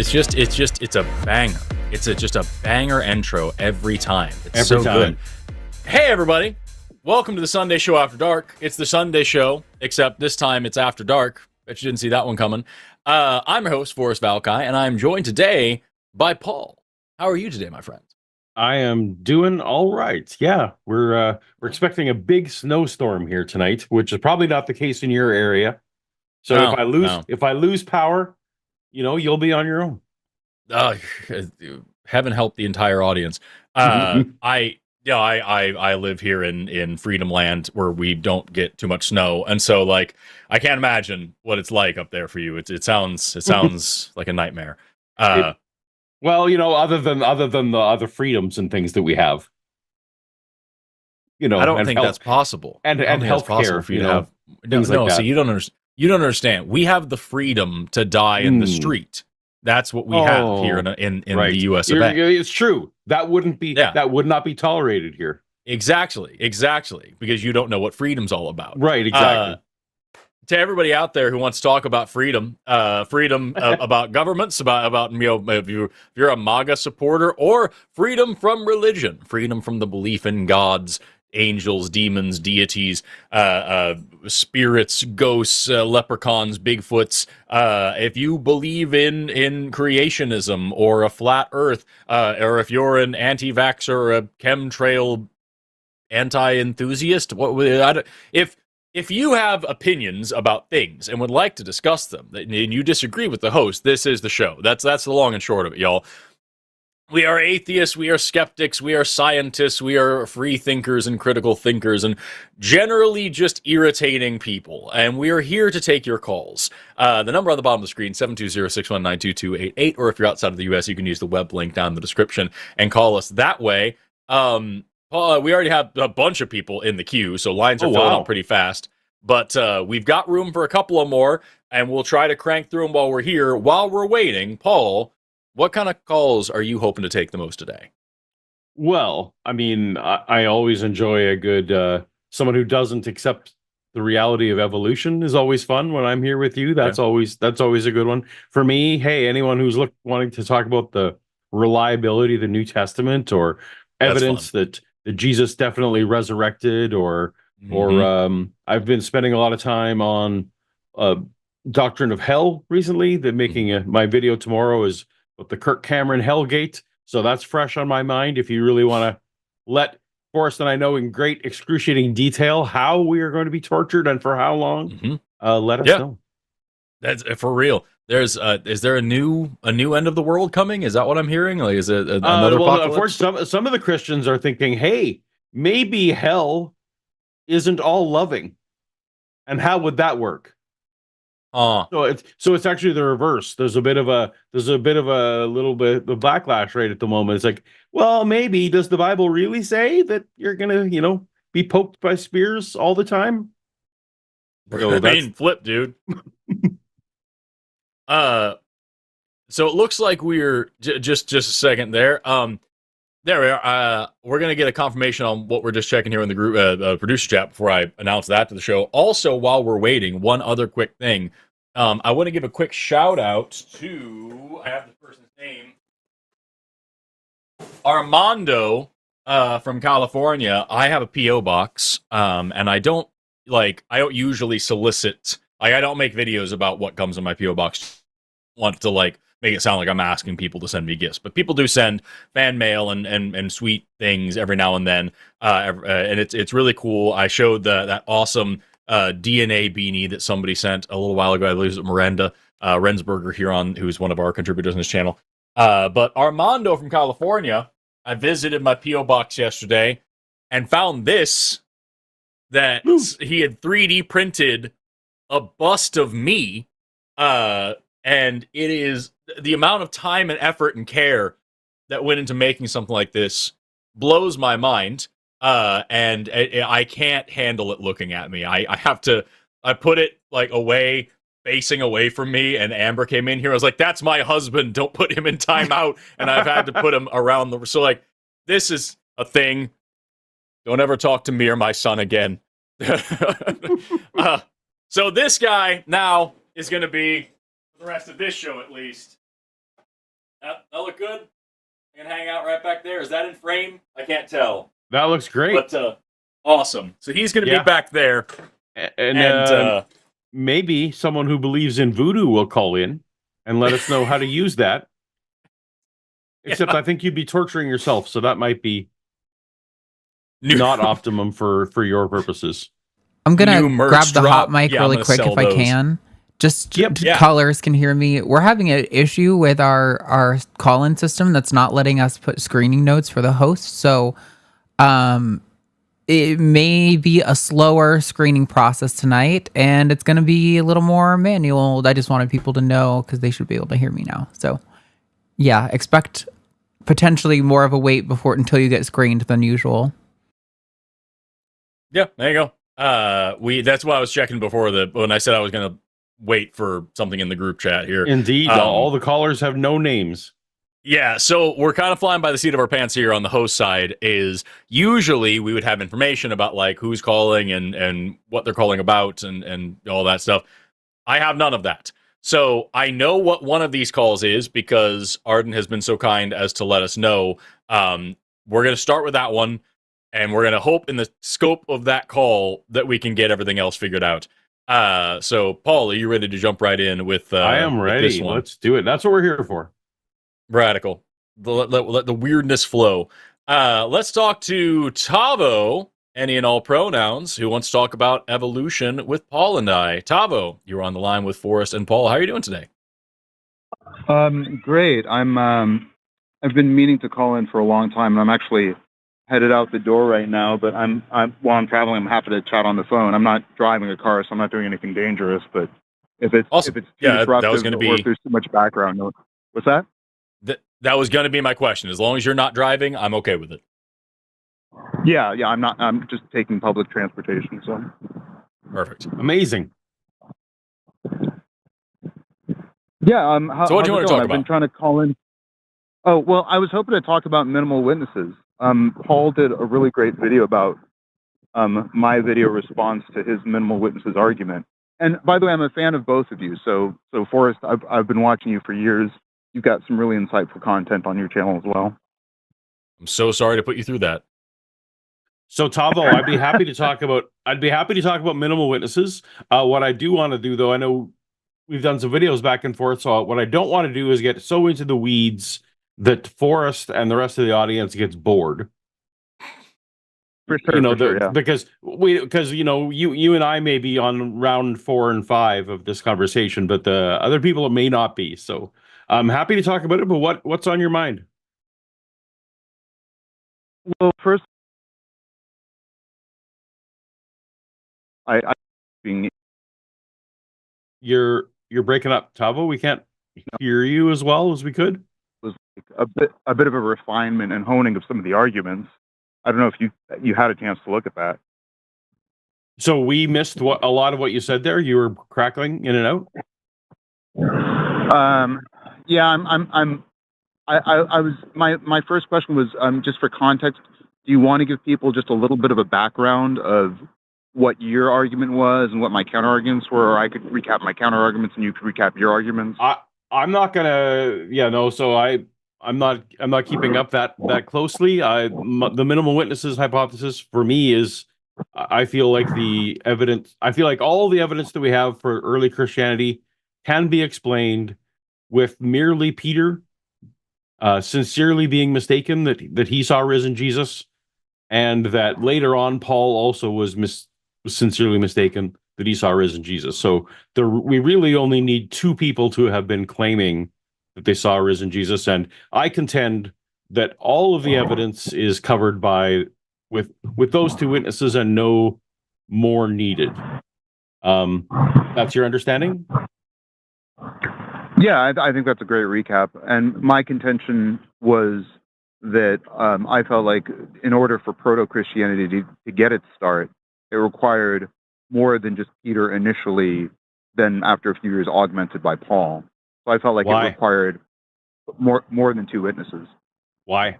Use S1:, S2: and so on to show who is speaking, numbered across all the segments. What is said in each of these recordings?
S1: It's a banger. It's just a banger intro every time. It's
S2: every
S1: so
S2: time.
S1: good. Hey everybody, welcome to the Sunday Show After Dark. It's the Sunday Show, except this time it's after dark. Bet you didn't see that one coming. I'm your host, Forrest Valkai, and I'm joined today by Paul. How are you today, my friend?
S2: I am doing all right. Yeah, we're expecting a big snowstorm here tonight, which is probably not the case in your area. So if I lose power, you'll be on your own.
S1: Heaven help the entire audience. I live here in Freedom Land where we don't get too much snow, and so I can't imagine what it's like up there for you. It sounds like a nightmare.
S2: Well, other than the other freedoms and things that we have,
S1: I don't think that's possible.
S2: And healthcare
S1: for you to have things like that. So you don't understand. We have the freedom to die in the street. That's what we have here in
S2: right.
S1: the U.S. of A.
S2: It's true. That would not be tolerated here.
S1: Exactly. Because you don't know what freedom's all about.
S2: Right. Exactly.
S1: To everybody out there who wants to talk about freedom, about governments, about if you're a MAGA supporter, or freedom from religion, freedom from the belief in gods, angels, demons, deities, spirits, ghosts, leprechauns, Bigfoots. If you believe in creationism or a flat Earth, or if you're an anti-vaxxer or a chemtrail anti-enthusiast, if you have opinions about things and would like to discuss them, and you disagree with the host, this is the show. That's the long and short of it, y'all. We are atheists, we are skeptics, we are scientists, we are free thinkers and critical thinkers, and generally just irritating people. And we are here to take your calls. The number on the bottom of the screen, 720-619-2288, or if you're outside of the U.S., you can use the web link down in the description and call us that way. We already have a bunch of people in the queue, so lines are filling up pretty fast. But we've got room for a couple of more, and we'll try to crank through them while we're here. While we're waiting, Paul, what kind of calls are you hoping to take the most today?
S2: Well, I mean, I always enjoy a good someone who doesn't accept the reality of evolution is always fun when I'm here with you. That's always a good one. For me, hey, anyone who's wanting to talk about the reliability of the New Testament or evidence that Jesus definitely resurrected, or I've been spending a lot of time on doctrine of hell recently. That making my video tomorrow is with the Kirk Cameron Hellgate, so that's fresh on my mind. If you really want to let Forrest and I know in great excruciating detail how we are going to be tortured and for how long, let us know.
S1: That's for real. Is there a new end of the world coming? Is that what I'm hearing? Is it another apocalypse?
S2: Of course, some of the Christians are thinking, hey, maybe hell isn't all loving, and how would that work? So it's actually the reverse. There's a little bit of backlash right at the moment. It's like, well, maybe does the Bible really say that you're gonna, be poked by spears all the time?
S1: So flip, dude. So it looks like we're just a second there. There we are. We're gonna get a confirmation on what we're just checking here in the group producer chat before I announce that to the show. Also, while we're waiting, one other quick thing. I want to give a quick shout out to, I have this person's name, Armando from California. I have a PO box, and I don't usually solicit. I don't make videos about what comes in my PO box. Want to make it sound like I'm asking people to send me gifts, but people do send fan mail and sweet things every now and then, and it's really cool. I showed that awesome DNA beanie that somebody sent a little while ago. I believe it was Miranda Rensberger here who's one of our contributors on this channel. But Armando from California, I visited my PO box yesterday and found this that he had 3D printed a bust of me, and it is the amount of time and effort and care that went into making something like this blows my mind. And I can't handle it looking at me. I have to. I put it like away, facing away from me, and Amber came in here. I was like, "That's my husband. Don't put him in timeout." And I've had to put him around the. So like, this is a thing. Don't ever talk to me or my son again. So this guy now is going to be, for the rest of this show at least. That look good? I can hang out right back there. Is that in frame? I can't tell.
S2: That looks great.
S1: But awesome. So he's going to be back there.
S2: And maybe someone who believes in voodoo will call in and let us know how to use that. Except I think you'd be torturing yourself, so that might be not optimum for your purposes.
S3: I'm gonna grab the hot mic really quick if I can. Just callers can hear me. We're having an issue with our call-in system that's not letting us put screening notes for the host. So it may be a slower screening process tonight, and it's going to be a little more manual. I just wanted people to know because they should be able to hear me now. So yeah, expect potentially more of a wait until you get screened than usual.
S1: Yeah, there you go. That's why I was checking before when I said I was going to wait for something in the group chat here.
S2: Indeed, all the callers have no names.
S1: Yeah, so we're kind of flying by the seat of our pants here on the host side. Is usually we would have information about like who's calling and what they're calling about and all that stuff. I have none of that. So I know what one of these calls is because Arden has been so kind as to let us know. We're going to start with that one. And we're going to hope in the scope of that call that we can get everything else figured out. So, Paul, are you ready to jump right in with
S2: I am ready. This one? Let's do it. That's what we're here for.
S1: Radical. Let the weirdness flow. Let's talk to Tavo, any and all pronouns, who wants to talk about evolution with Paul and I. Tavo, you're on the line with Forrest and Paul. How are you doing today?
S4: Great. I've been meaning to call in for a long time, and I'm actually headed out the door right now, but while I'm traveling, I'm happy to chat on the phone. I'm not driving a car, so I'm not doing anything dangerous, but if it's
S1: awesome.
S4: If it's too disruptive or if there's too much background, what's that?
S1: That was going to be my question. As long as you're not driving, I'm okay with it.
S4: Yeah, I'm not. I'm just taking public transportation, so.
S1: Perfect.
S2: Amazing.
S4: Yeah,
S1: so what do you want to talk about?
S4: I've been trying to call in. Oh, well, I was hoping to talk about minimal witnesses. Paul did a really great video about my video response to his minimal witnesses argument. And by the way, I'm a fan of both of you. So Forrest, I've been watching you for years. You've got some really insightful content on your channel as well.
S1: I'm so sorry to put you through that.
S2: So Tavo, I'd be happy to talk about minimal witnesses. What I do want to do, though, I know we've done some videos back and forth. So what I don't want to do is get so into the weeds that Forrest and the rest of the audience gets bored.
S4: For sure, yeah.
S2: Because you and I may be on round 4 and 5 of this conversation, but the other people may not be. So I'm happy to talk about it. But what's on your mind?
S4: Well, first,
S2: You're breaking up, Tavo. We can't hear you as well as we could.
S4: Was a bit of a refinement and honing of some of the arguments. I don't know if you had a chance to look at that.
S2: So we missed a lot of what you said there. You were crackling in and out.
S4: Yeah, I was. My first question was just for context. Do you want to give people just a little bit of a background of what your argument was and what my counter arguments were, or I could recap my counter arguments and you could recap your arguments?
S2: I'm not gonna. Yeah, no. So I'm not keeping up that closely. The minimal witnesses hypothesis for me is, I feel like all the evidence that we have for early Christianity can be explained with merely Peter sincerely being mistaken that he saw risen Jesus, and that later on Paul also was sincerely mistaken that he saw risen Jesus. So we really only need 2 people to have been claiming that they saw risen Jesus, and I contend that all of the evidence is covered with those 2 witnesses and no more needed. That's your understanding?
S4: Yeah, I think that's a great recap. And my contention was that I felt like in order for proto-Christianity to get its start, it required more than just Peter initially, then after a few years augmented by Paul. So I felt like
S2: Why?
S4: it required more than two witnesses.
S2: Why?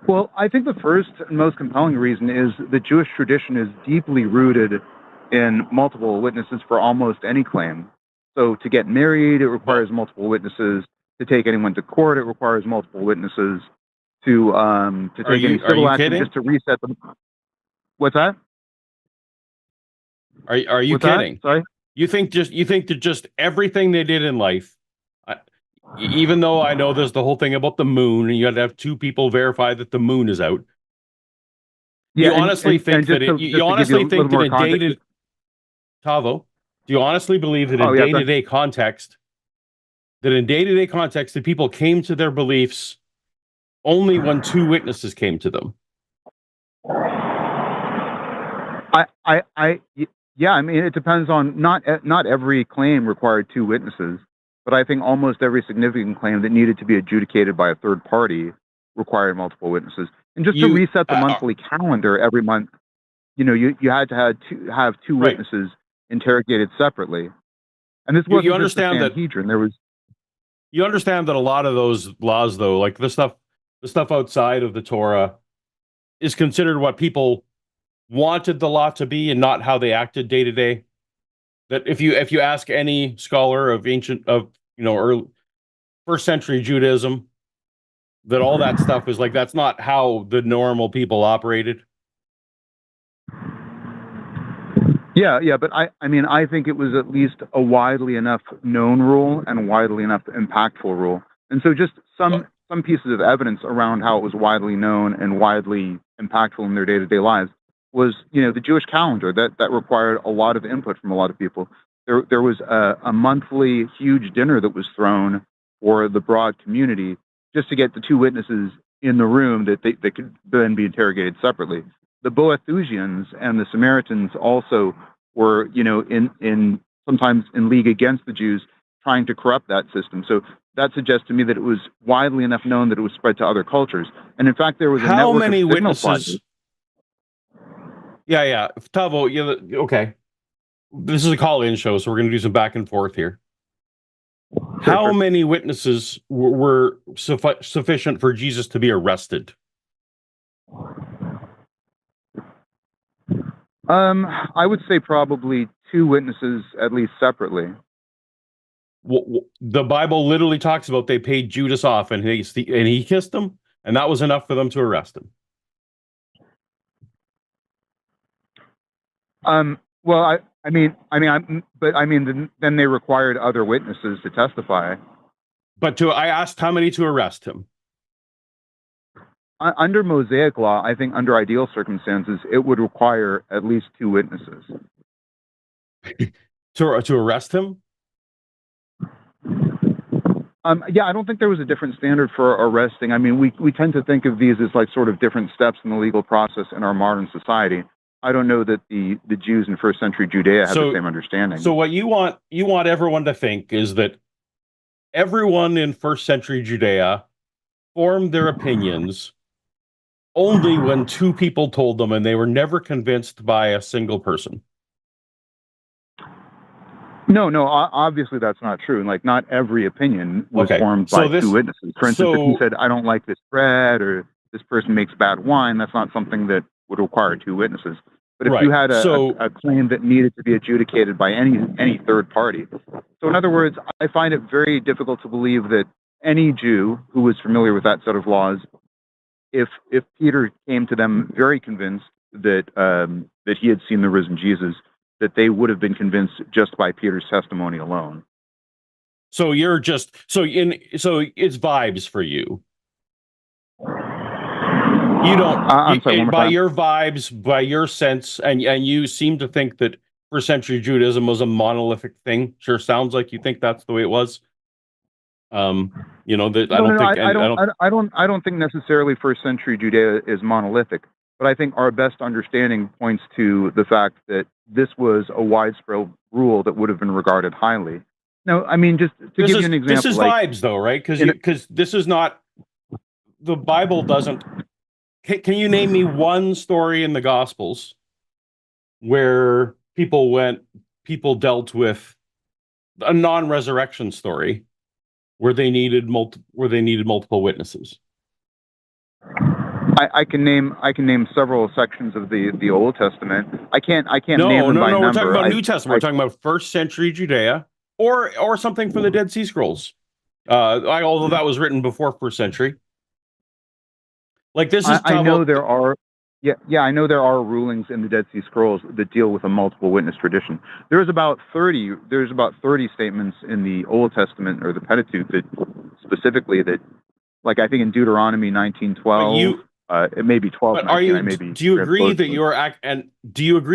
S4: Well, I think the first and most compelling reason is the Jewish tradition is deeply rooted in multiple witnesses for almost any claim. So to get married, it requires multiple witnesses. To take anyone to court, it requires multiple witnesses. To take any civil action, just to reset them. What's that?
S2: Are you
S4: What's that?
S2: kidding?
S4: Sorry.
S2: You think that just everything they did in life, even though I know there's the whole thing about the moon, and you got to have two people verify that the moon is out.
S4: Yeah,
S2: You honestly think that you honestly think that in day-to-day, Tavo, do you honestly believe that in day-to-day context, that people came to their beliefs only when two witnesses came to them?
S4: Yeah, I mean, it depends on not every claim required two witnesses, but I think almost every significant claim that needed to be adjudicated by a third party required multiple witnesses. And just to reset the monthly calendar every month, you had to have two witnesses interrogated separately. And this wasn't just the Sanhedrin. There was.
S2: You understand that a lot of those laws, though, like the stuff outside of the Torah, is considered what people wanted the law to be and not how they acted day to day. That if you ask any scholar of early first century Judaism, that all that stuff is like, that's not how the normal people operated.
S4: Yeah, but I mean, I think it was at least a widely enough known rule and widely enough impactful rule. And so just some pieces of evidence around how it was widely known and widely impactful in their day-to-day lives was, the Jewish calendar that required a lot of input from a lot of people. There was a monthly huge dinner that was thrown for the broad community just to get the two witnesses in the room that they could then be interrogated separately. The Boethusians and the Samaritans also were, in sometimes in league against the Jews, trying to corrupt that system. So that suggests to me that it was widely enough known that it was spread to other cultures. And in fact, there was a
S2: how
S4: network
S2: many
S4: of
S2: witnesses? Yeah. Tavo, okay. This is a call-in show, so we're going to do some back and forth here. How many witnesses were sufficient for Jesus to be arrested?
S4: I would say probably two witnesses, at least separately.
S2: The Bible literally talks about they paid Judas off, and he kissed him, and that was enough for them to arrest him.
S4: Well, then they required other witnesses to testify.
S2: But I asked how many to arrest him.
S4: Under Mosaic law, I think under ideal circumstances, it would require at least two witnesses.
S2: to arrest him?
S4: Yeah, I don't think there was a different standard for arresting. I mean, we tend to think of these as like sort of different steps in the legal process in our modern society. I don't know that the Jews in first century Judea had the same understanding.
S2: So what you want everyone to think is that everyone in first century Judea formed their opinions only when two people told them, and they were never convinced by a single person.
S4: No, obviously that's not true. Like, not every opinion was formed by two witnesses. For instance, if you said, I don't like this bread, or this person makes bad wine, that's not something that would require two witnesses. But if you had a claim that needed to be adjudicated by any third party. So in other words, I find it very difficult to believe that any Jew who was familiar with that set of laws, if Peter came to them very convinced that he had seen the risen Jesus, that they would have been convinced just by Peter's testimony alone.
S2: So you're just so it's vibes for you. You don't.
S4: I'm sorry,
S2: by your vibes, by your sense, and you seem to think that first century Judaism was a monolithic thing. Sure, sounds like you think that's the way it was. I don't think necessarily first century Judea is monolithic,
S4: but I think our best understanding points to the fact that this was a widespread rule that would have been regarded highly. No, I mean, just to give you an example.
S2: This is vibes, though, right? Because this is not, the Bible doesn't. Can you name me one story in the Gospels where people dealt with a non-resurrection story where they needed multiple witnesses?
S4: I can name several sections of the Old Testament. I can't name them by number.
S2: We're talking about New Testament. We're talking about first century Judea, or something from the Dead Sea Scrolls. Although that was written before first century. Like this is.
S4: I know there are. Yeah, I know there are rulings in the Dead Sea Scrolls that deal with a multiple witness tradition. There's about 30 statements in the Old Testament or the Pentateuch that specifically that, like I think in Deuteronomy 19:12, it may be 12.
S2: Do you agree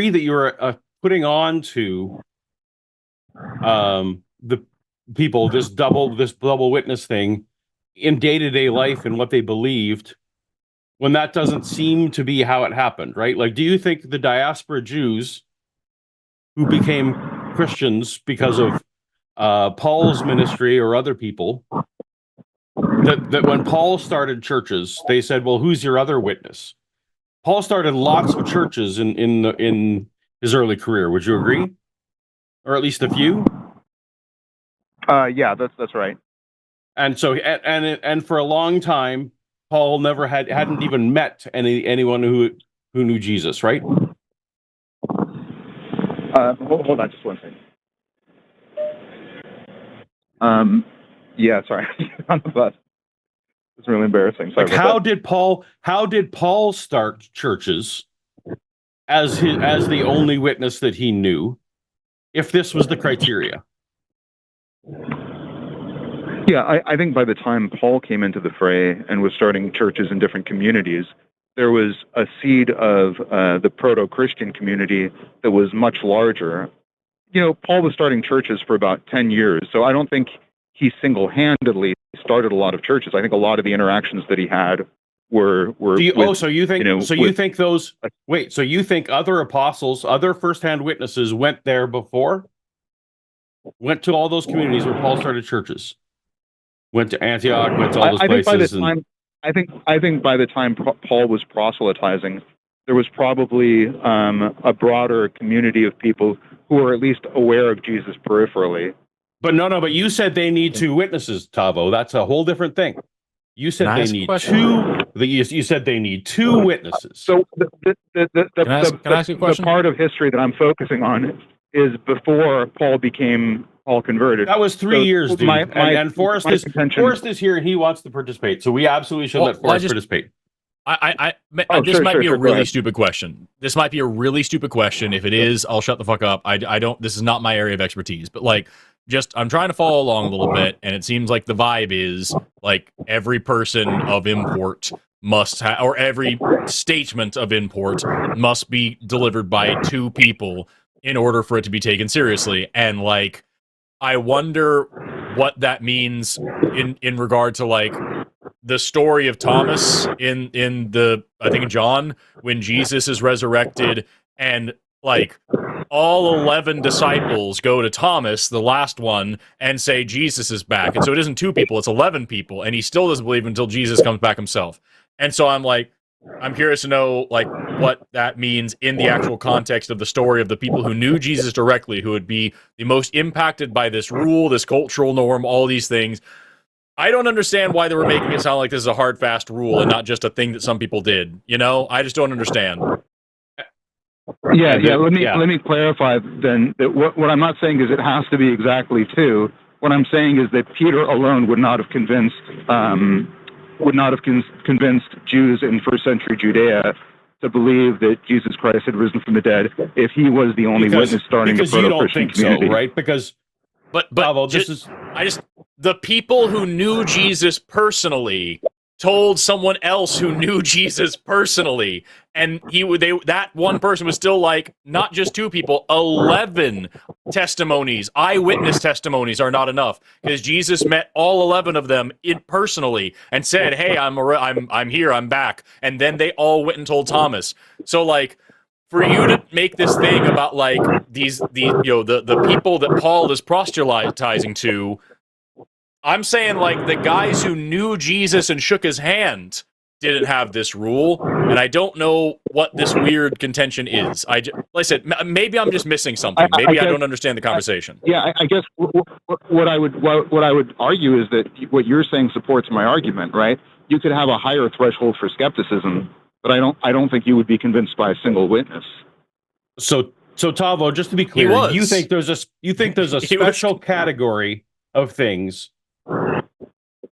S2: that you're putting on to the people this double witness thing in day-to-day life and what they believed, when that doesn't seem to be how it happened, right? Like, do you think the diaspora Jews who became Christians because of Paul's ministry or other people, that when Paul started churches, they said, well, who's your other witness? Paul started lots of churches in his early career. Would you agree? Or at least a few?
S4: Yeah, that's right.
S2: And so, and for a long time, Paul hadn't even met anyone who knew Jesus, right?
S4: Hold on just one second. Yeah, sorry, on the bus. It's really embarrassing. Sorry
S2: like, how did Paul start churches as the only witness that he knew, if this was the criteria?
S4: Yeah, I think by the time Paul came into the fray and was starting churches in different communities, there was a seed of the proto-Christian community that was much larger. You know, Paul was starting churches for about 10 years, so I don't think he single-handedly started a lot of churches. I think a lot of the interactions that he had were
S2: so you think other apostles, other first-hand witnesses went there before? Went to all those communities where Paul started churches? Went to Antioch, went to all those places.
S4: I think by the time Paul was proselytizing, there was probably a broader community of people who were at least aware of Jesus peripherally.
S2: But you said they need two witnesses, Tavo. That's a whole different thing. You said they need two. You said they need two witnesses.
S4: So
S1: Can I ask you a question?
S4: The part of history that I'm focusing on is before Paul converted.
S2: That was 3 years, dude. And Forrest is here and he wants to participate. So we absolutely should let Forrest participate.
S1: This might be a really stupid question. This might be a really stupid question. If it is, I'll shut the fuck up. I don't. This is not my area of expertise. But like, I'm trying to follow along a little bit, and it seems like the vibe is like every person of import must have, or every statement of import must be delivered by two people in order for it to be taken seriously. And like, I wonder what that means in regard to like the story of Thomas in I think in John, when Jesus is resurrected and like all 11 disciples go to Thomas, the last one, and say Jesus is back. And so it isn't two people, it's 11 people, and he still doesn't believe until Jesus comes back himself. And so I'm curious to know like what that means in the actual context of the story of the people who knew Jesus directly, who would be the most impacted by this rule, this cultural norm, all these things. I don't understand why they were making it sound like this is a hard, fast rule and not just a thing that some people did. You know, I just don't understand.
S4: Yeah. Let me clarify then that what I'm not saying is it has to be exactly two. What I'm saying is that Peter alone would not have convinced Jews in first century Judea to believe that Jesus Christ had risen from the dead if he was the only witness starting a proto-Christian community.
S2: So, right? Because
S1: the people who knew Jesus personally told someone else who knew Jesus personally, and that one person was still like, not just 2 people, 11 testimonies, eyewitness testimonies are not enough, because Jesus met all 11 of them personally and said, "Hey, I'm here, I'm back," and then they all went and told Thomas. So like, for you to make this thing about like these the people that Paul is proselytizing to, I'm saying like the guys who knew Jesus and shook his hand didn't have this rule, and I don't know what this weird contention is. Like I said, maybe I'm just missing something. Maybe I don't understand the conversation.
S4: I guess what I would argue is that what you're saying supports my argument, right? You could have a higher threshold for skepticism, but I don't think you would be convinced by a single witness.
S2: So Tavo, just to be clear, you think there's a special category of things,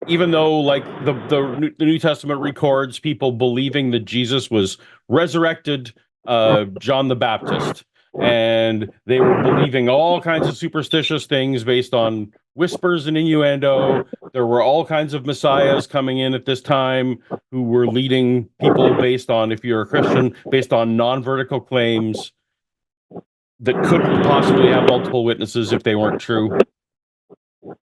S2: even though like the New Testament records people believing that Jesus was resurrected, John the Baptist, and they were believing all kinds of superstitious things based on whispers and innuendo. There were all kinds of messiahs coming in at this time who were leading people based on, if you're a Christian, based on non-vertical claims that couldn't possibly have multiple witnesses if they weren't true.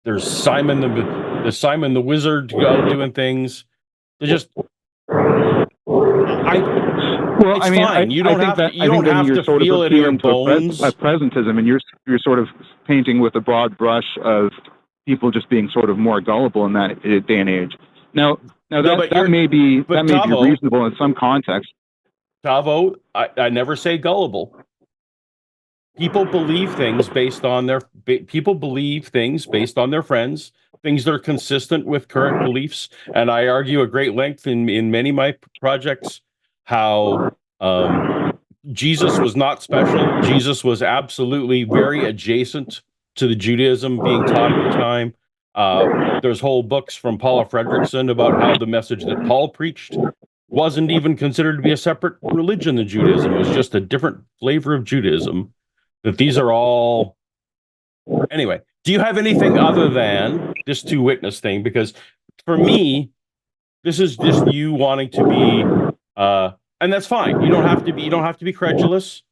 S2: There's Simon the wizard doing things. They're just fine. You don't have to feel it in your bones.
S4: A presentism, and you're sort of painting with a broad brush of people just being sort of more gullible in that day and age. Now that may be reasonable in some context.
S2: Tavo, I never say gullible. People believe things based on their friends, things that are consistent with current beliefs. And I argue at great length in many of my projects how Jesus was not special. Jesus was absolutely very adjacent to the Judaism being taught at the time. There's whole books from Paula Fredrickson about how the message that Paul preached wasn't even considered to be a separate religion than Judaism. It was just a different flavor of Judaism. That these are all... Anyway, do you have anything other than this 2 witness thing? Because for me, this is just you wanting to be, and that's fine. You don't have to be credulous.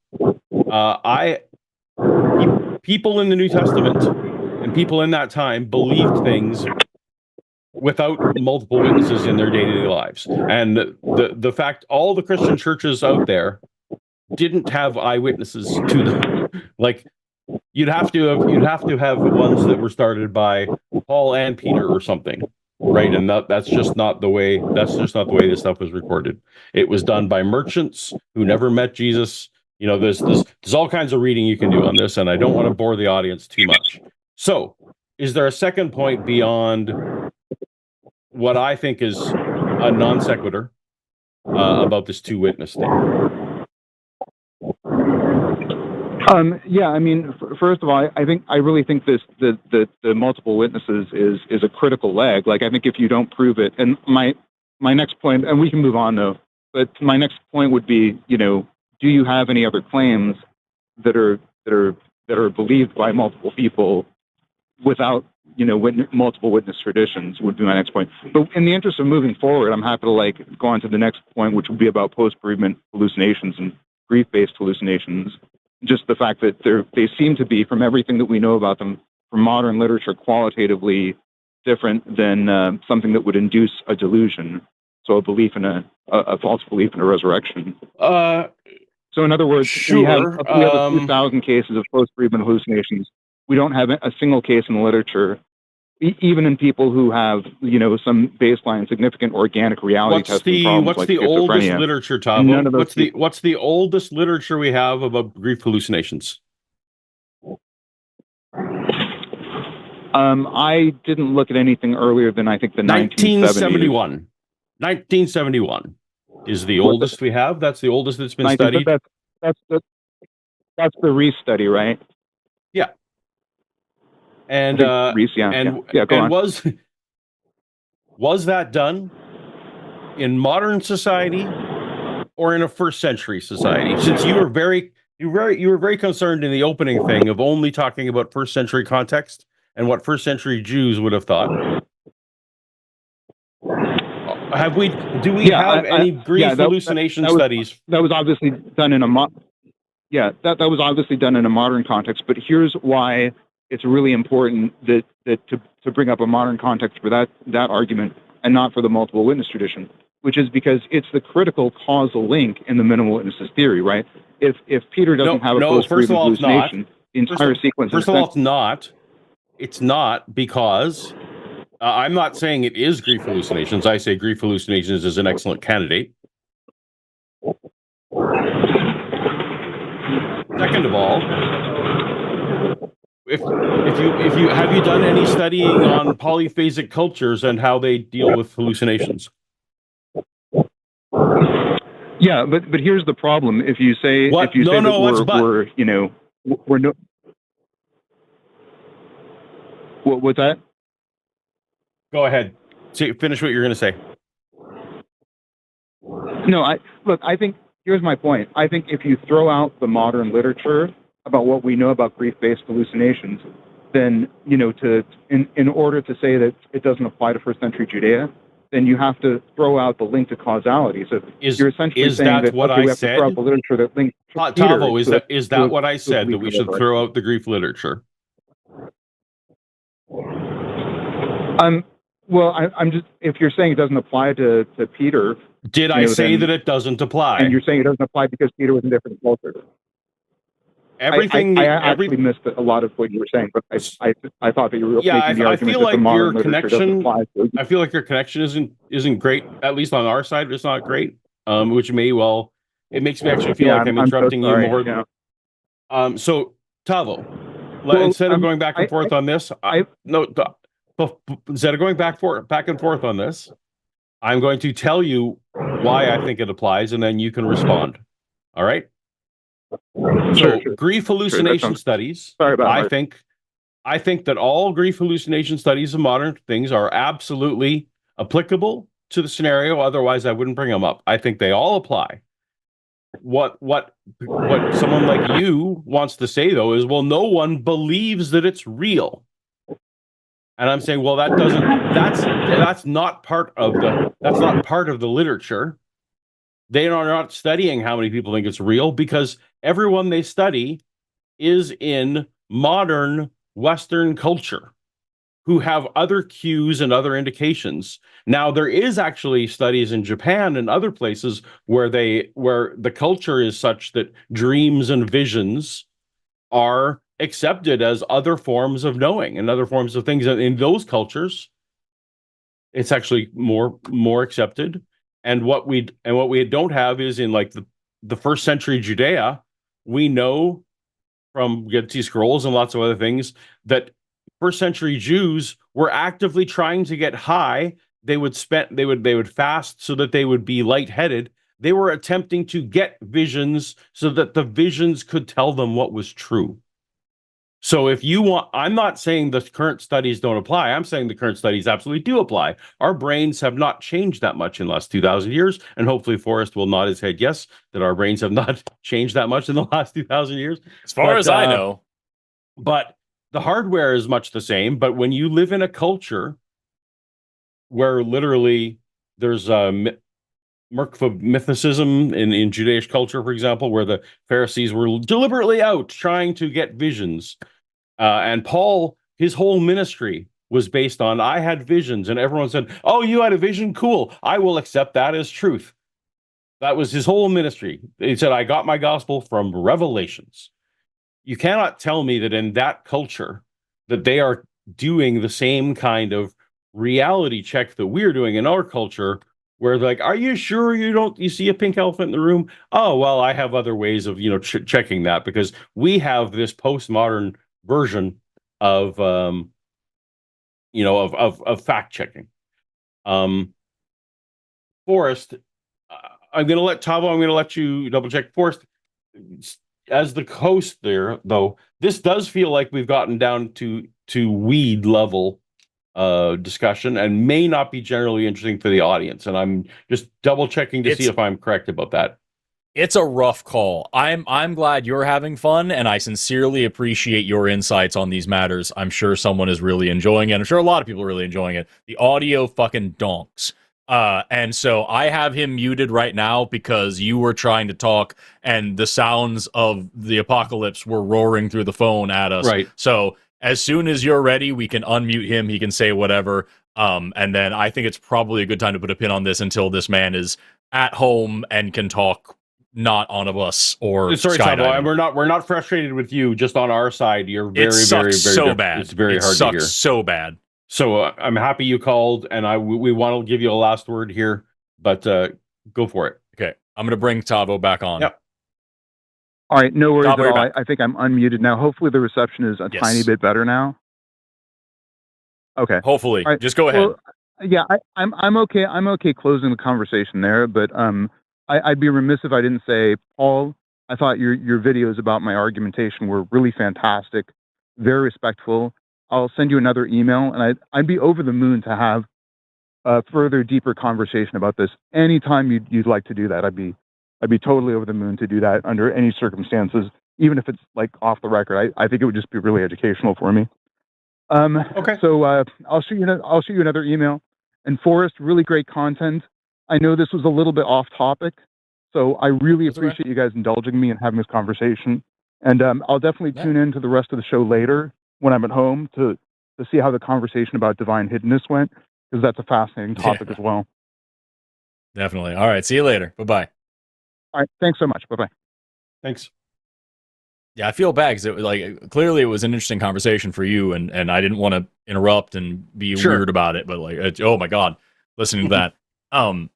S2: People in the New Testament and people in that time believed things without multiple witnesses in their day-to-day lives. And the fact all the Christian churches out there didn't have eyewitnesses to them. Like you'd have to have ones that were started by Paul and Peter or something, right? And that's just not the way this stuff was recorded. It was done by merchants who never met Jesus. You know, there's all kinds of reading you can do on this, and I don't want to bore the audience too much. So, is there a second point beyond what I think is a non sequitur about this 2 witness thing?
S4: Yeah, I mean, first of all, I really think the multiple witnesses is a critical leg. Like, I think if you don't prove it, and my next point, and we can move on though, but my next point would be, do you have any other claims that are believed by multiple people without, multiple witness traditions would be my next point. But in the interest of moving forward, I'm happy to go on to the next point, which would be about post-bereavement hallucinations and grief-based hallucinations. Just the fact that they seem to be, from everything that we know about them from modern literature, qualitatively different than something that would induce a delusion. So a belief in a false belief in a resurrection. So in other words,
S2: sure.
S4: we have a few thousand cases of post-bereavement hallucinations. We don't have a single case in the literature, even in people who have, some baseline significant organic reality testing problems.
S2: What's
S4: like
S2: the oldest
S4: schizophrenia.
S2: literature, Tom? What's the oldest literature we have about grief hallucinations?
S4: I didn't look at anything earlier than I think the
S2: 1971. 1971 is the oldest we have. That's the oldest that's been studied.
S4: That's the Reese study, right?
S2: Yeah. And
S4: Reese, go on.
S2: Was that done in modern society or in a first century society? Since you were very concerned in the opening thing of only talking about first century context and what first century Jews would have thought. Do we have any grief hallucination studies?
S4: That was obviously done in a that was obviously done in a modern context. But here's why it's really important that to bring up a modern context for that argument and not for the multiple witness tradition, which is because it's the critical causal link in the minimal witnesses theory, right? If Peter doesn't have a post-grief hallucination, the entire sequence.
S2: First of all, it's not. It's not because I'm not saying it is grief hallucinations. I say grief hallucinations is an excellent candidate. Second of all, if you have you done any studying on polyphasic cultures and how they deal with hallucinations?
S4: Yeah, but here's the problem. If you say
S2: what?
S4: What's that?
S2: Go ahead. Finish what you're going to say.
S4: No, I think here's my point. I think if you throw out the modern literature about what we know about grief-based hallucinations, then in order to say that it doesn't apply to first century Judea, then you have to throw out the link to causality. So you're essentially saying that
S2: what
S4: okay, we
S2: I
S4: have
S2: said?
S4: to throw out the literature that links to Peter.
S2: Tavo, is that what I said, that we should throw out the grief literature?
S4: Well, I'm just, if you're saying it doesn't apply to Peter.
S2: Did I say that it doesn't apply?
S4: And you're saying it doesn't apply because Peter was in a different culture. I actually missed a lot of what you were saying, but I thought that you were making the argument
S2: feel
S4: that
S2: like
S4: the modern
S2: your
S4: literature doesn't
S2: connection.
S4: apply.
S2: I feel like your connection isn't great. At least on our side, it's not great. Which it makes me actually feel like I'm interrupting you more. Yeah. So Tavo, instead of going back and forth on this, instead of going back and forth on this, I'm going to tell you why I think it applies, and then you can respond. All right. So grief hallucination studies. I think that all grief hallucination studies of modern things are absolutely applicable to the scenario. Otherwise, I wouldn't bring them up. I think they all apply. What someone like you wants to say though is, well, no one believes that it's real. And I'm saying, well, that's not part of the literature. They are not studying how many people think it's real, because everyone they study is in modern Western culture who have other cues and other indications. Now, there is actually studies in Japan and other places where the culture is such that dreams and visions are accepted as other forms of knowing and other forms of things. In those cultures, it's actually more accepted. And what we don't have is in like the first century Judea, we know from Dead Sea Scrolls and lots of other things that first century Jews were actively trying to get high. They would fast so that they would be lightheaded. They were attempting to get visions so that the visions could tell them what was true. So if you want, I'm not saying the current studies don't apply. I'm saying the current studies absolutely do apply. Our brains have not changed that much in the last 2,000 years. And hopefully Forrest will nod his head yes, that our brains have not changed that much in the last 2,000 years.
S1: As far as I know.
S2: But the hardware is much the same. But when you live in a culture where literally there's mythicism in Judaic culture, for example, where the Pharisees were deliberately out trying to get visions. And Paul, his whole ministry was based on, I had visions, and everyone said, oh, you had a vision? Cool. I will accept that as truth. That was his whole ministry. He said, I got my gospel from revelations. You cannot tell me that in that culture that they are doing the same kind of reality check that we're doing in our culture, where they're like, are you sure you see a pink elephant in the room? Oh, well, I have other ways of, checking that, because we have this postmodern version of fact checking. Forrest, I'm going to let you double check. Forrest, as the host there, though, this does feel like we've gotten down to weed level discussion and may not be generally interesting to the audience. And I'm just double checking to see if I'm correct about that.
S1: It's a rough call. I'm glad you're having fun, and I sincerely appreciate your insights on these matters. I'm sure someone is really enjoying it. I'm sure a lot of people are really enjoying it. The audio fucking donks. And so I have him muted right now because you were trying to talk and the sounds of the apocalypse were roaring through the phone at us.
S2: Right.
S1: So as soon as you're ready, we can unmute him. He can say whatever. And then I think it's probably a good time to put a pin on this until this man is at home and can talk not on a bus or
S2: Sorry,
S1: skydiving.
S2: Tabo, we're not frustrated with you. Just on our side, you're very,
S1: It sucks
S2: very
S1: so bad.
S2: It's very
S1: it
S2: hard to hear.
S1: sucks so bad.
S2: So I'm happy you called, and we want to give you a last word here, but go for it.
S1: Okay, I'm gonna bring Tavo back on.
S2: Yep.
S4: All right, no worries
S1: Tavo,
S4: at
S1: you're
S4: all.
S1: back.
S4: I think I'm unmuted now. Hopefully the reception is a
S1: Yes.
S4: tiny bit better now. Okay.
S1: Hopefully,
S4: All right,
S1: just go ahead.
S4: Well, yeah, I'm okay. I'm okay closing the conversation there, but I'd be remiss if I didn't say, Paul, I thought your videos about my argumentation were really fantastic, very respectful. I'll send you another email, and I'd be over the moon to have a further, deeper conversation about this. Anytime you'd like to do that, I'd be totally over the moon to do that under any circumstances, even if it's like off the record. I think it would just be really educational for me.
S2: Okay.
S4: So I'll shoot you another email. And Forrest, really great content. I know this was a little bit off topic, so I really
S1: That's okay.
S4: appreciate you guys indulging me and having this conversation. And I'll definitely tune in to the rest of the show later when I'm at home to see how the conversation about divine hiddenness went, because that's a fascinating topic as well.
S1: Definitely. All right. See you later. Bye-bye.
S4: All right. Thanks so much. Bye-bye.
S2: Thanks.
S1: Yeah, I feel bad because it was like clearly it was an interesting conversation for you, and I didn't want to interrupt and be weird about it, but like, oh my god, listening to that.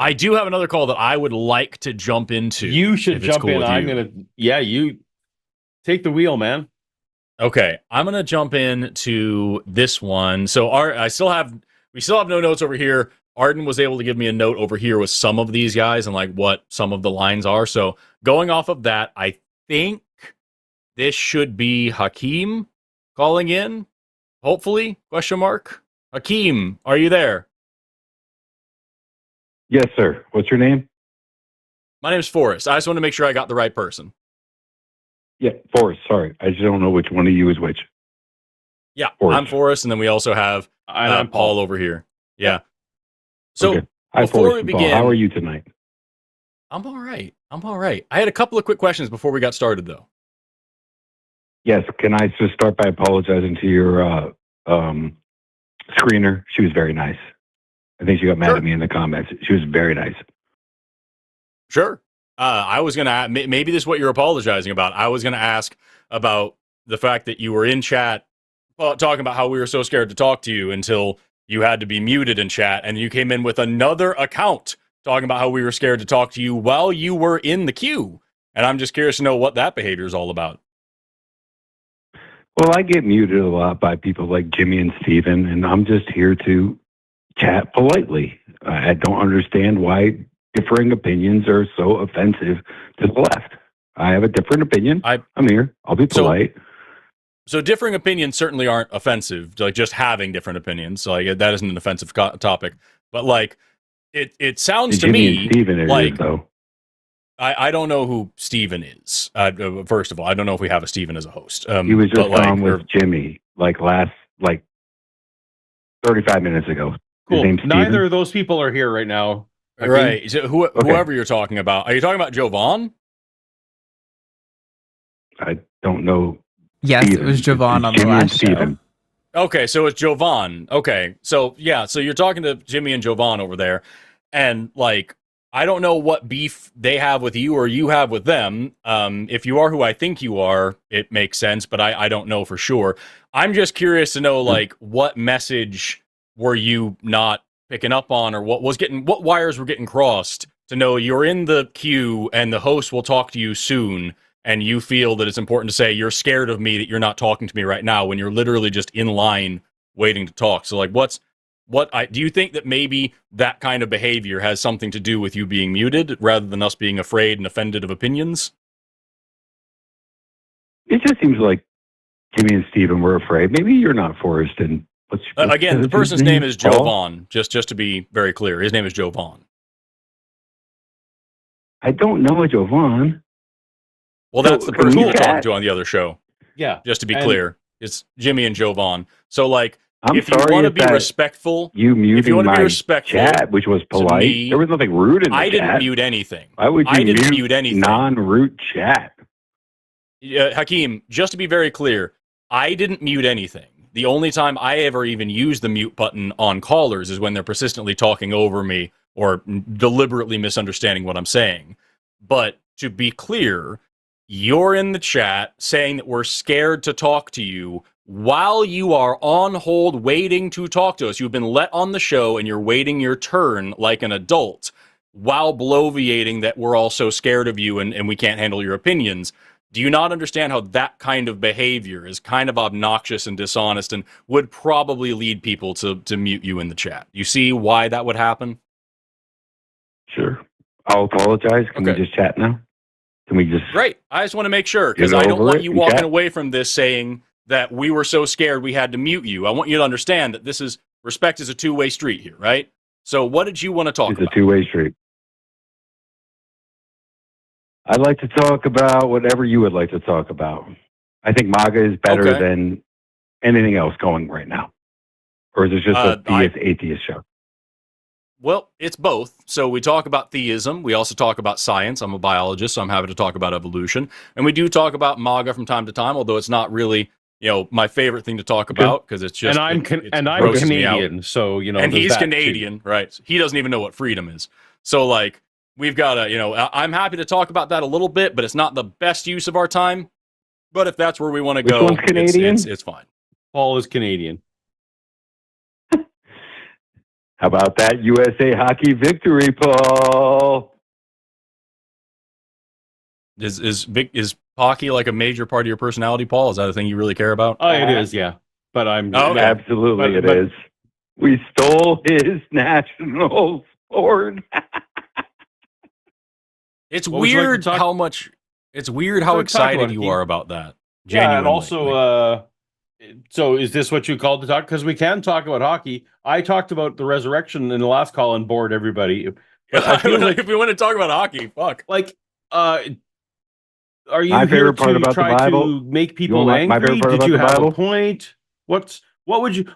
S1: I do have another call that I would like to jump into.
S2: You should jump
S1: cool
S2: in. You take the wheel, man.
S1: Okay, I'm gonna jump in to this one. So we still have no notes over here. Arden was able to give me a note over here with some of these guys and like what some of the lines are. So going off of that, I think this should be Hakeem calling in. Hopefully? ? Hakeem, are you there?
S5: Yes, sir. What's your name?
S1: My name's Forrest. I just want to make sure I got the right person.
S5: Yeah, Forrest. Sorry. I just don't know which one of you is which.
S1: Yeah,
S5: Forrest.
S1: I'm Forrest, and then we also have
S2: And I'm
S1: Paul over here. Yeah. So
S5: Okay. Hi,
S1: before
S5: Forrest
S1: we
S5: and Paul.
S1: begin,
S5: How are you tonight?
S1: I'm all right. I had a couple of quick questions before we got started, though.
S5: Yes. Can I just start by apologizing to your screener? She was very nice. I think she got mad at me in the comments. She was very nice.
S1: Sure. I was going to, maybe this is what you're apologizing about. I was going to ask about the fact that you were in chat talking about how we were so scared to talk to you until you had to be muted in chat, and you came in with another account talking about how we were scared to talk to you while you were in the queue. And I'm just curious to know what that behavior is all about.
S5: Well, I get muted a lot by people like Jimmy and Steven, and I'm just here to chat politely. I don't understand why differing opinions are so offensive to the left. I have a different opinion. I'm here. I'll be polite.
S1: So differing opinions certainly aren't offensive. Like just having different opinions, so like that isn't an offensive topic. But like it sounds to
S5: Jimmy
S1: me
S5: and Steven
S1: like
S5: is, though.
S1: I don't know who Steven is. First of all, I don't know if we have a Steven as a host.
S5: He was just on with Jimmy like 35 minutes ago.
S2: Cool.
S5: His name's Steven.
S2: Neither of those people are here right now.
S1: Right. So whoever you're talking about, are you talking about Jovan?
S5: I don't know.
S3: Yes,
S5: Steven.
S3: it was Jovan on the
S5: Jimmy and
S3: last show.
S5: Steven.
S1: Okay, so it's Jovan. Okay, so yeah, so you're talking to Jimmy and Jovan over there, and like I don't know what beef they have with you or you have with them. If you are who I think you are, it makes sense, but I don't know for sure. I'm just curious to know like what message were you not picking up on, or what wires were getting crossed to know you're in the queue and the host will talk to you soon. And you feel that it's important to say you're scared of me, that you're not talking to me right now when you're literally just in line waiting to talk. So like do you think that maybe that kind of behavior has something to do with you being muted rather than us being afraid and offended of opinions?
S5: It just seems like Jimmy and Steven were afraid. Maybe you're not, Forrest. And
S1: again, the person's name is Jovan, just to be very clear. His name is Jovan.
S5: I don't know a Jovan.
S1: Well, that's the person we're talking to on the other show.
S2: Yeah.
S1: Just to be clear, it's Jimmy and Jovan. So, like, if you want to be respectful,
S5: you muted
S1: if you want to
S5: my
S1: be respectful
S5: chat, which was polite.
S1: me,
S5: there was nothing rude in the
S1: I
S5: chat.
S1: didn't mute anything.
S5: Why would you
S1: I didn't mute anything.
S5: Non-root chat?
S1: Hakeem, just to be very clear, I didn't mute anything. The only time I ever even use the mute button on callers is when they're persistently talking over me or deliberately misunderstanding what I'm saying. But to be clear, you're in the chat saying that we're scared to talk to you while you are on hold waiting to talk to us. You've been let on the show and you're waiting your turn like an adult while bloviating that we're all so scared of you and we can't handle your opinions. Do you not understand how that kind of behavior is kind of obnoxious and dishonest and would probably lead people to mute you in the chat? You see why that would happen?
S5: Sure. I'll apologize. Can we just chat now? Can we just...
S1: Great. I just want to make sure, because I don't want you walking away from this saying that we were so scared we had to mute you. I want you to understand that respect is a two-way street here, right? So what did you want to talk about?
S5: It's a two-way street. I'd like to talk about whatever you would like to talk about. I think MAGA is better than anything else going right now. Or is it just a atheist show?
S1: Well, it's both. So we talk about theism. We also talk about science. I'm a biologist, so I'm happy to talk about evolution. And we do talk about MAGA from time to time, although it's not really, my favorite thing to talk about because it's just...
S2: I'm Canadian, so,
S1: And he's Canadian, right? He doesn't even know what freedom is. So, we've got to, I'm happy to talk about that a little bit, but it's not the best use of our time. But if that's where we want to go, it's fine.
S2: Paul is Canadian.
S5: How about that USA hockey victory, Paul?
S1: Is hockey like a major part of your personality, Paul? Is that a thing you really care about?
S2: Oh, it is, yeah. But
S5: absolutely it is. We stole his national sport.
S1: It's weird how excited you are about that. Genuinely.
S2: Yeah, and also, so is this what you called to talk? Because we can talk about hockey. I talked about the resurrection in the last call and bored everybody.
S1: But I feel like if we want to talk about hockey, fuck.
S2: Are you
S5: my
S2: here
S5: part
S2: to
S5: about
S2: try
S5: the Bible?
S2: to make people angry? Did you have a point? What would you?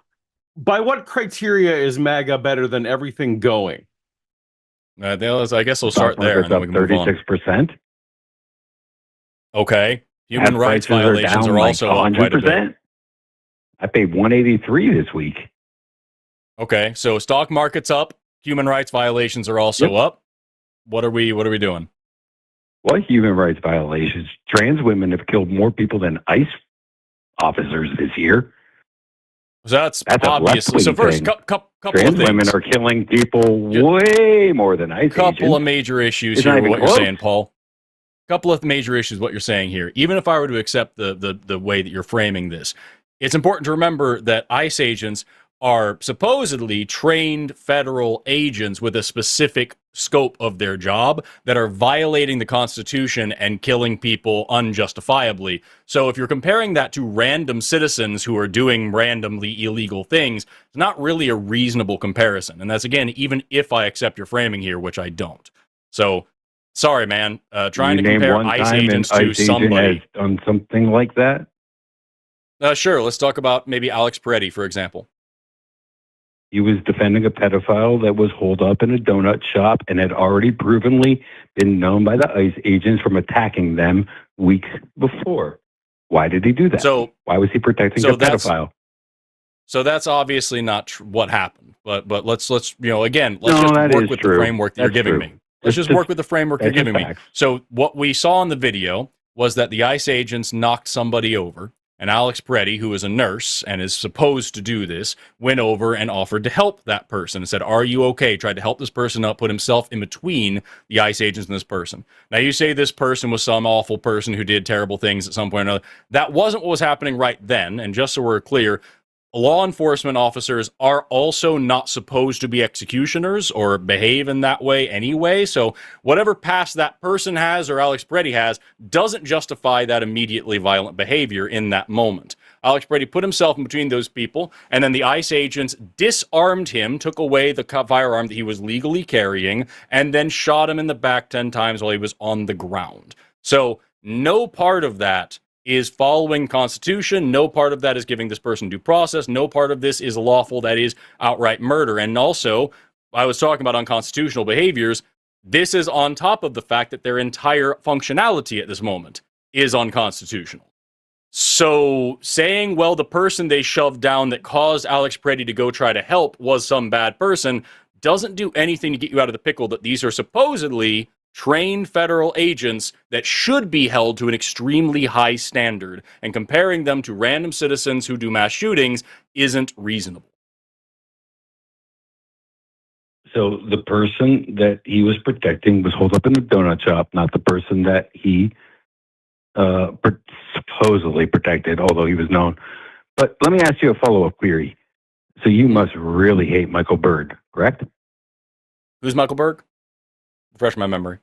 S2: By what criteria is MAGA better than everything going?
S1: I guess we'll start there and then we can move on.
S5: 36%.
S1: Okay. Human rights violations are also up quite a bit.
S5: I paid $183 this week.
S1: Okay, so stock market's up. Human rights violations are also up. What are we doing?
S5: What human rights violations? Trans women have killed more people than ICE officers this year.
S1: So that's obvious. So first, couple
S5: trans
S1: of things.
S5: Women are killing people way more than ICE
S1: Couple of major issues here with what you're saying, Paul. Couple of major issues what you're saying here. Even if I were to accept the way that you're framing this, it's important to remember that ICE agents are supposedly trained federal agents with a specific scope of their job that are violating the Constitution and killing people unjustifiably. So if you're comparing that to random citizens who are doing randomly illegal things, it's not really a reasonable comparison. And that's, again, even if I accept your framing here, which I don't. So, sorry, man. Trying to compare ICE agents to somebody.
S5: Has done something like that?
S1: Sure. Let's talk about maybe Alex Peretti, for example.
S5: He was defending a pedophile that was holed up in a donut shop and had already provenly been known by the ICE agents from attacking them weeks before. Why did he do that?
S1: So
S5: why was he protecting a pedophile?
S1: So that's obviously not what happened. But let's again, let's just work with the framework that you're giving me. Let's just work with the framework you're giving me. So what we saw in the video was that the ICE agents knocked somebody over. And Alex Peretti, who is a nurse and is supposed to do this, went over and offered to help that person and said, "Are you okay?" Tried to help this person up, put himself in between the ICE agents and this person. Now, you say this person was some awful person who did terrible things at some point or another. That wasn't what was happening right then. And just so we're clear, law enforcement officers are also not supposed to be executioners or behave in that way anyway. So whatever past that person has or Alex Peretti has doesn't justify that immediately violent behavior in that moment. Alex Peretti put himself in between those people, and then the ICE agents disarmed him, took away the firearm that he was legally carrying, and then shot him in the back 10 times while he was on the ground. So no part of that is following Constitution. No part of that is giving this person due process. No part of this is lawful. That is outright murder. And also, I was talking about unconstitutional behaviors. This is on top of the fact that their entire functionality at this moment is unconstitutional. So saying, well, the person they shoved down that caused Alex Preddy to go try to help was some bad person doesn't do anything to get you out of the pickle that these are supposedly trained federal agents that should be held to an extremely high standard, and comparing them to random citizens who do mass shootings isn't reasonable.
S5: So the person that he was protecting was holed up in a donut shop, not the person that he supposedly protected, although he was known. But let me ask you a follow-up query. So you must really hate Michael Berg, correct?
S1: Who's Michael Berg? Refresh my memory.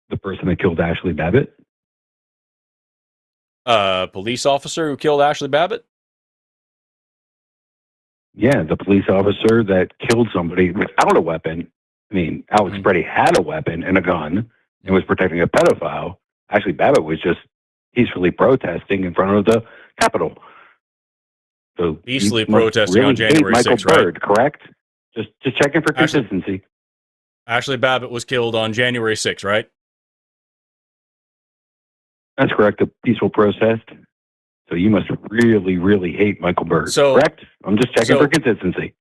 S5: The person that killed Ashley Babbitt?
S1: Police officer who killed Ashley Babbitt?
S5: Yeah, the police officer that killed somebody without a weapon. I mean, Alex Preddy had a weapon and a gun and was protecting a pedophile. Ashley Babbitt was just peacefully protesting in front of the Capitol. So
S1: peacefully protesting on January 6th, right?
S5: Berg, correct? Just checking for consistency.
S1: Ashley Babbitt was killed on January 6th, right?
S5: That's correct. A peaceful protest. So you must really, really hate Michael Berg, correct? I'm just checking for consistency.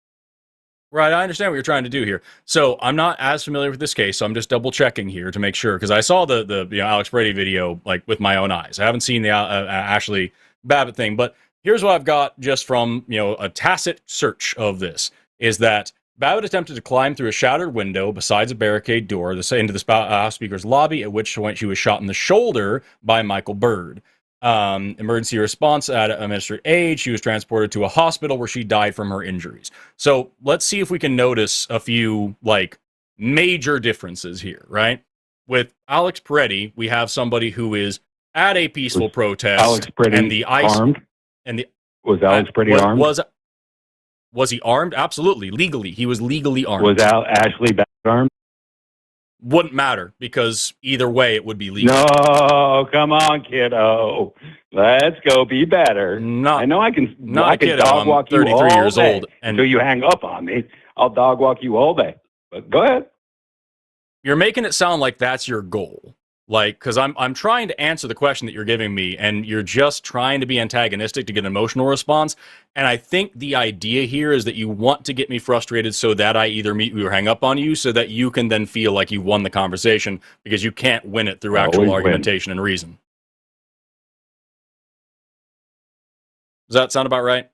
S1: Right, I understand what you're trying to do here. So I'm not as familiar with this case, so I'm just double checking here to make sure, because I saw the Alex Preddy video like with my own eyes. I haven't seen the Ashley Babbitt thing, but here's what I've got just from a tacit search of this: is that Babbitt attempted to climb through a shattered window besides a barricade door into the House Speaker's lobby, at which point she was shot in the shoulder by Michael Berg. Emergency response at a ministered age. She was transported to a hospital where she died from her injuries. So let's see if we can notice a few major differences here, right? With Alex Preddy, we have somebody who is at a peaceful protest.
S5: Alex Preddy
S1: and the ice
S5: armed?
S1: And the
S5: was Alex Preddy armed?
S1: Was he armed? Absolutely, legally. He was legally armed.
S5: Was Ashley Babbitt armed?
S1: Wouldn't matter, because either way it would be legal.
S5: No, come on, kiddo. Let's go be better. I know I can dog walk you all
S1: 33 years
S5: day
S1: old
S5: until you hang up on me. I'll dog walk you all day. But go ahead.
S1: You're making it sound like that's your goal. Because I'm trying to answer the question that you're giving me, and you're just trying to be antagonistic to get an emotional response. And I think the idea here is that you want to get me frustrated so that I either meet you or hang up on you, so that you can then feel like you won the conversation, because you can't win it through actual argumentation and reason. Does that sound about right?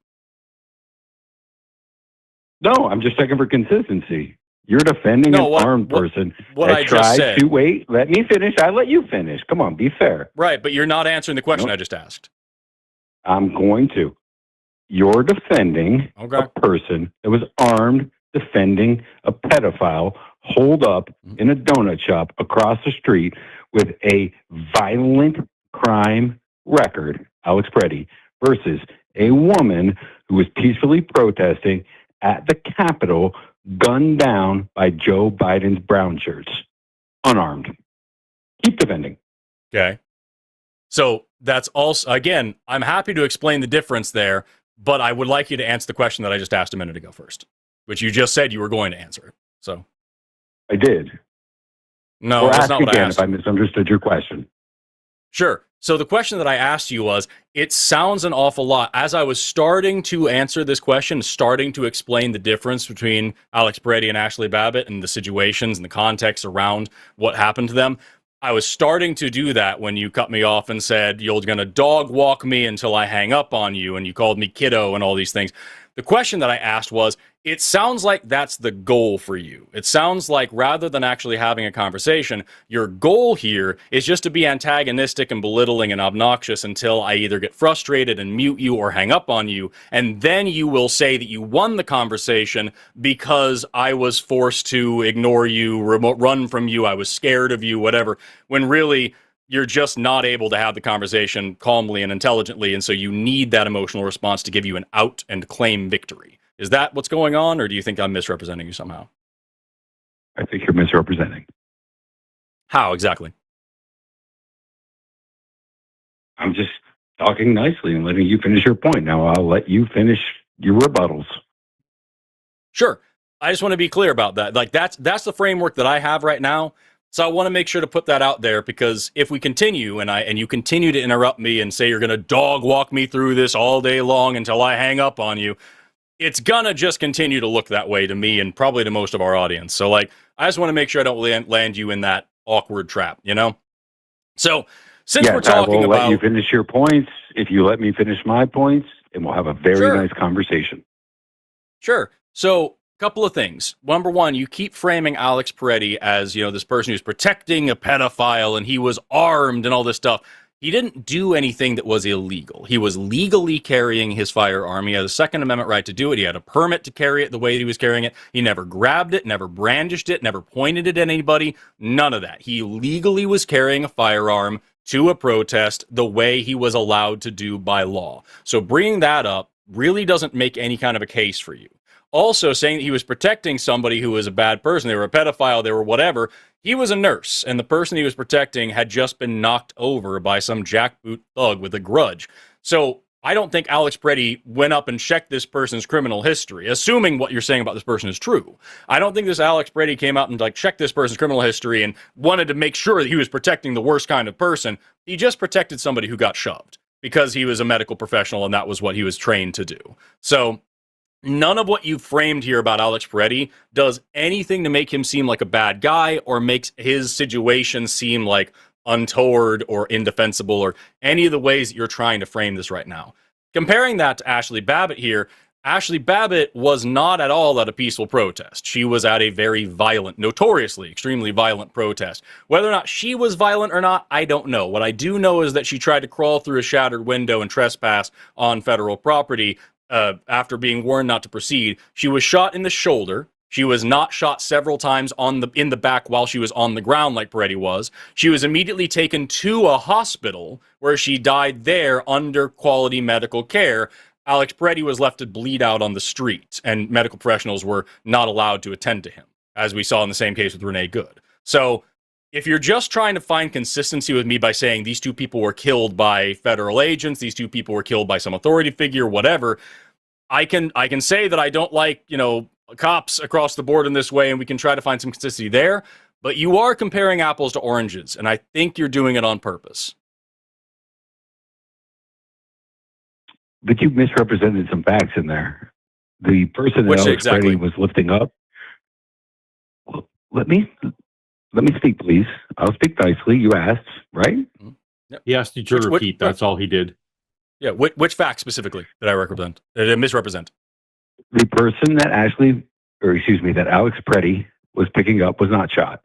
S5: No, I'm just checking for consistency. You're defending an armed person that tried to wait. Let me finish. I let you finish. Come on, be fair.
S1: Right, but you're not answering the question I just asked.
S5: I'm going to. You're defending a person that was armed, defending a pedophile holed up in a donut shop across the street with a violent crime record, Alex Preddy, versus a woman who was peacefully protesting at the Capitol, gunned down by Joe Biden's brown shirts, unarmed. Keep defending.
S1: Okay. So that's also, again, I'm happy to explain the difference there, but I would like you to answer the question that I just asked a minute ago first, which you just said you were going to answer. So
S5: I did.
S1: No, that's not what I asked.
S5: If I misunderstood your question.
S1: Sure. So the question that I asked you was, it sounds an awful lot. As I was starting to answer this question, starting to explain the difference between Alex Preddy and Ashley Babbitt and the situations and the context around what happened to them, I was starting to do that when you cut me off and said, you're going to dog walk me until I hang up on you, and you called me kiddo and all these things. The question that I asked was, it sounds like that's the goal for you. It sounds like rather than actually having a conversation, your goal here is just to be antagonistic and belittling and obnoxious until I either get frustrated and mute you or hang up on you. And then you will say that you won the conversation because I was forced to ignore you, run from you, I was scared of you, whatever. When really, you're just not able to have the conversation calmly and intelligently, and so you need that emotional response to give you an out and claim victory. Is that what's going on, or do you think I'm misrepresenting you somehow?
S5: I think you're misrepresenting.
S1: How exactly?
S5: I'm just talking nicely and letting you finish your point. Now I'll let you finish your rebuttals.
S1: Sure. I just want to be clear about that. Like that's the framework that I have right now. So I want to make sure to put that out there, because if we continue and you continue to interrupt me and say you're going to dog walk me through this all day long until I hang up on you, it's gonna just continue to look that way to me and probably to most of our audience. So like, I just want to make sure I don't land you in that awkward trap, you know? So since we're talking
S5: I will
S1: about,
S5: let you finish your points if you let me finish my points, and we'll have a very nice conversation.
S1: Sure. So couple of things. Number one, you keep framing Alex Peretti as, this person who's protecting a pedophile and he was armed and all this stuff. He didn't do anything that was illegal. He was legally carrying his firearm. He had a Second Amendment right to do it. He had a permit to carry it the way he was carrying it. He never grabbed it, never brandished it, never pointed it at anybody. None of that. He legally was carrying a firearm to a protest the way he was allowed to do by law. So bringing that up really doesn't make any kind of a case for you. Also, saying that he was protecting somebody who was a bad person, they were a pedophile, they were whatever. He was a nurse, and the person he was protecting had just been knocked over by some jackboot thug with a grudge. So I don't think Alex Peretti went up and checked this person's criminal history, assuming what you're saying about this person is true. I don't think this Alex Peretti came out and checked this person's criminal history and wanted to make sure that he was protecting the worst kind of person. He just protected somebody who got shoved because he was a medical professional and that was what he was trained to do. So none of what you've framed here about Alex Peretti does anything to make him seem like a bad guy or makes his situation seem like untoward or indefensible or any of the ways that you're trying to frame this right now. Comparing that to Ashley Babbitt here, Ashley Babbitt was not at all at a peaceful protest. She was at a very violent, notoriously extremely violent protest. Whether or not she was violent or not, I don't know. What I do know is that she tried to crawl through a shattered window and trespass on federal property. After being warned not to proceed. She was shot in the shoulder. She was not shot several times in the back while she was on the ground like Peretti was. She was immediately taken to a hospital where she died there under quality medical care. Alex Peretti was left to bleed out on the street, and medical professionals were not allowed to attend to him, as we saw in the same case with Renee Good. So if you're just trying to find consistency with me by saying these two people were killed by federal agents, these two people were killed by some authority figure, whatever, I can say that I don't like, cops across the board in this way, and we can try to find some consistency there, but you are comparing apples to oranges, and I think you're doing it on purpose.
S5: But you misrepresented some facts in there. The person that Alex Peretti was lifting up. Well, let me speak, please. I'll speak nicely. You asked, right?
S1: Yep.
S2: He asked you to repeat. That's all he did.
S1: Yeah. Which fact specifically did I misrepresent?
S5: The person that that Alex Peretti was picking up was not shot.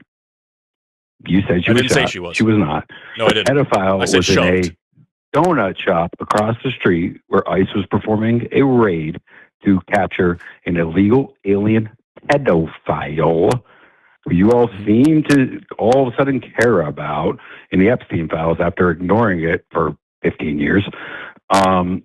S5: You said she was shot. Say she was. She was not.
S1: No, I didn't.
S5: The pedophile was shoved in a donut shop across the street where ICE was performing a raid to capture an illegal alien pedophile who you all seem to all of a sudden care about in the Epstein files after ignoring it for 15 years. And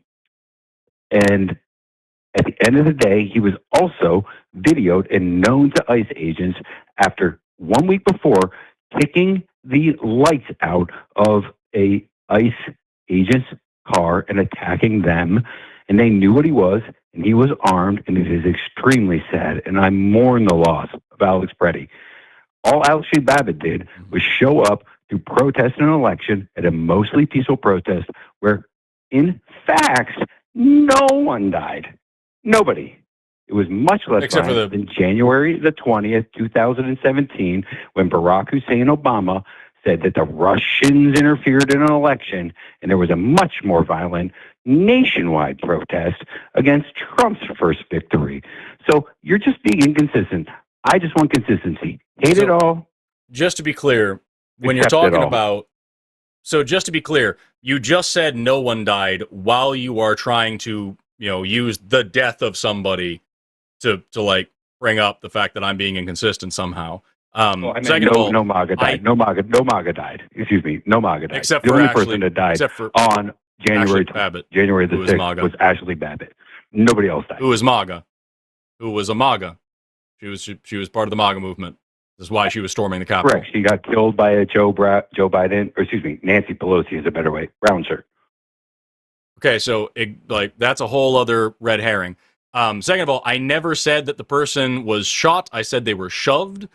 S5: at the end of the day, he was also videoed and known to ICE agents after 1 week before kicking the lights out of a ICE agent's car and attacking them. And they knew what he was, and he was armed, and it is extremely sad. And I mourn the loss of Alex Peretti. All Ashley Babbitt did was show up to protest an election at a mostly peaceful protest where, in fact, no one died. Nobody. It was much less violent than January the 20th, 2017, when Barack Hussein Obama said that the Russians interfered in an election, and there was a much more violent nationwide protest against Trump's first victory. So you're just being inconsistent. I just want consistency. Hate it all.
S1: Just to be clear, when you're talking about... So just to be clear, you just said no one died while you are trying to, use the death of somebody to bring up the fact that I'm being inconsistent somehow. Second of all,
S5: no MAGA died. No MAGA died. Excuse me. No MAGA died.
S1: Except
S5: the
S1: for
S5: only person that died on January January the 6th was Ashley Babbitt. Nobody else died.
S1: Who was MAGA? Who was a MAGA? She was part of the MAGA movement. This is why she was storming the Capitol.
S5: Correct. She got killed by a Joe Biden, or excuse me, Nancy Pelosi is a better way. Brown shirt.
S1: Okay, so that's a whole other red herring. Second of all, I never said that the person was shot. I said they were shoved.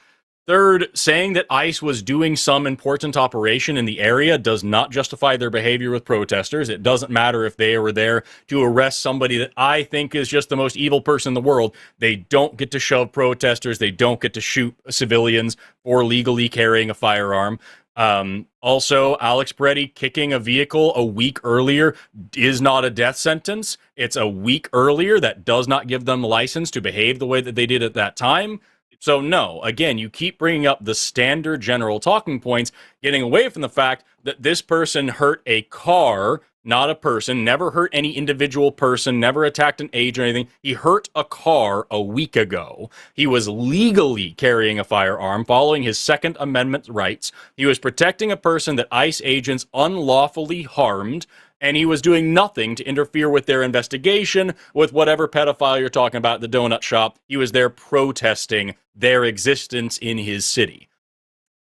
S1: Third, saying that ICE was doing some important operation in the area does not justify their behavior with protesters. It doesn't matter if they were there to arrest somebody that I think is just the most evil person in the world. They don't get to shove protesters. They don't get to shoot civilians for legally carrying a firearm. Also, Alex Peretti kicking a vehicle a week earlier is not a death sentence. It's a week earlier. That does not give them the license to behave the way that they did at that time. So no, again, you keep bringing up the standard general talking points, getting away from the fact that this person hurt a car, not a person, never hurt any individual person, never attacked an age or anything. He hurt a car a week ago. He was legally carrying a firearm, following his Second Amendment rights. He was protecting a person that ICE agents unlawfully harmed, and he was doing nothing to interfere with their investigation, with whatever pedophile you're talking about at the donut shop. He was there protesting their existence in his city.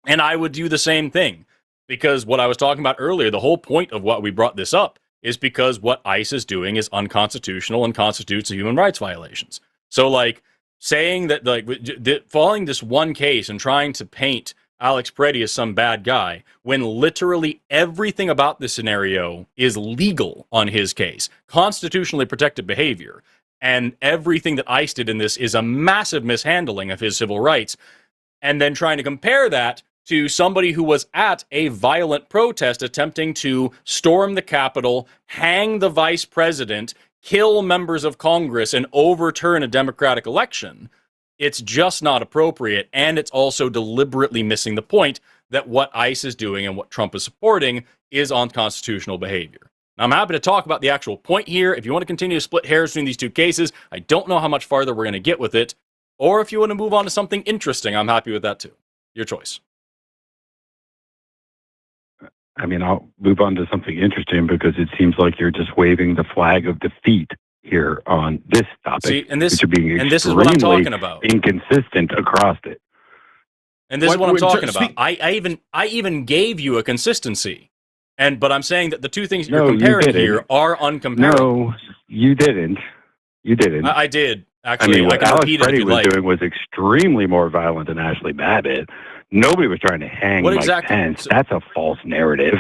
S1: And I would do the same thing, because what I was talking about earlier, the whole point of what we brought this up is because what ICE is doing is unconstitutional and constitutes human rights violations. So, saying that, following this one case and trying to paint Alex Peretti as some bad guy, when literally everything about this scenario is legal on his case, constitutionally protected behavior, and everything that ICE did in this is a massive mishandling of his civil rights, and then trying to compare that to somebody who was at a violent protest attempting to storm the Capitol, hang the vice president, kill members of Congress, and overturn a democratic election. It's just not appropriate, and it's also deliberately missing the point that what ICE is doing and what Trump is supporting is unconstitutional behavior. Now, I'm happy to talk about the actual point here. If you want to continue to split hairs between these two cases, I don't know how much farther we're going to get with it. Or if you want to move on to something interesting, I'm happy with that too. Your choice.
S5: I mean, I'll move on to something interesting because it seems like you're just waving the flag of defeat here on this topic.
S1: See, and this,
S5: which are being
S1: and this is what I'm talking about.
S5: Inconsistent across it.
S1: And this is what I'm talking about. I even gave you a consistency, but I'm saying that the two things you're comparing here are uncomparable.
S5: No, you didn't. You didn't.
S1: I did. Actually,
S5: I mean, what Alex Peretti was doing was extremely more violent than Ashley Babbitt. Nobody was trying to hang Mike Pence. That's a false narrative.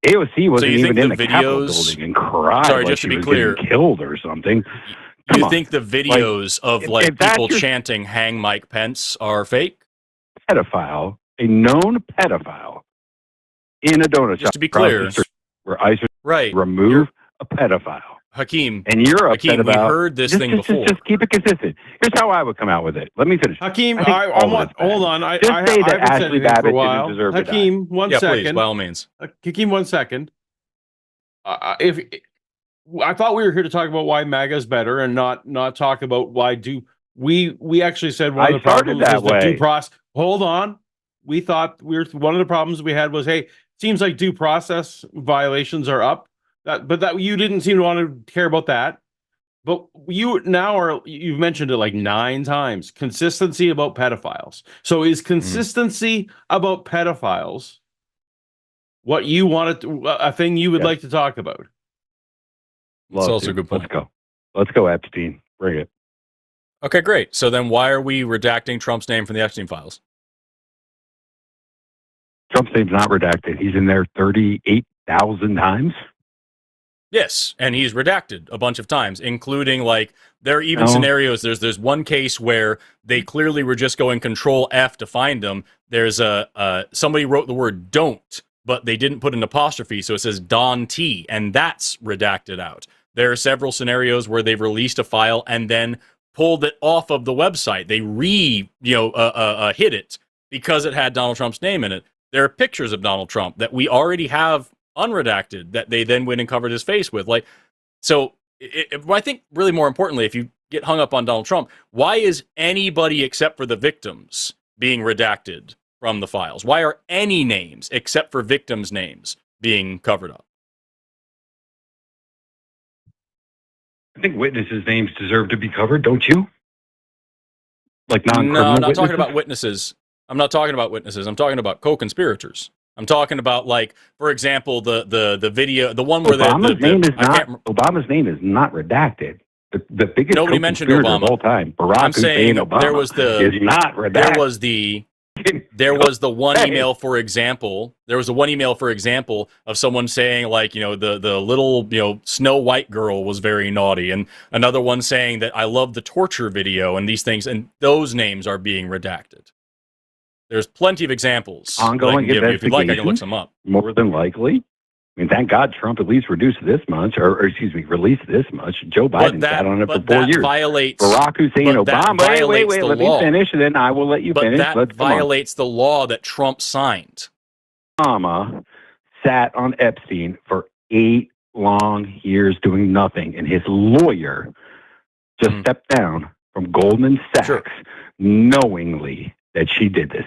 S5: AOC wasn't even in the Capitol building and cried like she was getting killed or something.
S1: You think the videos of people chanting "Hang Mike Pence" are fake?
S5: Pedophile, a known pedophile, in a donut shop.
S1: Just to be clear,
S5: where ICE remove a pedophile.
S1: Hakeem,
S5: and you're upset about.
S1: We heard this thing before.
S5: Just keep it consistent. Here's how I would come out with it. Let me finish.
S2: Hakeem, hold on. I haven't said anything for a while. Hakeem, one second.
S1: Please, by all means.
S2: Hakeem, 1 second. If I thought we were here to talk about why MAGA is better and not talk about why we actually said one of the problems was the due process. Hold on. We thought one of the problems we had was, hey, it seems like due process violations are up. But you didn't seem to want to care about that. But you've mentioned it like 9 times. Consistency about pedophiles. So is consistency about pedophiles what you wanted a thing you would like to talk about?
S1: That's also a good point.
S5: Let's go, Epstein. Bring it.
S1: Okay, great. So then why are we redacting Trump's name from the Epstein files?
S5: Trump's name's not redacted. He's in there 38,000 times.
S1: Yes, and he's redacted a bunch of times, including there are even scenarios. There's one case where they clearly were just going Control F to find him. There's somebody wrote the word "don't," but they didn't put an apostrophe, so it says Don T, and that's redacted out. There are several scenarios where they've released a file and then pulled it off of the website. They hid it because it had Donald Trump's name in it. There are pictures of Donald Trump that we already have unredacted that they then went and covered his face with. I think really more importantly, if you get hung up on Donald Trump, why is anybody except for the victims being redacted from the files? Why are any names except for victims' names being covered up?
S5: I think witnesses' names deserve to be covered, don't you? Like non-criminal
S1: No, I'm not
S5: witnesses?
S1: talking about witnesses. I'm not talking about witnesses. I'm talking about co-conspirators. I'm talking about, like, for example, the video, the one where
S5: Obama's name is not redacted. The biggest
S1: Nobody mentioned
S5: co-conspirator of
S1: Obama.
S5: all time, Barack
S1: I'm saying
S5: Hussein Obama,
S1: there was
S5: is not redacted.
S1: there was the one email, for example. There was the one email, for example, of someone saying, like, the little, Snow White girl was very naughty, and another one saying that I love the torture video and these things, and those names are being redacted. There's plenty of examples that I
S5: Ongoing
S1: can give you. If you'd like, I can look
S5: investigations,
S1: some up.
S5: more than likely. I mean, thank God Trump at least reduced this much, or released this much. Joe Biden sat on it for 4 years.
S1: Violates,
S5: Barack Hussein Obama. Wait,
S1: the
S5: let
S1: law.
S5: me finish, and then I will let you finish.
S1: But that violates the law that Trump signed.
S5: Obama sat on Epstein for 8 long years doing nothing, and his lawyer just stepped down from Goldman Sachs knowingly that she did this.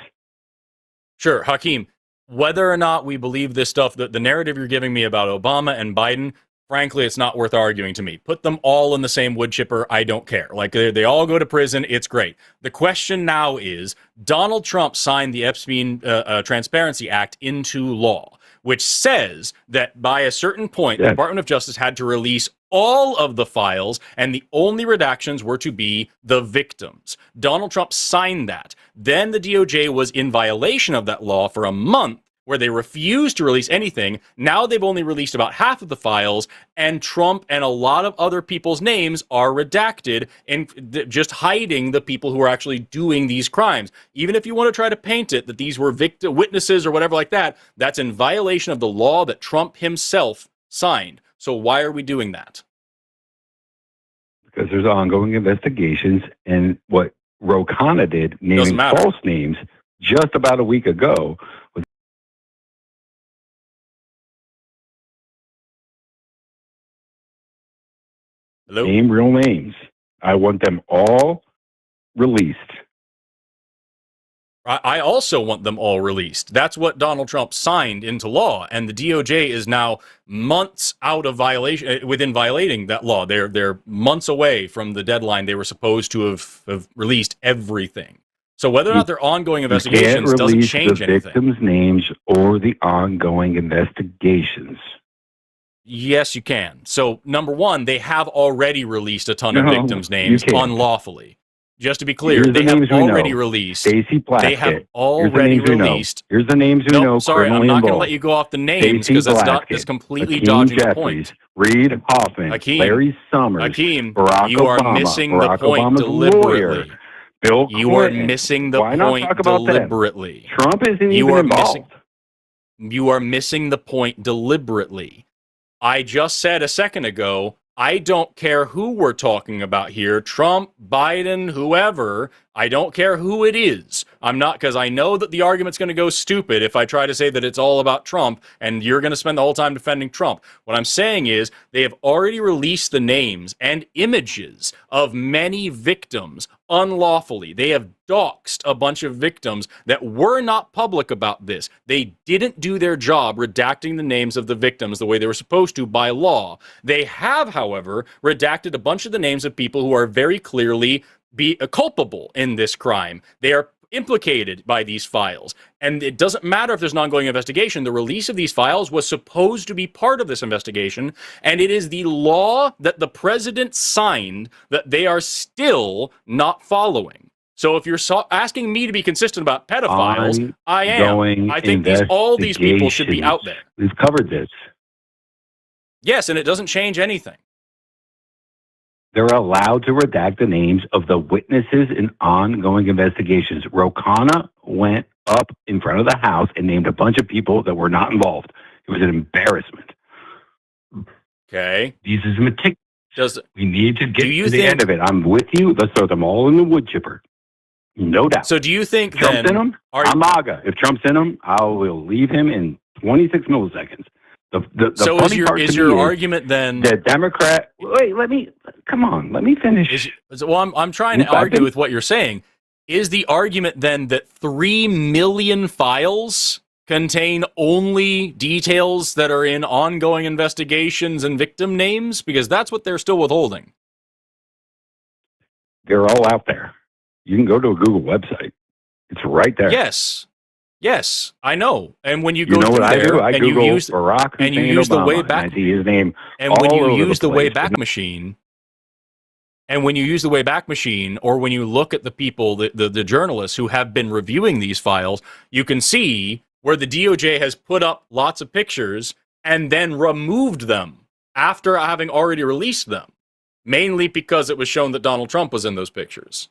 S1: Sure, Hakeem, whether or not we believe this stuff, the narrative you're giving me about Obama and Biden, frankly, it's not worth arguing to me. Put them all in the same wood chipper. I don't care. Like, they all go to prison. It's great. The question now is, Donald Trump signed the Epstein Transparency Act into law, which says that by a certain point, the Department of Justice had to release all of the files, and the only redactions were to be the victims. Donald Trump signed that. Then the DOJ was in violation of that law for a month, where they refused to release anything. Now they've only released about half of the files, and Trump and a lot of other people's names are redacted, and just hiding the people who are actually doing these crimes. Even if you want to try to paint it that these were witnesses or whatever like that, that's in violation of the law that Trump himself signed. So why are we doing that?
S5: Because there's ongoing investigations, and what Ro Khanna did, naming false names just about a week ago, was name real names. I want them all released.
S1: I also want them all released. That's what Donald Trump signed into law, and the DOJ is now months out of within violating that law. They're months away from the deadline they were supposed to have released everything. So whether or not they're ongoing investigations doesn't change anything.
S5: The victims' names or the ongoing investigations.
S1: Yes, you can. So number one, they have already released a ton of victims' names unlawfully. Just to be clear, they have already released.
S5: Stacey Plaskett.
S1: They have already released.
S5: Here's the names you know.
S1: Sorry, I'm not going to let you go off the names because that's completely dodging the point.
S5: Reed Hoffman, Larry Summers,
S1: Hakeem,
S5: Barack
S1: you are
S5: Obama,
S1: missing
S5: Barack
S1: the point
S5: Obama's
S1: deliberately.
S5: Lawyer, Bill Clinton.
S1: You are missing the point deliberately.
S5: Trump isn't even involved.
S1: You are missing the point deliberately. I just said a second ago, I don't care who we're talking about here, Trump, Biden, whoever. I don't care who it is. I'm not, because I know that the argument's going to go stupid if I try to say that it's all about Trump and you're going to spend the whole time defending Trump. What I'm saying is they have already released the names and images of many victims unlawfully. They have doxed a bunch of victims that were not public about this. They didn't do their job redacting the names of the victims the way they were supposed to by law. They have, however, redacted a bunch of the names of people who are very clearly culpable in this crime. They are implicated by these files. And it doesn't matter if there's an ongoing investigation. The release of these files was supposed to be part of this investigation, and it is the law that the president signed that they are still not following. So if you're asking me to be consistent about pedophiles, I am. I think all these people should be out there.
S5: We've covered this.
S1: Yes, and it doesn't change anything.
S5: They're allowed to redact the names of the witnesses in ongoing investigations. Ro Khanna went up in front of the House and named a bunch of people that were not involved. It was an embarrassment.
S1: Okay.
S5: This is meticulous. We need to get to the end of it. I'm with you. Let's throw them all in the wood chipper. No doubt.
S1: So do you think
S5: Trump's in them? I'm MAGA. If Trump's in them, I will leave him in 26 milliseconds.
S1: So is your argument then
S5: the Democrat? Wait, let me finish.
S1: I'm trying to argue with what you're saying. Is the argument then that 3 million files contain only details that are in ongoing investigations and victim names? Because that's what they're still withholding. They're
S5: all out there. You can go to a Google website. It's right there.
S1: Yes, Yes, I know. And when you
S5: You
S1: go
S5: know
S1: through
S5: what I
S1: there
S5: do? I
S1: and you
S5: Google
S1: use
S5: Barack
S1: and you
S5: Hussein
S1: use the
S5: Obama,
S1: Wayback
S5: and I see his name
S1: and when
S5: all
S1: you
S5: over
S1: use the
S5: place.
S1: Wayback Machine, and when you use the Wayback Machine, or when you look at the people, the journalists who have been reviewing these files, you can see where the DOJ has put up lots of pictures and then removed them after having already released them, mainly because it was shown that Donald Trump was in those pictures.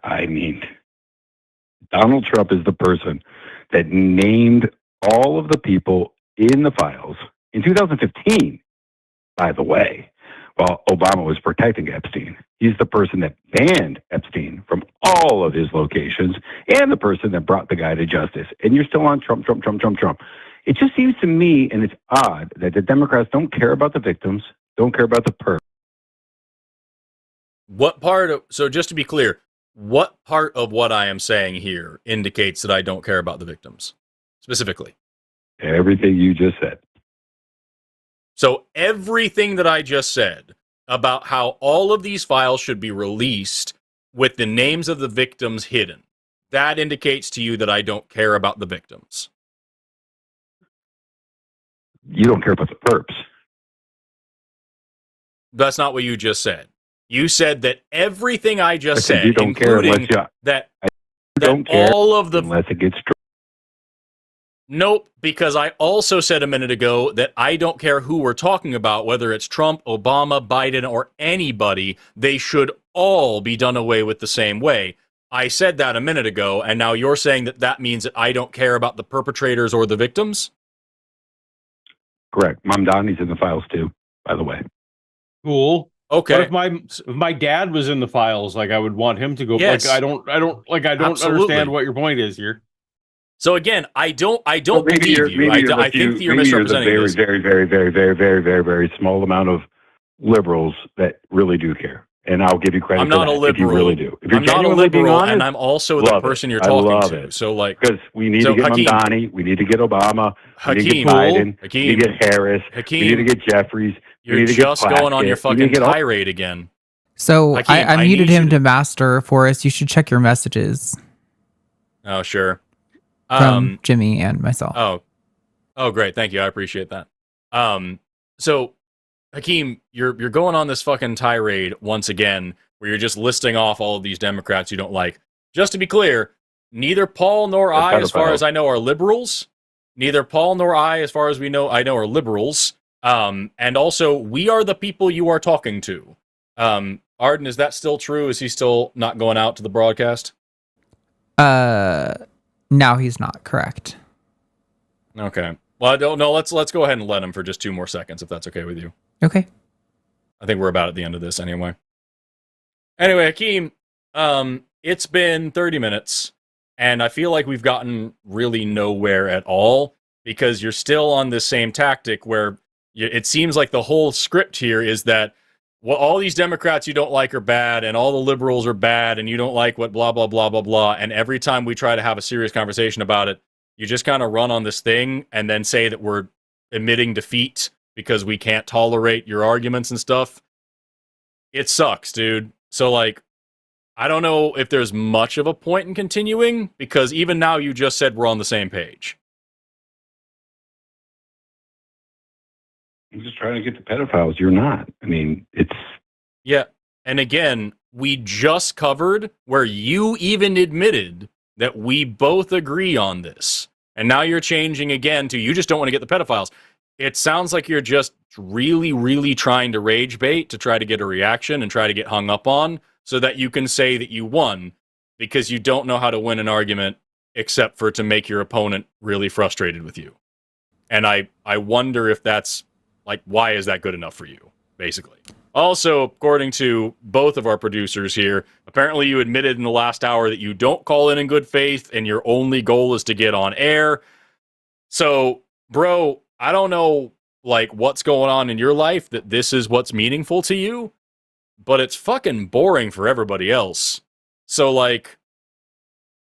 S5: I mean, Donald Trump is the person that named all of the people in the files in 2015, by the way, while Obama was protecting Epstein. He's the person that banned Epstein from all of his locations and the person that brought the guy to justice. And you're still on Trump, Trump, Trump, Trump, Trump. It just seems to me, and it's odd, that the Democrats don't care about the victims, don't care about the perp.
S1: What part of, so just to be clear, what part of what I am saying here indicates that I don't care about the victims specifically?
S5: Everything you just said.
S1: So everything that I just said about how all of these files should be released with the names of the victims hidden, that indicates to you that I don't care about the victims.
S5: You don't care about the perps.
S1: That's not what you just said. You said that everything I just said,
S5: you don't care
S1: including
S5: unless
S1: that
S5: don't care
S1: all of the
S5: unless it gets
S1: Nope, because I also said a minute ago that I don't care who we're talking about, whether it's Trump, Obama, Biden, or anybody, they should all be done away with the same way. I said that a minute ago, and now you're saying that that means that I don't care about the perpetrators or the victims?
S5: correct. Mamdani's in the files too, by the way.
S2: Cool.
S1: Okay.
S2: What if my dad was in the files? Like, I would want him to go.
S1: Yes.
S2: Like, I don't
S1: Absolutely.
S2: understand what your point is here.
S1: So again, I don't
S5: Well,
S1: believe you. I think that you're misrepresenting
S5: there's a
S1: this.
S5: very, very, very, very, very, very, very small amount of liberals that really do care. And I'll give you credit
S1: I'm not
S5: for
S1: a
S5: that
S1: liberal.
S5: if you really do. If you're
S1: I'm not a
S5: genuinely being
S1: liberal,
S5: honest,
S1: and I'm also the
S5: love
S1: person
S5: it.
S1: you're
S5: I
S1: talking
S5: love
S1: to.
S5: it.
S1: So, like,
S5: because we need
S1: So,
S5: to get
S1: Hakeem.
S5: Mamdani, we need to get Obama, we need to
S1: Hakeem,
S5: get Biden,
S1: Hakeem,
S5: we need to get Harris, we
S1: Hakeem,
S5: need to get Jeffries, we
S1: you're
S5: need to get
S1: just going on your
S5: Plaskett, we need
S1: fucking
S5: to get all-
S1: tirade again.
S3: So
S1: Hakeem,
S3: I
S1: I
S3: muted
S1: need you
S3: him
S1: to-
S3: to master, Forrest. You should check your messages
S1: Oh, sure.
S3: from Jimmy and myself.
S1: Oh, great. Thank you. I appreciate that. So, Hakeem, you're going on this fucking tirade once again, where you're just listing off all of these Democrats you don't like. Just to be clear, neither Paul nor
S5: They're
S1: I, as far
S5: pedophiles.
S1: as I know, are liberals. Neither Paul nor I, as far as I know, are liberals. And also, we are the people you are talking to. Arden, is that still true? Is he still not going out to the broadcast?
S3: Now he's not correct.
S1: Okay. Well, I don't know. Let's go ahead and let him for just 2 more seconds, if that's okay with you.
S3: Okay.
S1: I think we're about at the end of this anyway. Anyway, Hakeem, it's been 30 minutes, and I feel like we've gotten really nowhere at all, because you're still on this same tactic where it seems like the whole script here is that, well, all these Democrats you don't like are bad, and all the liberals are bad, and you don't like what blah, blah, blah, blah, blah, and every time we try to have a serious conversation about it, you just kind of run on this thing and then say that we're admitting defeat because we can't tolerate your arguments and stuff. It sucks, dude. So, like, I don't know if there's much of a point in continuing, because even now you just said we're on the same page.
S5: I'm just trying to get the pedophiles. You're not. I mean, it's...
S1: Yeah. And again, we just covered where you even admitted that we both agree on this. And now you're changing again to you just don't want to get the pedophiles. It sounds like you're just really, really trying to rage bait to try to get a reaction and try to get hung up on so that you can say that you won, because you don't know how to win an argument except for to make your opponent really frustrated with you. And I wonder if that's, like, why is that good enough for you, basically? Also, according to both of our producers here, apparently you admitted in the last hour that you don't call in good faith and your only goal is to get on air. So, bro, I don't know, like, what's going on in your life that this is what's meaningful to you, but it's fucking boring for everybody else. So, like,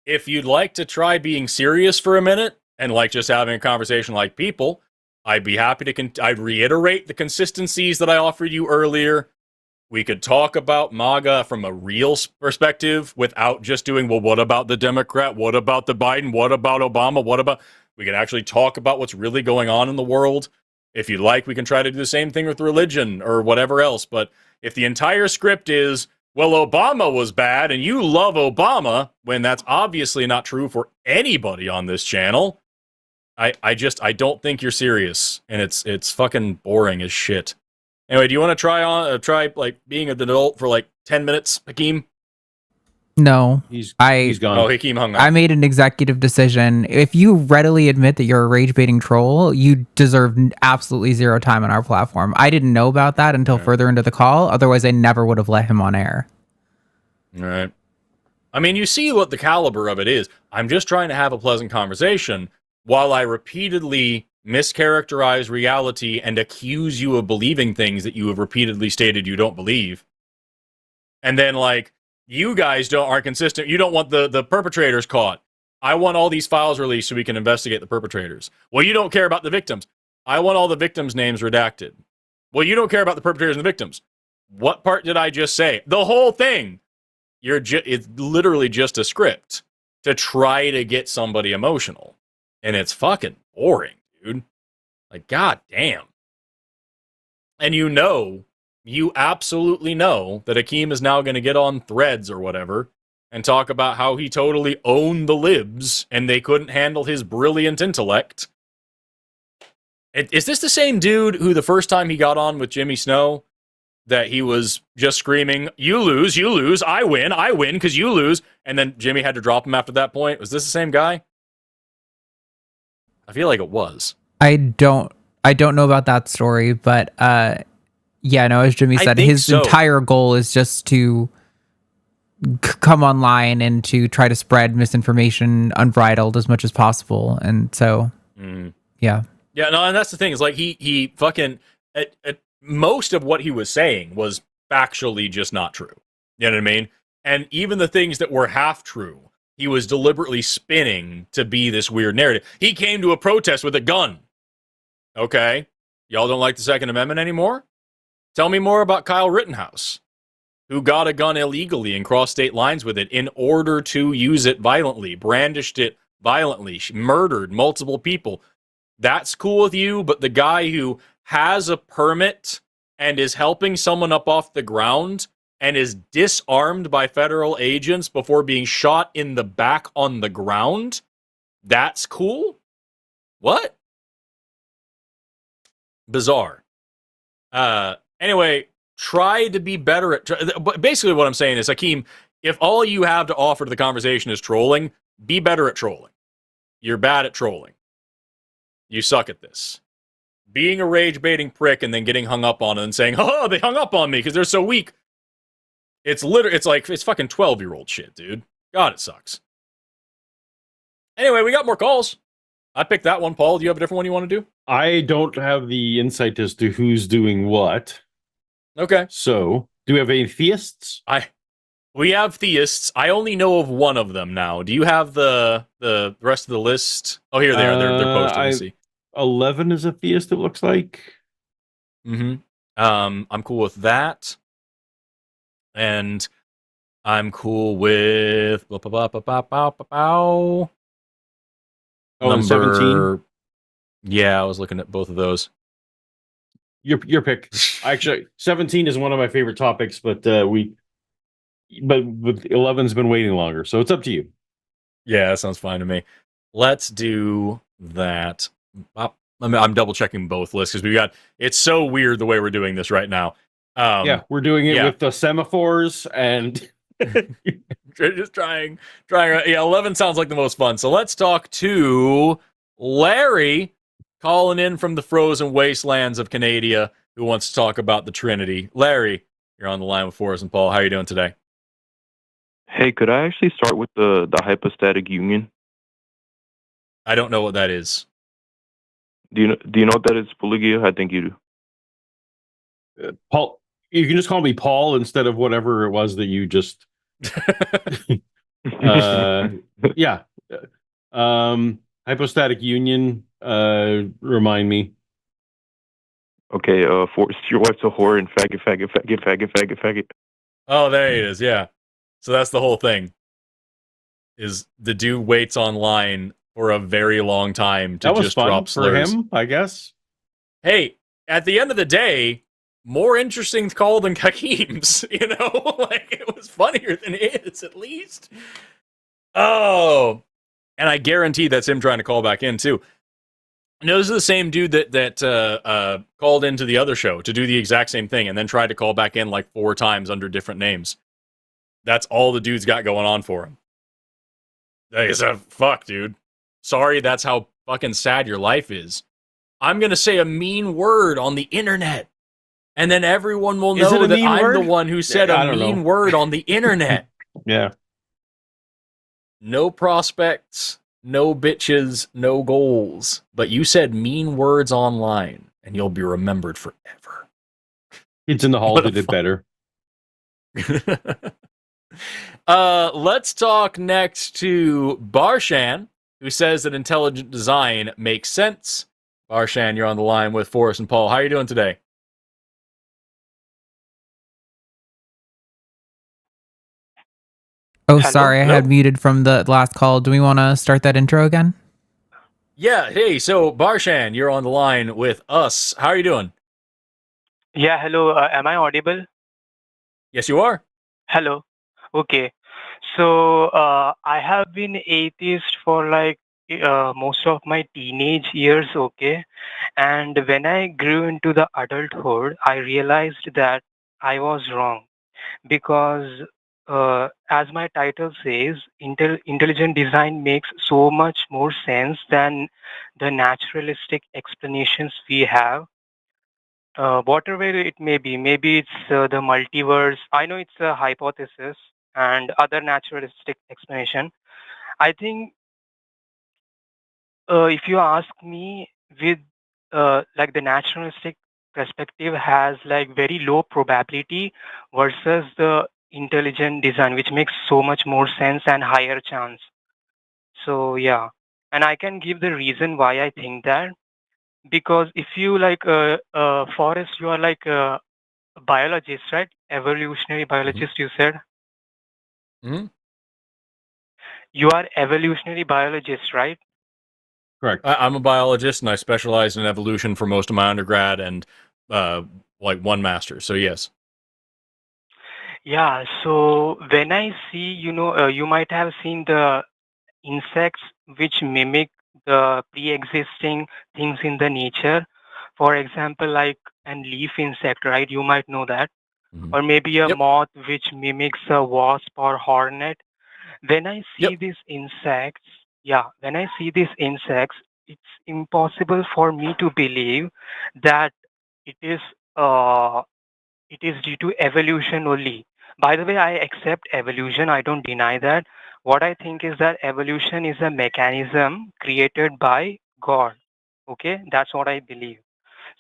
S1: if you'd like to try being serious for a minute and, like, just having a conversation like people, I'd be happy to I'd reiterate the consistencies that I offered you earlier. We could talk about MAGA from a real perspective without just doing, well, what about the Democrat? What about the Biden? What about Obama? What about... We could actually talk about what's really going on in the world. If you'd like, we can try to do the same thing with religion or whatever else. But if the entire script is, well, Obama was bad and you love Obama, when that's obviously not true for anybody on this channel, I don't think you're serious. And it's fucking boring as shit. Anyway, do you want to try like being an adult for like 10 minutes, Hakeem?
S3: No,
S2: He's
S3: I
S2: gone.
S1: Oh, Hakeem hung up.
S3: I made an executive decision. If you readily admit that you're a rage baiting troll, you deserve absolutely zero time on our platform. I didn't know about that until further into the call. Otherwise, I never would have let him on air.
S1: All right. I mean, you see what the caliber of it is. I'm just trying to have a pleasant conversation while I repeatedly mischaracterize reality and accuse you of believing things that you have repeatedly stated you don't believe. And then, like, you guys aren't consistent. You don't want the perpetrators caught. I want all these files released so we can investigate the perpetrators. Well, you don't care about the victims. I want all the victims' names redacted. Well, you don't care about the perpetrators and the victims. What part did I just say? The whole thing. It's literally just a script to try to get somebody emotional. And it's fucking boring, dude. Like, goddamn. And you absolutely know that Hakeem is now going to get on Threads or whatever and talk about how he totally owned the libs and they couldn't handle his brilliant intellect. Is this the same dude who the first time he got on with Jimmy Snow, that he was just screaming, you lose, I win, because you lose, and then Jimmy had to drop him after that point? Was this the same guy? I feel like it was.
S3: I don't know about that story, but yeah, no, as Jimmy said, his entire goal is just to come online and to try to spread misinformation unbridled as much as possible. And so, yeah.
S1: Yeah, no, and that's the thing, is like he fucking most of what he was saying was factually just not true. You know what I mean? And even the things that were half true, he was deliberately spinning to be this weird narrative. He came to a protest with a gun. Okay. Y'all don't like the Second Amendment anymore? Tell me more about Kyle Rittenhouse, who got a gun illegally and crossed state lines with it in order to use it violently, brandished it violently, murdered multiple people. That's cool with you, but the guy who has a permit and is helping someone up off the ground and is disarmed by federal agents before being shot in the back on the ground, that's cool? What? Bizarre. Anyway, try to be better at... Basically what I'm saying is, Hakeem, if all you have to offer to the conversation is trolling, be better at trolling. You're bad at trolling. You suck at this. Being a rage-baiting prick and then getting hung up on it and saying, oh, they hung up on me because they're so weak. It's fucking 12-year-old shit, dude. God, it sucks. Anyway, we got more calls. I picked that one. Paul, do you have a different one you want to do?
S2: I don't have the insight as to who's doing what.
S1: Okay.
S2: So, do we have any theists?
S1: We have theists. I only know of one of them now. Do you have the rest of the list? Oh, here they are. They're posted. Let's see.
S2: 11 is a theist, it looks like.
S1: Mm-hmm. I'm cool with that. And I'm cool with...
S2: Oh,
S1: number
S2: 17?
S1: Yeah, I was looking at both of those.
S2: Your pick. Actually, 17 is one of my favorite topics, but 11's been waiting longer, so it's up to you.
S1: Yeah, that sounds fine to me. Let's do that. I'm double checking both lists because it's so weird the way we're doing this right now.
S2: Yeah, we're doing it with the semaphores and
S1: just trying. Yeah, 11 sounds like the most fun. So let's talk to Larry, calling in from the frozen wastelands of Canada, who wants to talk about the Trinity. Larry, you're on the line with Forrest and Paul. How are you doing today?
S6: Hey, could I actually start with the hypostatic union?
S1: I don't know what that is.
S6: Do you know what that is, Paulogia? I think you do.
S2: Paul. You can just call me Paul instead of whatever it was that you just. Yeah. Hypostatic union. Remind me.
S6: Okay, Forrest, your wife's a whore and faggot.
S1: Oh, there it is. Yeah. So that's the whole thing. Is the dude waits online for a very long time to
S2: That was
S1: just
S2: fun
S1: drop
S2: for
S1: slurs.
S2: him, I guess.
S1: Hey, at the end of the day, more interesting call than Hakeem's. You know, like it was funnier than his, at least. Oh, and I guarantee that's him trying to call back in too. No, this is the same dude that called into the other show to do the exact same thing and then tried to call back in like 4 times under different names. That's all the dude's got going on for him. Like, fuck, dude. Sorry, that's how fucking sad your life is. I'm gonna say a mean word on the internet, and then everyone will
S2: Is it
S1: know
S2: a
S1: that
S2: mean
S1: I'm
S2: word?
S1: the one who said
S2: I
S1: a
S2: don't
S1: mean
S2: know.
S1: word on the internet.
S2: Yeah.
S1: No prospects, no bitches, no goals. But you said mean words online, and you'll be remembered forever.
S2: Kids in the hall
S1: What a
S2: did it better.
S1: Let's talk next to Barshan, who says that intelligent design makes sense. Barshan, you're on the line with Forrest and Paul. How are you doing today?
S3: Oh,
S6: Hello?
S3: sorry, I had
S6: Hello?
S3: muted from the last call. Do we want to start that intro again?
S1: Yeah, hey, so Barshan, you're on the line with us. How are you doing?
S7: Yeah, hello. Am I audible?
S1: Yes, you are.
S7: Hello. Okay. So I have been atheist for like most of my teenage years, okay? And when I grew into the adulthood, I realized that I was wrong because, as my title says, intelligent design makes so much more sense than the naturalistic explanations we have. Whatever it may be, maybe it's the multiverse. I know it's a hypothesis and other naturalistic explanation. I think if you ask me, with like the naturalistic perspective has like very low probability versus the intelligent design, which makes so much more sense and higher chance. So yeah, and I can give the reason why I think that, because if you like Forrest, you are like biologist, right? Evolutionary biologist, you said.
S1: Mm-hmm.
S7: You are evolutionary biologist, right?
S2: Correct.
S1: I'm a biologist, and I specialize in evolution for most of my undergrad and like one master. So yes.
S7: Yeah. So when I see, you might have seen the insects which mimic the pre-existing things in the nature. For example, like an leaf insect, right? You might know that.
S1: Mhm.
S7: Or maybe a
S1: Yep.
S7: moth which mimics a wasp or hornet. When I see
S1: Yep.
S7: these insects, when I see these insects, it's impossible for me to believe that it is uh, it is due to evolution only. By the way, I accept evolution. I don't deny that. What I think is that evolution is a mechanism created by God. Okay, that's what I believe.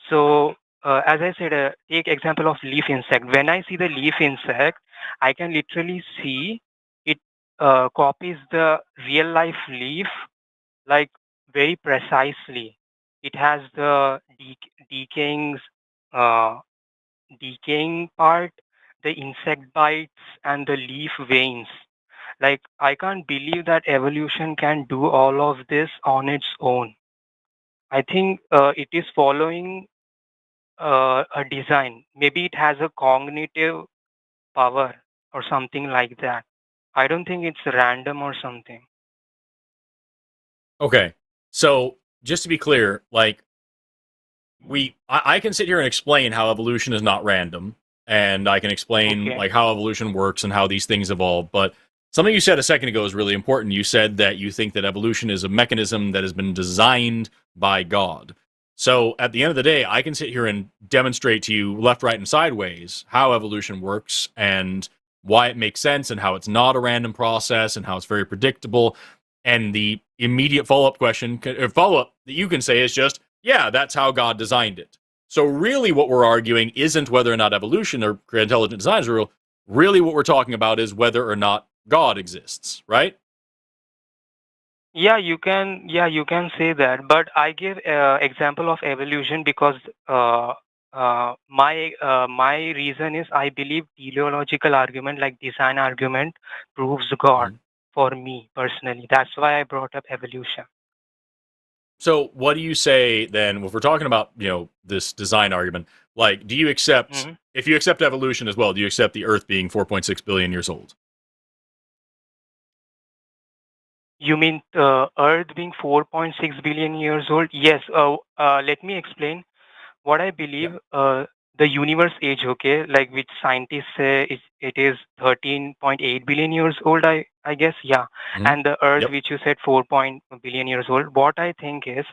S7: So, as I said, take example of leaf insect. When I see the leaf insect, I can literally see it copies the real life leaf like very precisely. It has the decaying uh, decaying part, the insect bites, and the leaf veins. Like I can't believe that evolution can do all of this on its own. I think it is following a design. Maybe it has a cognitive power or something like that. I don't think it's random or something.
S1: Okay. So just to be clear, like I can sit here and explain how evolution is not random, and I can explain
S7: Okay.
S1: like how evolution works and how these things evolve. But something you said a second ago is really important. You said that you think that evolution is a mechanism that has been designed by God. So at the end of the day, I can sit here and demonstrate to you left, right, and sideways how evolution works and why it makes sense and how it's not a random process and how it's very predictable. And the immediate follow-up question or follow-up that you can say is just, yeah, that's how God designed it. So really what we're arguing isn't whether or not evolution or intelligent design is real. Really what we're talking about is whether or not God exists, right?
S7: Yeah, you can. Yeah, you can say that. But I give example of evolution because my reason is I believe teleological argument like design argument proves God for me personally. That's why I brought up evolution.
S1: So what do you say then, if we're talking about, this design argument, like, do you accept, if you accept evolution as well, do you accept the Earth being 4.6 billion years old?
S7: You mean Earth being 4.6 billion years old? Yes. Let me explain. What I believe, the universe age, okay, like which scientists say it is 13.8 billion years old, I guess, yeah. And the Earth, which you said 4 billion years old. What I think is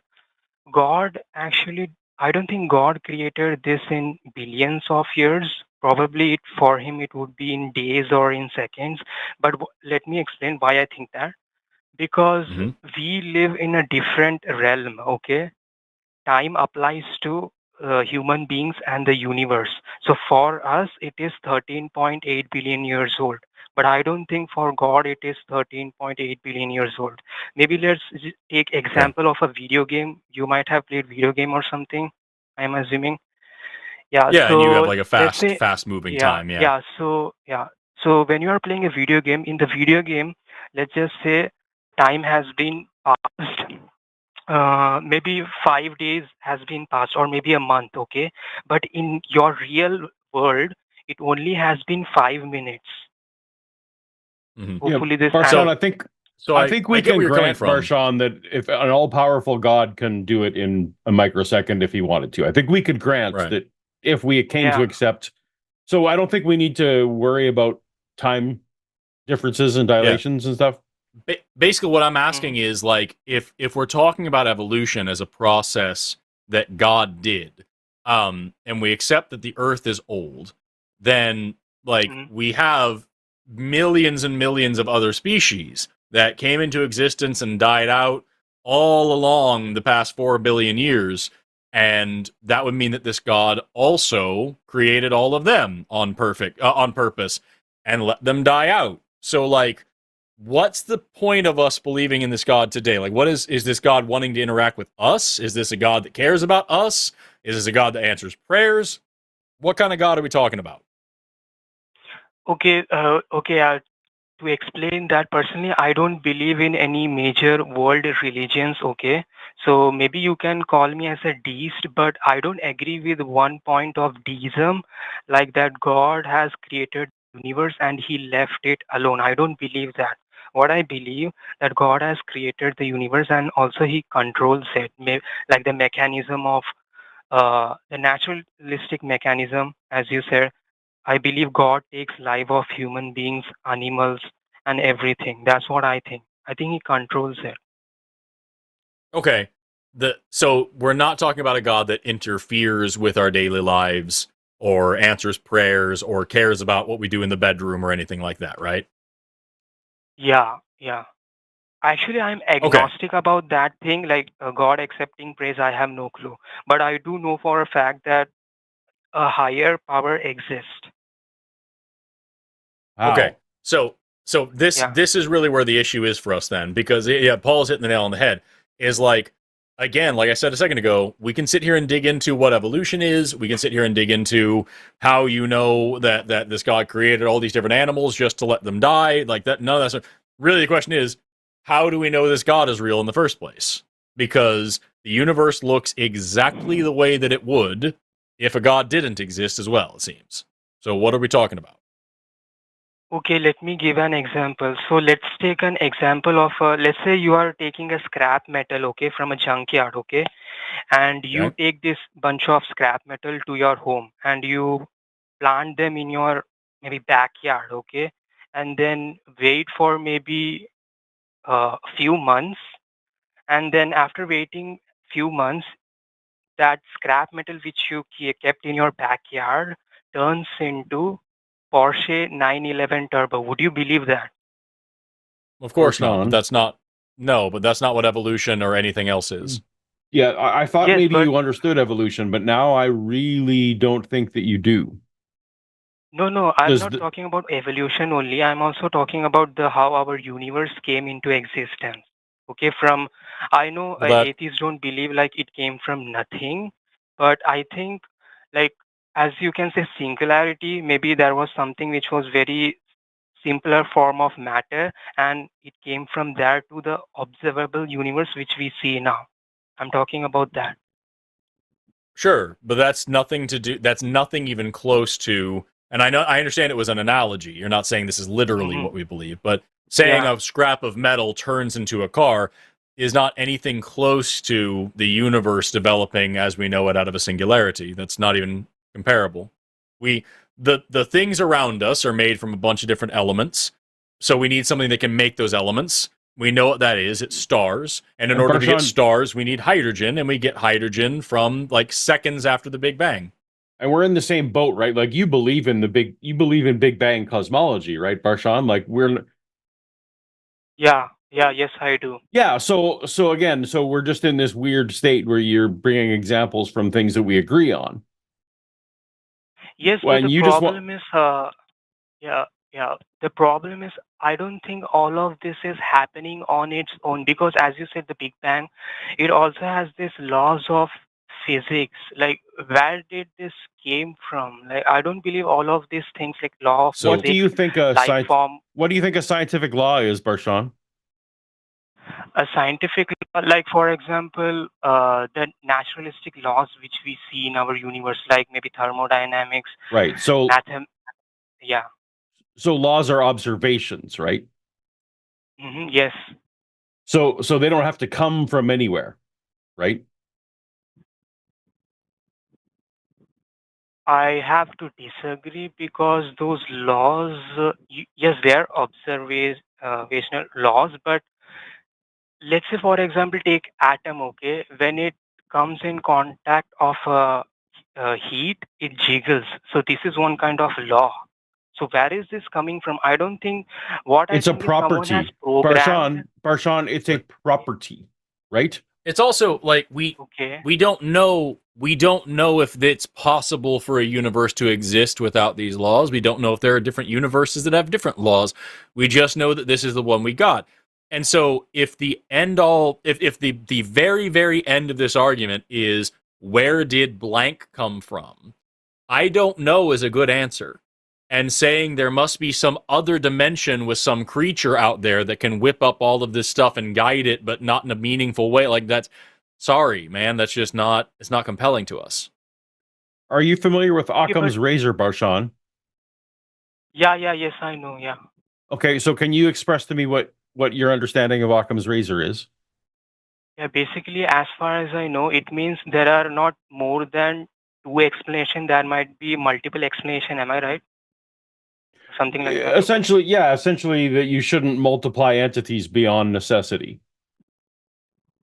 S7: God actually, I don't think God created this in billions of years. Probably for him it would be in days or in seconds. But let me explain why I think that. Because we live in a different realm, okay? Time applies to human beings and the universe. So for us, it is 13.8 billion years old. But I don't think for God it is 13.8 billion years old. Maybe let's take example of a video game. You might have played video game or something, I'm assuming. Yeah.
S1: Yeah,
S7: So
S1: and you have like a
S7: let's say,
S1: fast moving time. Yeah.
S7: So when you are playing a video game, in the video game, let's just say time has been passed, maybe 5 days has been passed or maybe a month, okay? But in your real world, it only has been 5 minutes. Hopefully this
S2: Barshan, I think we can grant Barshan that if an all-powerful God can do it in a microsecond if he wanted to. I think we could grant that if we came to accept. So I don't think we need to worry about time differences and dilations and stuff.
S1: Basically, what I'm asking is, like, if we're talking about evolution as a process that God did, and we accept that the Earth is old, then like we have millions and millions of other species that came into existence and died out all along the past 4 billion years, and that would mean that this God also created all of them on purpose and let them die out. So, like, what's the point of us believing in this God today? Like, what is this God wanting to interact with us? Is this a God that cares about us? Is this a God that answers prayers? What kind of God are we talking about?
S7: Okay, to explain that personally, I don't believe in any major world religions, okay? So maybe you can call me as a deist, but I don't agree with one point of deism, like that God has created the universe and he left it alone. I don't believe that. What I believe that God has created the universe and also he controls it, like the mechanism of the naturalistic mechanism, as you said. I believe God takes life of human beings, animals, and everything. That's what I think. I think he controls it.
S1: Okay. So we're not talking about a God that interferes with our daily lives or answers prayers or cares about what we do in the bedroom or anything like that, right?
S7: Yeah. Actually, I'm agnostic about that thing, like God accepting praise. I have no clue. But I do know for a fact that a higher power exists.
S2: Wow.
S1: Okay. So this is really where the issue is for us then, because Paul's hitting the nail on the head. Is like, again, like I said a second ago, we can sit here and dig into what evolution is. We can sit here and dig into how you know that this God created all these different animals just to let them die. Like that, none of that stuff. Really, the question is, how do we know this God is real in the first place? Because the universe looks exactly the way that it would if a God didn't exist as well, it seems. So what are we talking about?
S7: Okay, let me give an example. So let's take an example of, let's say you are taking a scrap metal, okay, from a junkyard, okay, and you take this bunch of scrap metal to your home and you plant them in your maybe backyard, okay, and then wait for maybe a few months, and then after waiting few months, that scrap metal which you kept in your backyard turns into Porsche 911 Turbo. Would you believe that?
S1: Of course not. But that's not. No, but that's not what evolution or anything else is.
S2: Yeah, I thought maybe you understood evolution, but now I really don't think that you do.
S7: No, I'm not talking about evolution only. I'm also talking about how our universe came into existence. Okay, I know atheists don't believe like it came from nothing, but I think like, as you can say, singularity. Maybe there was something which was very simpler form of matter, and it came from there to the observable universe which we see now. I'm talking about that.
S1: Sure, but that's nothing to do. That's nothing even close to. And I understand it was an analogy. You're not saying this is literally what we believe, but saying
S7: Yeah.
S1: a scrap of metal turns into a car is not anything close to the universe developing as we know it out of a singularity. That's not even comparable. The things around us are made from a bunch of different elements, so we need something that can make those elements. We know what that is. It's stars. And in
S2: And
S1: order to get
S2: Barshan-
S1: stars, we need hydrogen, and we get hydrogen from like seconds after the Big Bang.
S2: And we're in the same boat, right? Like you believe in Big Bang cosmology, right, Barshan? Like
S7: Yeah. Yes, I do.
S2: yeah. So again, so we're just in this weird state where you're bringing examples from things that we agree on.
S7: Yes,
S2: Well,
S7: but
S2: and
S7: the
S2: you just
S7: problem is, yeah, the problem is, I don't think all of this is happening on its own, because, as you said, the Big Bang, it also has this laws of physics. Like, where did this came from? Like, I don't believe all of these things, like law of
S1: So-
S2: what do you think a
S7: life form,
S2: What do you think a scientific law is, Barshan?
S7: a scientific, like, for example, the naturalistic laws which we see in our universe, like maybe thermodynamics,
S2: Right. So
S7: yeah.
S2: so laws are observations, right?
S7: Yes.
S2: So they don't have to come from anywhere, right?
S7: I have to disagree, because those laws, yes, they are observational laws, but let's say, for example, take atom, okay? When it comes in contact of heat, it jiggles. So this is one kind of law. So where is this coming from? I don't think, what I
S2: It's a
S7: think is someone has
S2: property.
S7: programmed.
S2: Barshan, it's a property, right?
S1: It's also like
S7: Okay.
S1: we don't know if it's possible for a universe to exist without these laws. We don't know if there are different universes that have different laws. We just know that this is the one we got. And so if the very, very end of this argument is where did blank come from? I don't know is a good answer. And saying there must be some other dimension with some creature out there that can whip up all of this stuff and guide it, but not in a meaningful way, like that's, sorry, man, that's just not, it's not compelling to us.
S2: Are you familiar with
S7: Okay,
S2: Occam's
S7: but-
S2: razor, Barshan?
S7: Yes, I know, yeah.
S2: Okay, so can you express to me what your understanding of Occam's razor is?
S7: Yeah, basically, as far as I know, it means there are not more than two explanations. There might be multiple explanation. Am I right? Something like that.
S2: Essentially that you shouldn't multiply entities beyond necessity.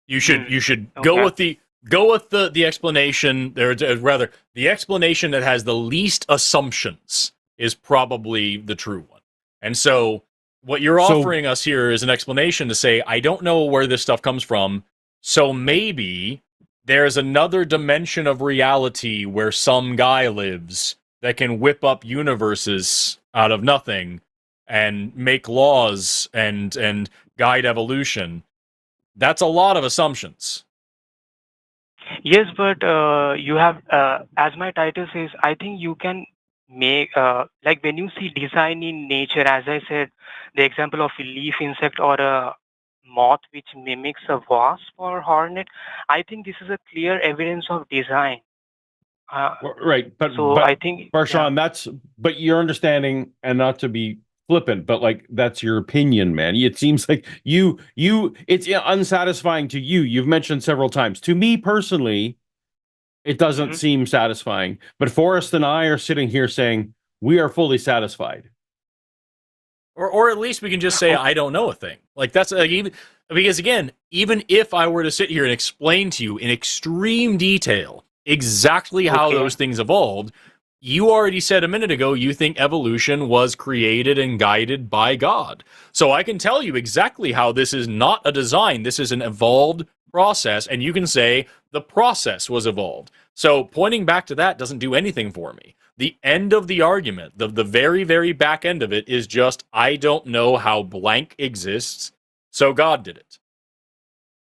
S1: You should
S7: Okay.
S1: go with the explanation, or rather, the explanation that has the least assumptions is probably the true one. And so what you're offering us here is an explanation to say, I don't know where this stuff comes from, so maybe there's another dimension of reality where some guy lives that can whip up universes out of nothing and make laws and guide evolution. That's a lot of assumptions.
S7: Yes, but you have, as my title says, I think you can make, like, when you see design in nature, as I said, the example of a leaf insect or a moth which mimics a wasp or hornet, I think this is a clear evidence of design.
S2: Right, but
S7: I think,
S2: Barshan, but your understanding, and not to be flippant, but like that's your opinion, man. It seems like it's unsatisfying to you. You've mentioned several times. To me personally, it doesn't seem satisfying. But Forrest and I are sitting here saying we are fully satisfied.
S1: Or at least we can just say, I don't know a thing. Like that's even, because again, even if I were to sit here and explain to you in extreme detail exactly how those things evolved, you already said a minute ago you think evolution was created and guided by God. So I can tell you exactly how this is not a design, this is an evolved process, and you can say the process was evolved. So pointing back to that doesn't do anything for me. The end of the argument, the very, very back end of it, is just, I don't know how blank exists, so God did it.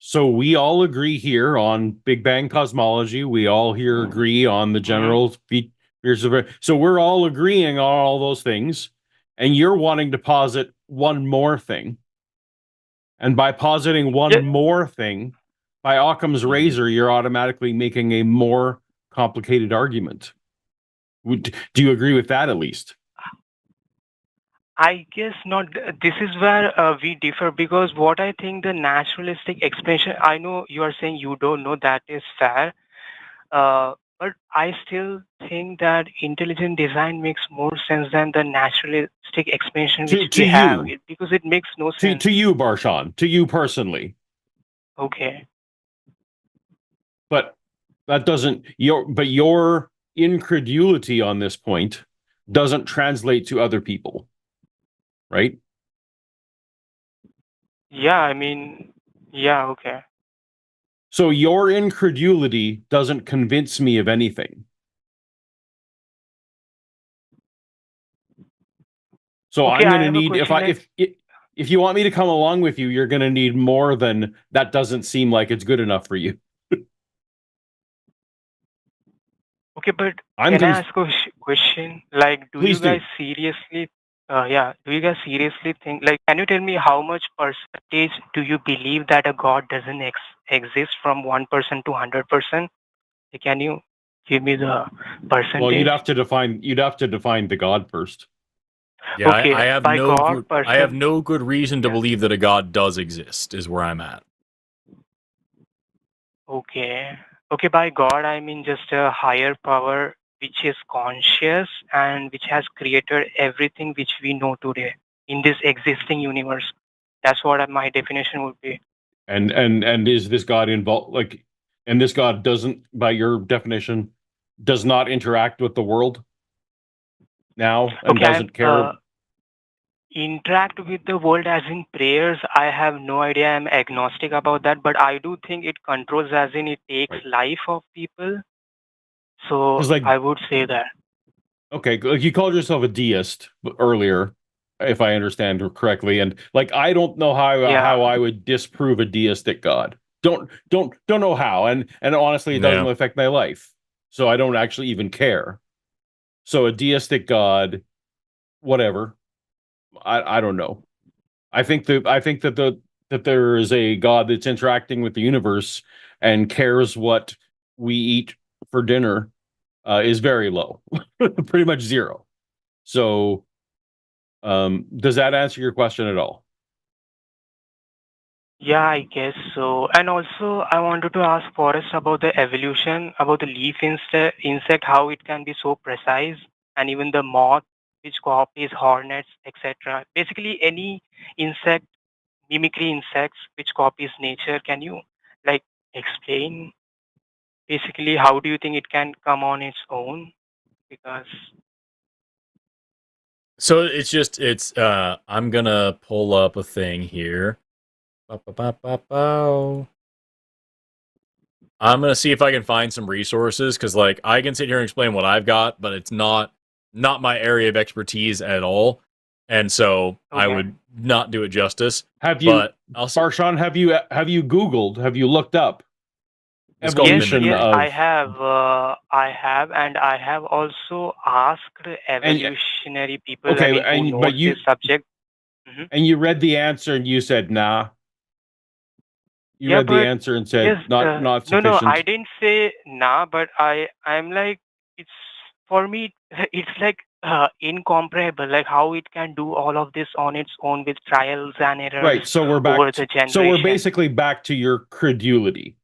S2: So we all agree here on Big Bang cosmology. We all here agree on the general features of it. So we're all agreeing on all those things, and you're wanting to posit one more thing. And by positing one more thing, by Occam's razor, you're automatically making a more complicated argument. Do you agree with that at least?
S7: I guess not. This is where we differ, because what I think the naturalistic explanation, I know you are saying you don't know, that is fair. But I still think that intelligent design makes more sense than the naturalistic explanation which we have, because it makes no sense.
S2: To you, Barshan, to you personally.
S7: Okay.
S2: But that doesn't, your incredulity on this point doesn't translate to other people, right?
S7: Yeah, I mean, yeah, okay.
S2: So your incredulity doesn't convince me of anything. So
S7: Okay,
S2: I'm going to need, if you want me to come along with you, you're going to need more than that doesn't seem like it's good enough for you.
S7: Okay, but can I ask a question? Like, do you guys seriously, do you guys seriously think, like, can you tell me how much percentage do you believe that a God doesn't exist from 1% to 100%? Can you give me the percentage?
S2: Well, you'd have to define the God first.
S1: Yeah,
S7: okay,
S1: I have
S7: by
S1: no
S7: God,
S1: good, I have no good reason to believe that a God does exist, is where I'm at.
S7: Okay. Okay, by God, I mean just a higher power which is conscious and which has created everything which we know today in this existing universe. That's what my definition would be.
S2: And is this God involved? Like, and this God doesn't, by your definition, does not interact with the world now and doesn't care.
S7: Interact with the world as in prayers, I have no idea. I'm agnostic about that, but I do think it controls, as in it takes life of people. So I would say that.
S2: Okay, like you called yourself a deist earlier, if I understand correctly, and like I don't know how I would disprove a deistic God. Don't know how, and honestly, it doesn't affect my life, so I don't actually even care. So a deistic God, whatever. I don't know. I think that there is a God that's interacting with the universe and cares what we eat for dinner is very low, pretty much zero. So, does that answer your question at all?
S7: Yeah, I guess so. And also, I wanted to ask Forrest about the evolution, about the leaf insect, how it can be so precise, and even the moth, which copies hornets, etc. Basically, any insect, mimicry insects, which copies nature. Can you like explain? Basically, how do you think it can come on its own? Because
S1: so it's I'm gonna pull up a thing here. I'm gonna see if I can find some resources, because like I can sit here and explain what I've got, but it's not my area of expertise at all, and so I would not do it justice.
S2: Have you, Barshan? Have you Googled? Have you looked up evolution?
S7: Yes, I have, and I have also asked evolutionary people.
S2: Okay,
S7: who knows this subject.
S2: And you read the answer and you said, nah. You read the answer and said, not sufficient.
S7: No, I didn't say nah, but I'm like, it's, for me, it's like incomparable, like how it can do all of this on its own with trials and errors.
S2: Right, so we're back.
S7: Over the generation.
S2: So we're basically back to your credulity.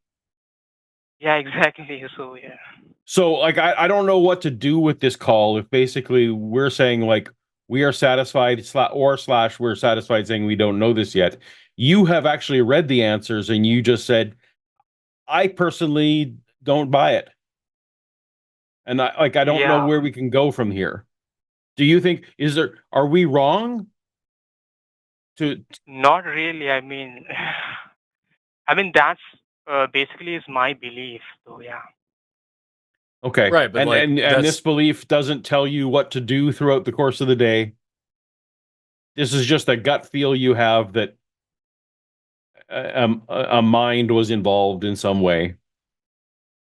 S7: Yeah, exactly. So yeah.
S2: So like, I don't know what to do with this call if basically we're saying like we are satisfied or we're satisfied saying we don't know this yet. You have actually read the answers and you just said, I personally don't buy it. And I don't know where we can go from here. Do you think, are we wrong?
S7: Not really. I mean, that's basically is my belief. So yeah.
S2: Okay.
S1: Right, but
S2: and this belief doesn't tell you what to do throughout the course of the day. This is just a gut feel you have that a mind was involved in some way.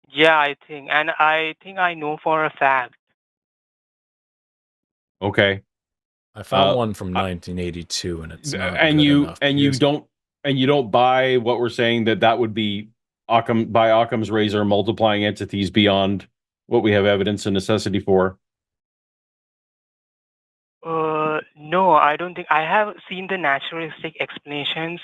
S7: Yeah, I think I know for a fact.
S2: Okay.
S1: I found
S2: Uh,
S1: one from
S2: I-
S1: 1982, and it's not
S2: and
S1: good
S2: you
S1: enough.
S2: and you don't buy what we're saying that would be Occam's razor multiplying entities beyond what we have evidence and necessity for.
S7: No, I don't think I have seen the naturalistic explanations.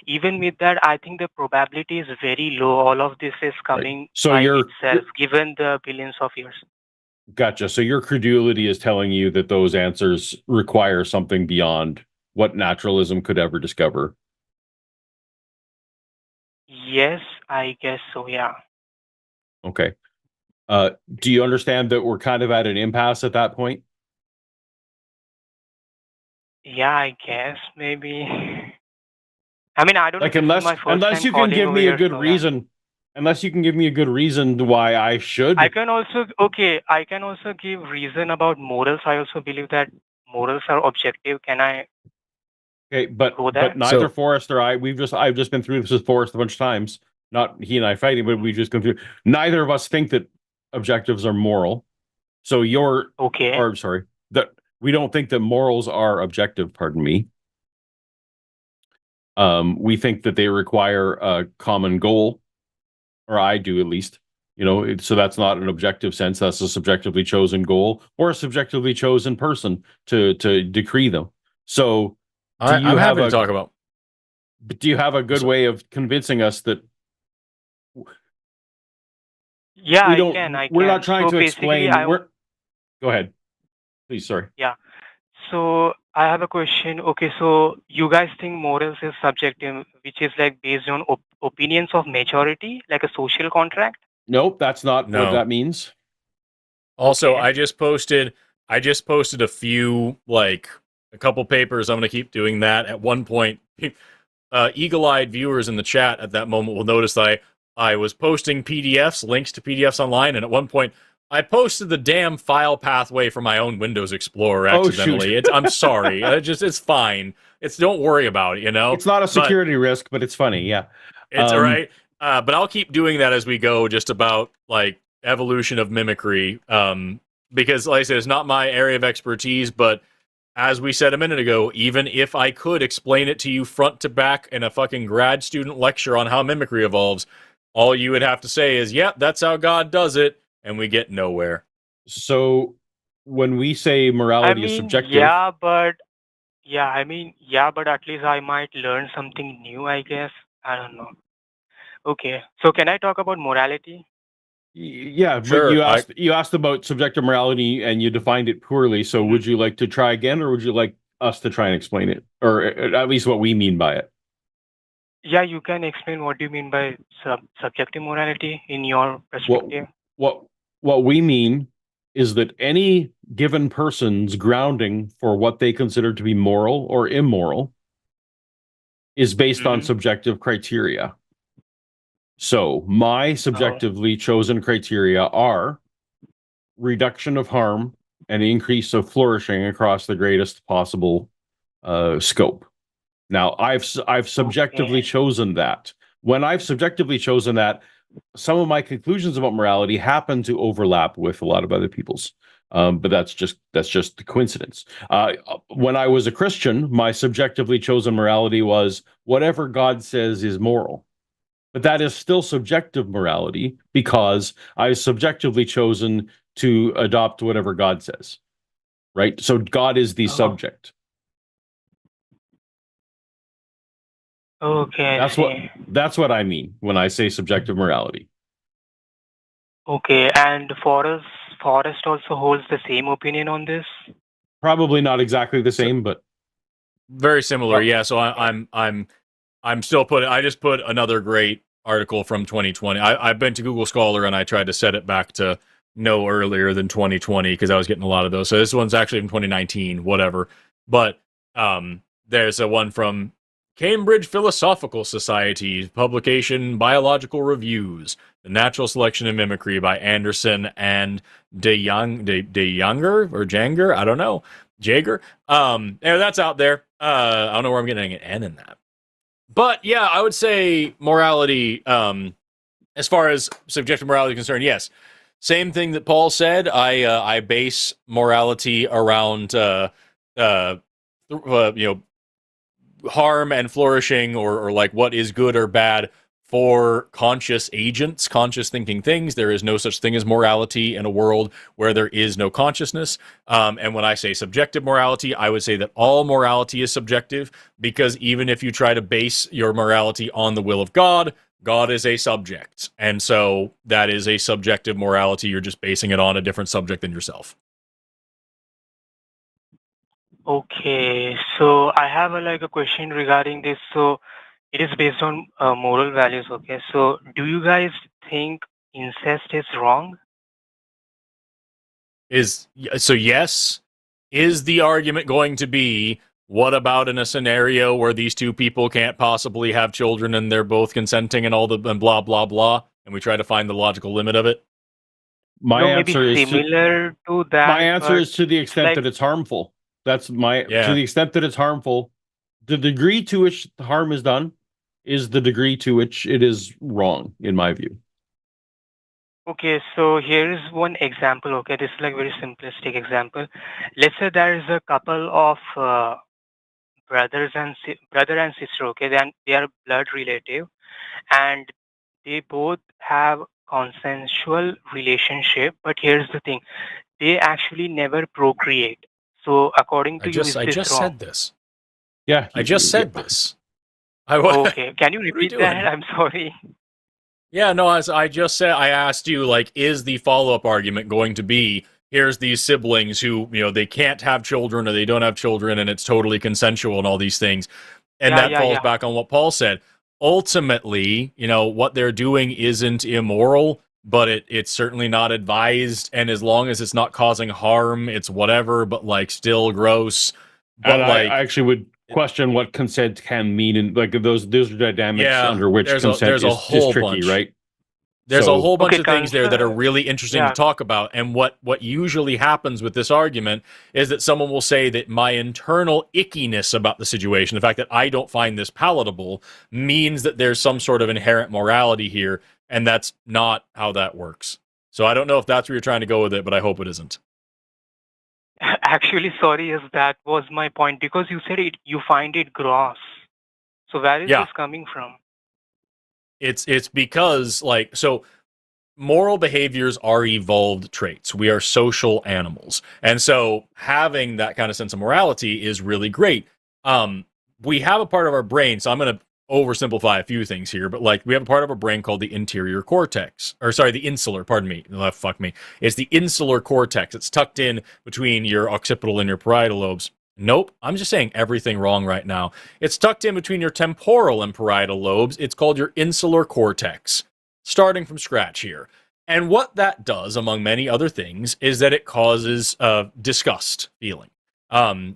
S7: Even with that, I think the probability is very low. All of this is coming
S2: So
S7: by
S2: you're
S7: itself, given the billions of years.
S2: gotcha. So your credulity is telling you that those answers require something beyond what naturalism could ever discover.
S7: Yes, I guess so. Yeah.
S2: Okay. Do you understand that we're kind of at an impasse at that point?
S7: Yeah, I guess maybe. I mean, I don't know.
S2: Like
S7: This is my first
S2: unless
S7: time
S2: you can
S7: calling
S2: give
S7: over
S2: me a
S7: here,
S2: good
S7: so yeah.
S2: reason, unless you can give me a good reason why I should.
S7: I can also give reason about morals. I also believe that morals are objective. Can I
S2: Okay, but
S7: go there?
S2: neither Forrest or I've just been through this with Forrest a bunch of times. Not he and I fighting, but we just gone through. Neither of us think that objectives are moral. So
S7: Okay.
S2: or sorry, that we don't think that morals are objective. Pardon me. We think that they require a common goal, or I do at least. So that's not an objective sense. That's a subjectively chosen goal or a subjectively chosen person to decree them. So,
S1: I'm happy to talk about.
S2: do you have a good way of convincing us that
S7: Yeah,
S2: we
S7: I
S2: don't?
S7: can.
S2: We're not trying
S7: So
S2: to
S7: basically,
S2: explain. Go ahead, please. Sorry.
S7: yeah. So I have a question. Okay, so you guys think morals is subjective, which is like based on opinions of majority, like a social contract?
S2: Nope, that's not what
S1: No.
S2: that means.
S1: Also,
S7: Okay.
S1: I just posted a few, like a couple papers. I'm going to keep doing that. At one point, eagle-eyed viewers in the chat at that moment will notice that I was posting PDFs, links to PDFs online, and at one point I posted the damn file pathway for my own Windows Explorer accidentally. I'm sorry. It's fine. Don't worry about it,
S2: It's not a security risk, but it's funny. Yeah.
S1: It's all right. But I'll keep doing that as we go, just about like evolution of mimicry. Because like I said, it's not my area of expertise, but as we said a minute ago, even if I could explain it to you front to back in a fucking grad student lecture on how mimicry evolves, all you would have to say is, yep, that's how God does it, and we get nowhere.
S2: So when we say morality is subjective,
S7: but at least I might learn something new, I guess. I don't know. Okay. So can I talk about morality?
S2: yeah,
S1: Sure,
S2: but you asked about subjective morality and you defined it poorly. So would you like to try again, or would you like us to try and explain it, or at least what we mean by it?
S7: Yeah, you can explain what do you mean by subjective morality in your perspective.
S2: What we mean is that any given person's grounding for what they consider to be moral or immoral is based on subjective criteria. So my subjectively chosen criteria are reduction of harm and increase of flourishing across the greatest possible scope. Now, I've subjectively chosen that. When I've subjectively chosen that, some of my conclusions about morality happen to overlap with a lot of other people's. But that's just the coincidence. When I was a Christian, my subjectively chosen morality was whatever God says is moral. But that is still subjective morality because I've subjectively chosen to adopt whatever God says. Right? So God is the subject.
S7: Okay,
S2: That's what I mean when I say subjective morality.
S7: Okay, and Forrest also holds the same opinion on this?
S2: Probably not exactly the same, but
S1: very similar. Yeah. So I'm still putting. I just put another great article from 2020. I've been to Google Scholar and I tried to set it back to no earlier than 2020 because I was getting a lot of those. So this one's actually from 2019, whatever. But there's a one from Cambridge Philosophical Society publication, Biological Reviews, The Natural Selection and Mimicry by Anderson and De Younger or Janger, I don't know, Jager. That's out there. I don't know where I'm getting an N in that. But yeah, I would say morality, as far as subjective morality is concerned, yes. Same thing that Paul said. I base morality around harm and flourishing, or like what is good or bad for conscious agents, conscious thinking things. There is no such thing as morality in a world where there is no consciousness. And when I say subjective morality, I would say that all morality is subjective, because even if you try to base your morality on the will of God, God is a subject. And so that is a subjective morality. You're just basing it on a different subject than yourself.
S7: Okay, so I have a question regarding this. So it is based on moral values. Okay, so do you guys think incest is wrong?
S1: So yes, is the argument going to be, what about in a scenario where these two people can't possibly have children and they're both consenting and and blah blah blah, and we try to find the logical limit of it?
S2: My
S7: No, maybe
S2: answer is
S7: similar to that.
S2: my answer
S7: but
S2: is to the extent
S7: like,
S2: that it's harmful. That's my
S1: Yeah.
S2: to the extent that it's harmful. The degree to which the harm is done is the degree to which it is wrong, in my view.
S7: okay, so here is one example. Okay, this is like very simplistic example. Let's say there is a couple of brother and sister. Okay, then they are blood relative, and they both have consensual relationship. But here's the thing: they actually never procreate. So according to you, is
S1: I
S7: this
S1: just
S7: wrong?
S1: said this.
S2: Yeah,
S1: I just said this.
S7: Okay, can you
S1: What are we
S7: repeat
S1: doing?
S7: that? I'm sorry.
S1: Yeah, no, as I just said, I asked you, like, is the follow-up argument going to be, here's these siblings who, they can't have children or they don't have children and it's totally consensual and all these things. And that falls back on what Paul said. Ultimately, what they're doing isn't immoral, but it's certainly not advised. And as long as it's not causing harm, it's whatever, but like still gross. But
S2: and
S1: like,
S2: I actually would question what consent can mean, and like those are dynamics under which consent is tricky,
S1: bunch.
S2: right?
S1: There's a whole bunch of things there that are
S7: consent-
S1: really interesting to talk about. And what usually happens with this argument is that someone will say that my internal ickiness about the situation, the fact that I don't find this palatable, means that there's some sort of inherent morality here. And that's not how that works. So I don't know if that's where you're trying to go with it, but I hope it isn't.
S7: Actually, sorry, yes, that was my point, because you said you find it gross. So where is this coming from?
S1: It's because, like, so moral behaviors are evolved traits. We are social animals. And so having that kind of sense of morality is really great. We have a part of our brain, so I'm going to oversimplify a few things here, but like we have a part of our brain called the interior cortex, the insular, pardon me. Fuck me. It's the insular cortex. It's tucked in between your occipital and your parietal lobes. Nope, I'm just saying everything wrong right now. It's tucked in between your temporal and parietal lobes. It's called your insular cortex. Starting from scratch here. And what that does, among many other things, is that it causes disgust feeling.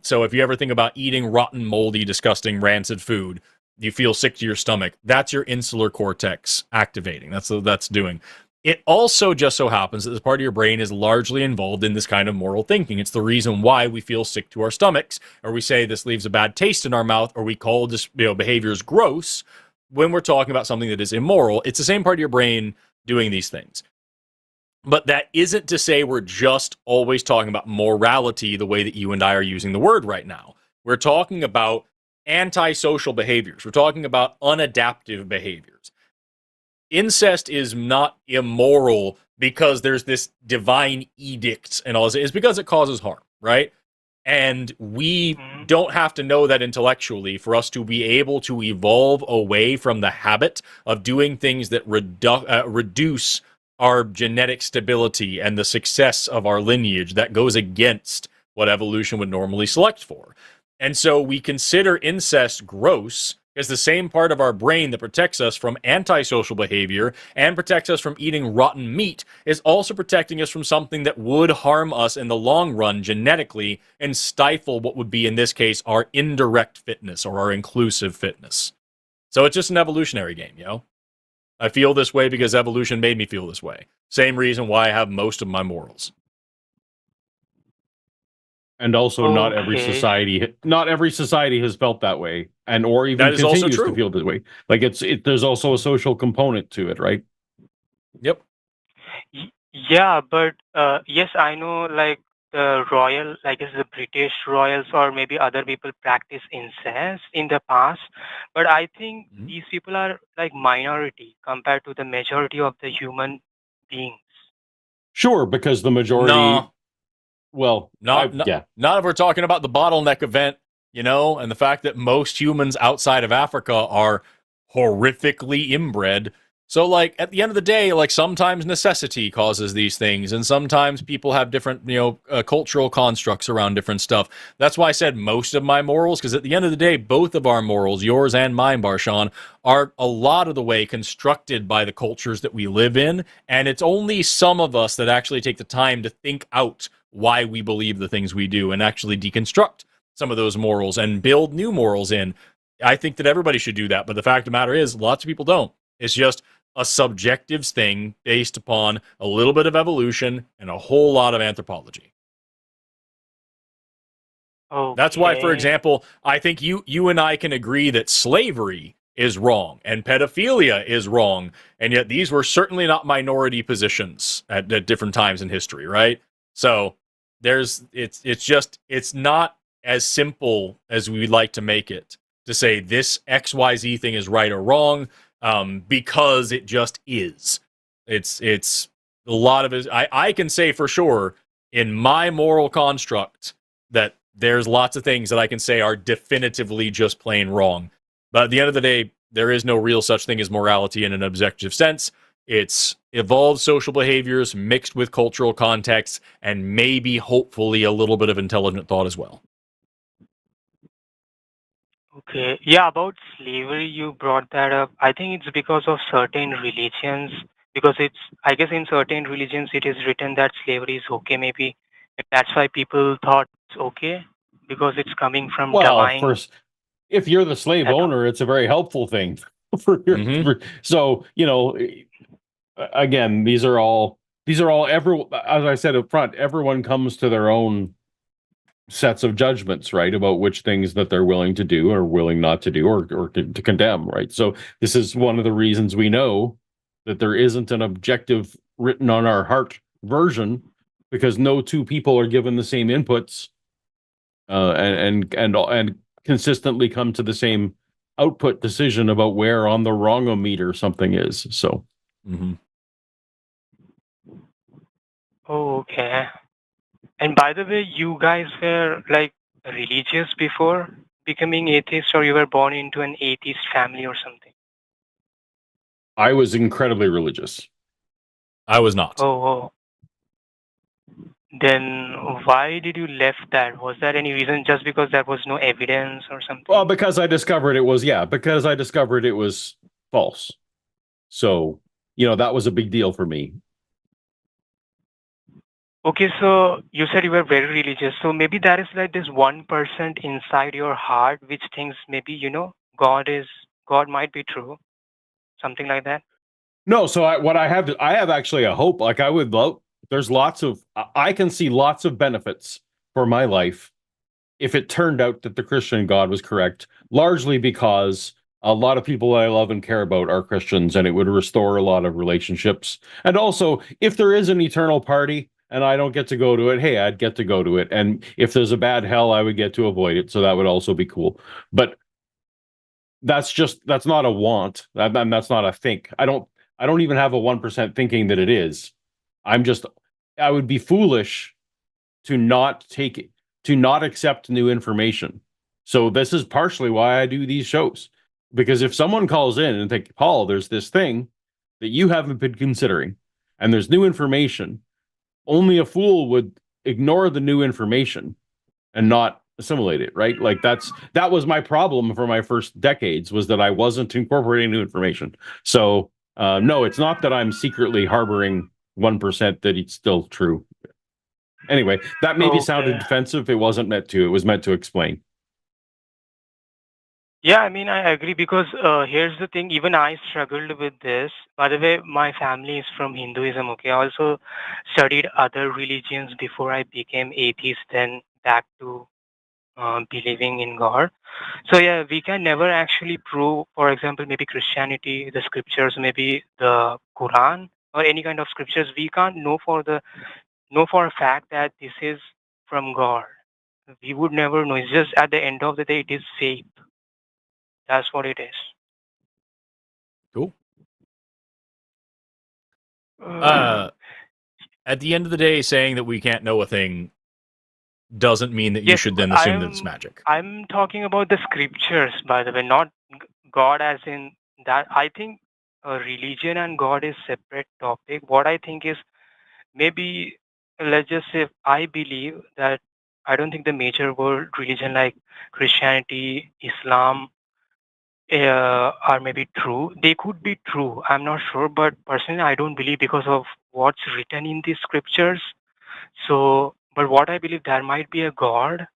S1: So if you ever think about eating rotten, moldy, disgusting, rancid food, you feel sick to your stomach. That's your insular cortex activating. That's what that's doing. It also just so happens that this part of your brain is largely involved in this kind of moral thinking. It's the reason why we feel sick to our stomachs, or we say this leaves a bad taste in our mouth, or we call this behaviors gross when we're talking about something that is immoral. It's the same part of your brain doing these things. But that isn't to say we're just always talking about morality the way that you and I are using the word right now. We're talking about antisocial behaviors. We're talking about unadaptive behaviors. Incest is not immoral because there's this divine edict and all this. It's because it causes harm, right? And we don't have to know that intellectually for us to be able to evolve away from the habit of doing things that reduce our genetic stability and the success of our lineage that goes against what evolution would normally select for. And so we consider incest gross because the same part of our brain that protects us from antisocial behavior and protects us from eating rotten meat is also protecting us from something that would harm us in the long run genetically and stifle what would be, in this case, our indirect fitness or our inclusive fitness. So it's just an evolutionary game, I feel this way because evolution made me feel this way. Same reason why I have most of my morals.
S2: And also, not every
S7: Okay.
S2: society has felt that way, or even
S1: That is also
S2: continues to
S1: true.
S2: feel this way. Like there's also a social component to it, right?
S1: Yep.
S7: Yeah, but yes, I know like the royal, like is the British royals or maybe other people practice incest in the past, but I think
S1: Mhm.
S7: these people are like minority compared to the majority of the human beings.
S2: Sure, because the majority.
S1: No,
S2: Well,
S1: not
S2: yeah.
S1: not if we're talking about the bottleneck event, and the fact that most humans outside of Africa are horrifically inbred. So, like, at the end of the day, like, sometimes necessity causes these things, and sometimes people have different, cultural constructs around different stuff. That's why I said most of my morals, because at the end of the day, both of our morals, yours and mine, Barshan, are a lot of the way constructed by the cultures that we live in, and it's only some of us that actually take the time to think out why we believe the things we do and actually deconstruct some of those morals and build new morals in. I think that everybody should do that, but the fact of the matter is, lots of people don't. It's just a subjective thing based upon a little bit of evolution and a whole lot of anthropology. That's why, for
S7: Okay.
S1: example, I think you and I can agree that slavery is wrong and pedophilia is wrong, and yet these were certainly not minority positions at different times in history, right? So it's not as simple as we would like to make it to say this XYZ thing is right or wrong, because it just is. It's a lot of it. I can say for sure in my moral construct that there's lots of things that I can say are definitively just plain wrong. But at the end of the day, there is no real such thing as morality in an objective sense. It's evolved social behaviors mixed with cultural contexts and maybe, hopefully, a little bit of intelligent thought as well.
S7: Okay. Yeah, about slavery, you brought that up. I think it's because of certain religions, because I guess in certain religions it is written that slavery is okay, maybe. That's why people thought it's okay, because it's coming from
S2: Well,
S7: divine.
S2: first, if you're the slave
S7: Author-
S2: owner, it's a very helpful thing for your.
S1: Mm-hmm.
S2: So again, these are all as I said up front, everyone comes to their own sets of judgments, right, about which things that they're willing to do or willing not to do or to condemn, right? So this is one of the reasons we know that there isn't an objective written on our heart version, because no two people are given the same inputs and consistently come to the same output decision about where on the wrongometer something is. So
S1: Mm-hmm.
S7: Oh, okay. And by the way, you guys were like religious before becoming atheist, or you were born into an atheist family or something?
S2: I was incredibly religious.
S1: I was not.
S7: Oh. Then why did you left that? Was there any reason, just because there was no evidence or something?
S2: Well, because I discovered it was false. So, that was a big deal for me.
S7: Okay, so you said you were very religious. So maybe there is like this 1% inside your heart which thinks maybe, God might be true. Something like that.
S2: No, so I have actually a hope. Like I can see lots of benefits for my life if it turned out that the Christian God was correct, largely because a lot of people I love and care about are Christians, and it would restore a lot of relationships. And also, if there is an eternal party and I don't get to go to it, hey, I'd get to go to it. And if there's a bad hell, I would get to avoid it. So that would also be cool. But that's not a want. That's not a think. I don't even have a 1% thinking that it is. I would be foolish to not accept new information. So this is partially why I do these shows. Because if someone calls in and think, Paul, there's this thing that you haven't been considering, and there's new information, only a fool would ignore the new information and not assimilate it, right? Like that was my problem for my first decades, was that I wasn't incorporating new information. So no, it's not that I'm secretly harboring 1% that it's still true. Anyway, that maybe sounded defensive. It wasn't meant to. It was meant to explain.
S7: Yeah, I mean, I agree, because here's the thing. Even I struggled with this. By the way, my family is from Hinduism. Okay, I also studied other religions before I became atheist. Then back to believing in God. So yeah, we can never actually prove, for example, maybe Christianity, the scriptures, maybe the Quran or any kind of scriptures. We can't know for a fact that this is from God. We would never know. It's just at the end of the day, it is faith. That's what it is.
S1: Cool.
S7: Uh,
S1: At the end of the day, saying that we can't know a thing doesn't mean that you
S7: yes,
S1: should then assume that it's magic.
S7: I'm talking about the scriptures, by the way, not God as in that. I think religion and God is separate topic. What I think is maybe, let's just say, I believe that I don't think the major world religion like Christianity, Islam are maybe true. They could be true. I'm not sure, but personally, I don't believe because of what's written in these scriptures. So, but what I believe, there might be a God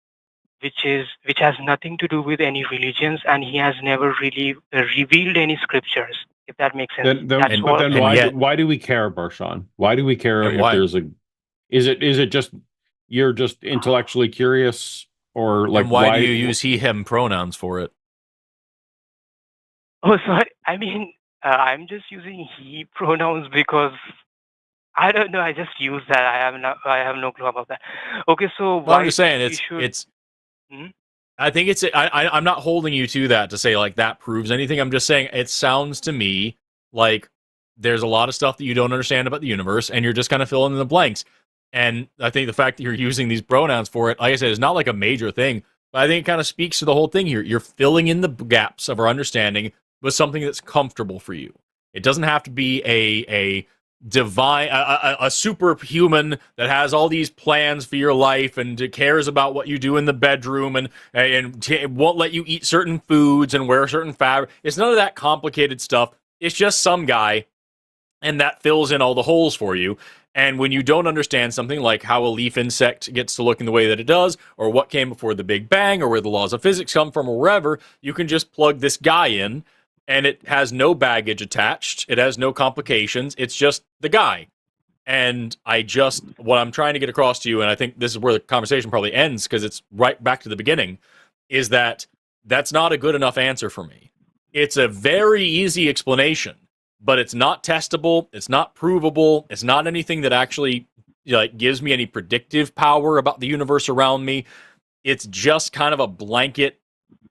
S7: which has nothing to do with any religions, and he has never really revealed any scriptures. If that makes sense.
S2: Why do we care, Barshan? Why do we care
S1: And
S2: if
S1: why?
S2: there's a? Is it just you're just intellectually curious, or like
S1: and why do you use he/him pronouns for it?
S7: Oh, sorry. I mean, I'm just using he pronouns because I don't know. I just use that. I have no clue about that. Okay, so
S1: Well,
S7: why
S1: I'm just saying
S7: we should?
S1: it's.
S7: Hmm?
S1: I think it's. I'm not holding you to that to say like that proves anything. I'm just saying it sounds to me like there's a lot of stuff that you don't understand about the universe, and you're just kind of filling in the blanks. And I think the fact that you're using these pronouns for it, like I said, is not like a major thing, but I think it kind of speaks to the whole thing here. You're filling in the gaps of our understanding with something that's comfortable for you. It doesn't have to be a divine, a superhuman that has all these plans for your life and cares about what you do in the bedroom and won't let you eat certain foods and wear certain fabric. It's none of that complicated stuff. It's just some guy, and that fills in all the holes for you. And when you don't understand something like how a leaf insect gets to look in the way that it does, or what came before the Big Bang, or where the laws of physics come from, or wherever, you can just plug this guy in, and it has no baggage attached. It has no complications. It's just the guy. And what I'm trying to get across to you, and I think this is where the conversation probably ends because it's right back to the beginning, is that that's not a good enough answer for me. It's a very easy explanation, but it's not testable. It's not provable. It's not anything that actually gives me any predictive power about the universe around me. It's just kind of a blanket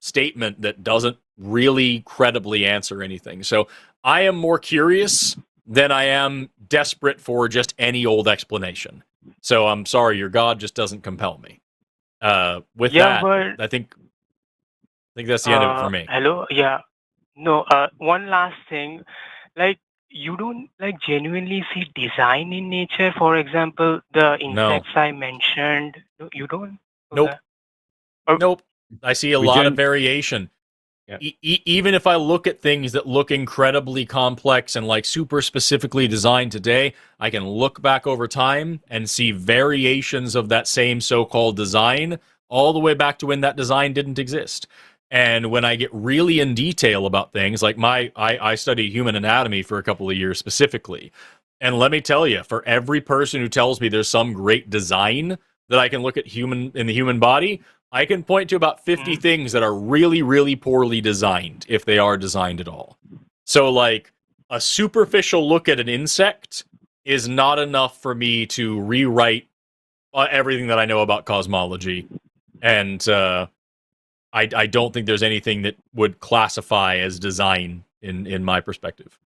S1: statement that doesn't really credibly answer anything. So I am more curious than I am desperate for just any old explanation. So I'm sorry, your God just doesn't compel me. I think that's the end of it for me.
S7: Hello, yeah. No, one last thing. Like, you don't genuinely see design in nature. For example, the insects I mentioned. You don't?
S1: Okay. Nope. I see a lot of variation. Yeah. Even if I look at things that look incredibly complex and like super specifically designed today, I can look back over time and see variations of that same so-called design all the way back to when that design didn't exist. And when I get really in detail about things, like I study human anatomy for a couple of years specifically. And let me tell you, for every person who tells me there's some great design that I can look at in the human body, I can point to about 50 things that are really, really poorly designed, if they are designed at all. So, like, a superficial look at an insect is not enough for me to rewrite everything that I know about cosmology. And I don't think there's anything that would classify as design in my perspective.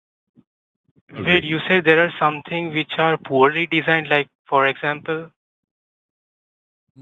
S7: Wait, you said there are something which are poorly designed, like, for example?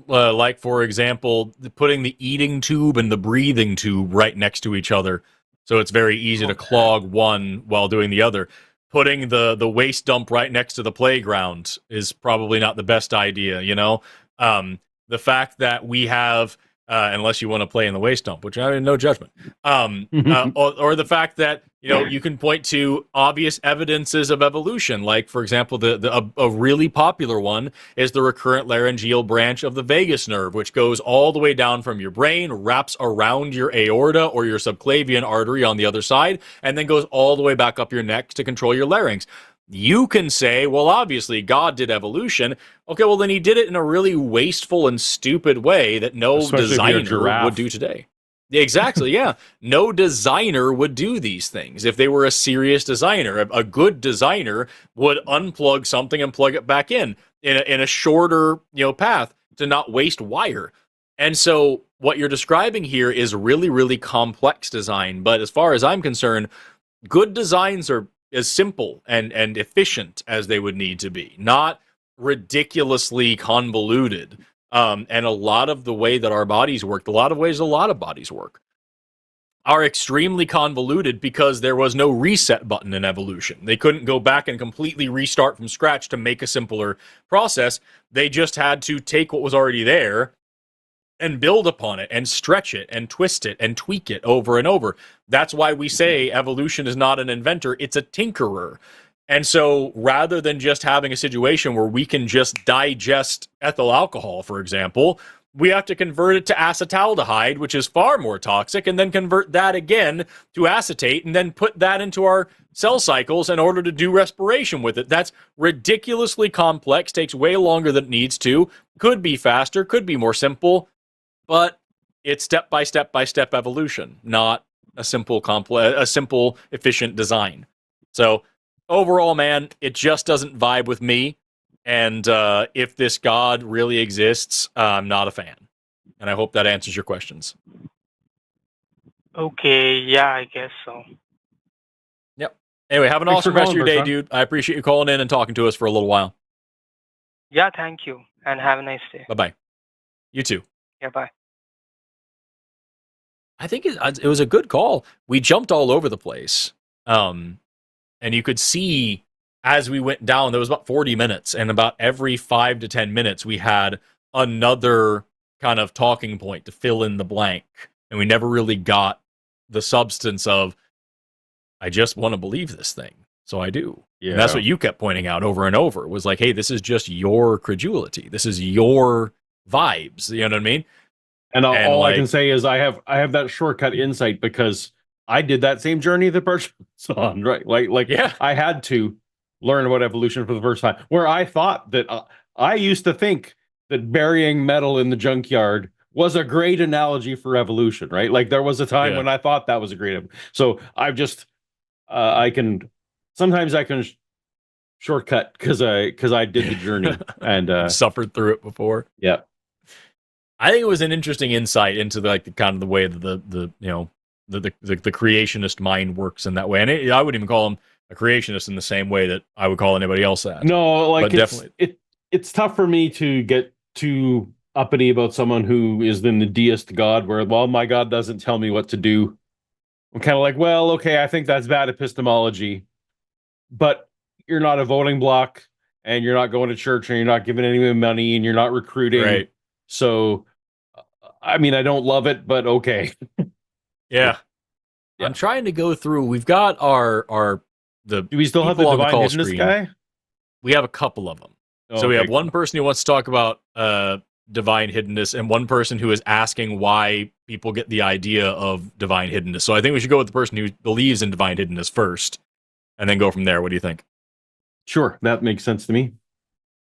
S1: Like, for example, putting the eating tube and the breathing tube right next to each other, so it's very easy to clog one while doing the other. Putting the waste dump right next to the playground is probably not the best idea, you know? The fact that we have, unless you want to play in the waste dump, which I mean, no judgment, or the fact that, you can point to obvious evidences of evolution. Like, for example, a really popular one is the recurrent laryngeal branch of the vagus nerve, which goes all the way down from your brain, wraps around your aorta or your subclavian artery on the other side, and then goes all the way back up your neck to control your larynx. You can say, well, obviously God did evolution. Okay, well then he did it in a really wasteful and stupid way that no
S2: Especially if you're a
S1: designer
S2: giraffe.
S1: would do today. Exactly, yeah. No designer would do these things if they were a serious designer. A good designer would unplug something and plug it back in a shorter, path to not waste wire. And so what you're describing here is really, really complex design. But as far as I'm concerned, good designs are as simple and efficient as they would need to be, not ridiculously convoluted. And a lot of the way that our bodies work, a lot of ways a lot of bodies work, are extremely convoluted because there was no reset button in evolution. They couldn't go back and completely restart from scratch to make a simpler process. They just had to take what was already there and build upon it and stretch it and twist it and tweak it over and over. That's why we say evolution is not an inventor, it's a tinkerer. And so rather than just having a situation where we can just digest ethyl alcohol, for example, we have to convert it to acetaldehyde, which is far more toxic, and then convert that again to acetate and then put that into our cell cycles in order to do respiration with it. That's ridiculously complex, takes way longer than it needs to, could be faster, could be more simple, but it's step by step by step evolution, not a simple, efficient design. So overall, man, it just doesn't vibe with me. And if this God really exists, I'm not a fan. And I hope that answers your questions.
S7: Okay, yeah, I guess so.
S1: Yep. Anyway, have an
S2: Thanks
S1: awesome
S2: for
S1: rest of your
S2: calling,
S1: day,
S2: Prashant.
S1: dude. I appreciate you calling in and talking to us for a little while.
S7: Yeah, thank you, and have a nice day.
S1: Bye-bye. You too.
S7: Yeah, bye.
S1: I think it was a good call. We jumped all over the place. And you could see as we went down, there was about 40 minutes, and about every 5 to 10 minutes, we had another kind of talking point to fill in the blank. And we never really got the substance of, I just want to believe this thing. So I do.
S2: Yeah.
S1: And that's what you kept pointing out over and over, was like, hey, this is just your credulity. This is your vibes. You know what I mean?
S2: And all I
S1: like-
S2: can say is I have that shortcut insight because I did that same journey that Prashant's on, right? Like
S1: Yeah.
S2: I had to learn about evolution for the first time, where I thought that I used to think that burying metal in the junkyard was a great analogy for evolution, right? Like there was a time when I thought that was a great. So I've just sometimes I can shortcut because I did the journey and
S1: suffered through it before.
S2: Yeah.
S1: I think it was an interesting insight into the kind of the way that the creationist mind works in that way. And I wouldn't even call him a creationist in the same way that I would call anybody else that.
S2: No, like
S1: but definitely,
S2: it's tough for me to get too uppity about someone who is then the deist God, where, well, my God doesn't tell me what to do. I'm kind of like, well, okay, I think that's bad epistemology, but you're not a voting bloc, and you're not going to church, and you're not giving anyone money, and you're not recruiting.
S1: Right.
S2: So, I mean, I don't love it, but okay.
S1: Yeah. I'm trying to go through. We've got do
S2: we still have the
S1: people on
S2: divine
S1: call
S2: hiddenness
S1: screen.
S2: guy?
S1: We have a couple of them. So we have one person who wants to talk about divine hiddenness, and one person who is asking why people get the idea of divine hiddenness. So I think we should go with the person who believes in divine hiddenness first, and then go from there. What do you think?
S2: Sure, that makes sense to me.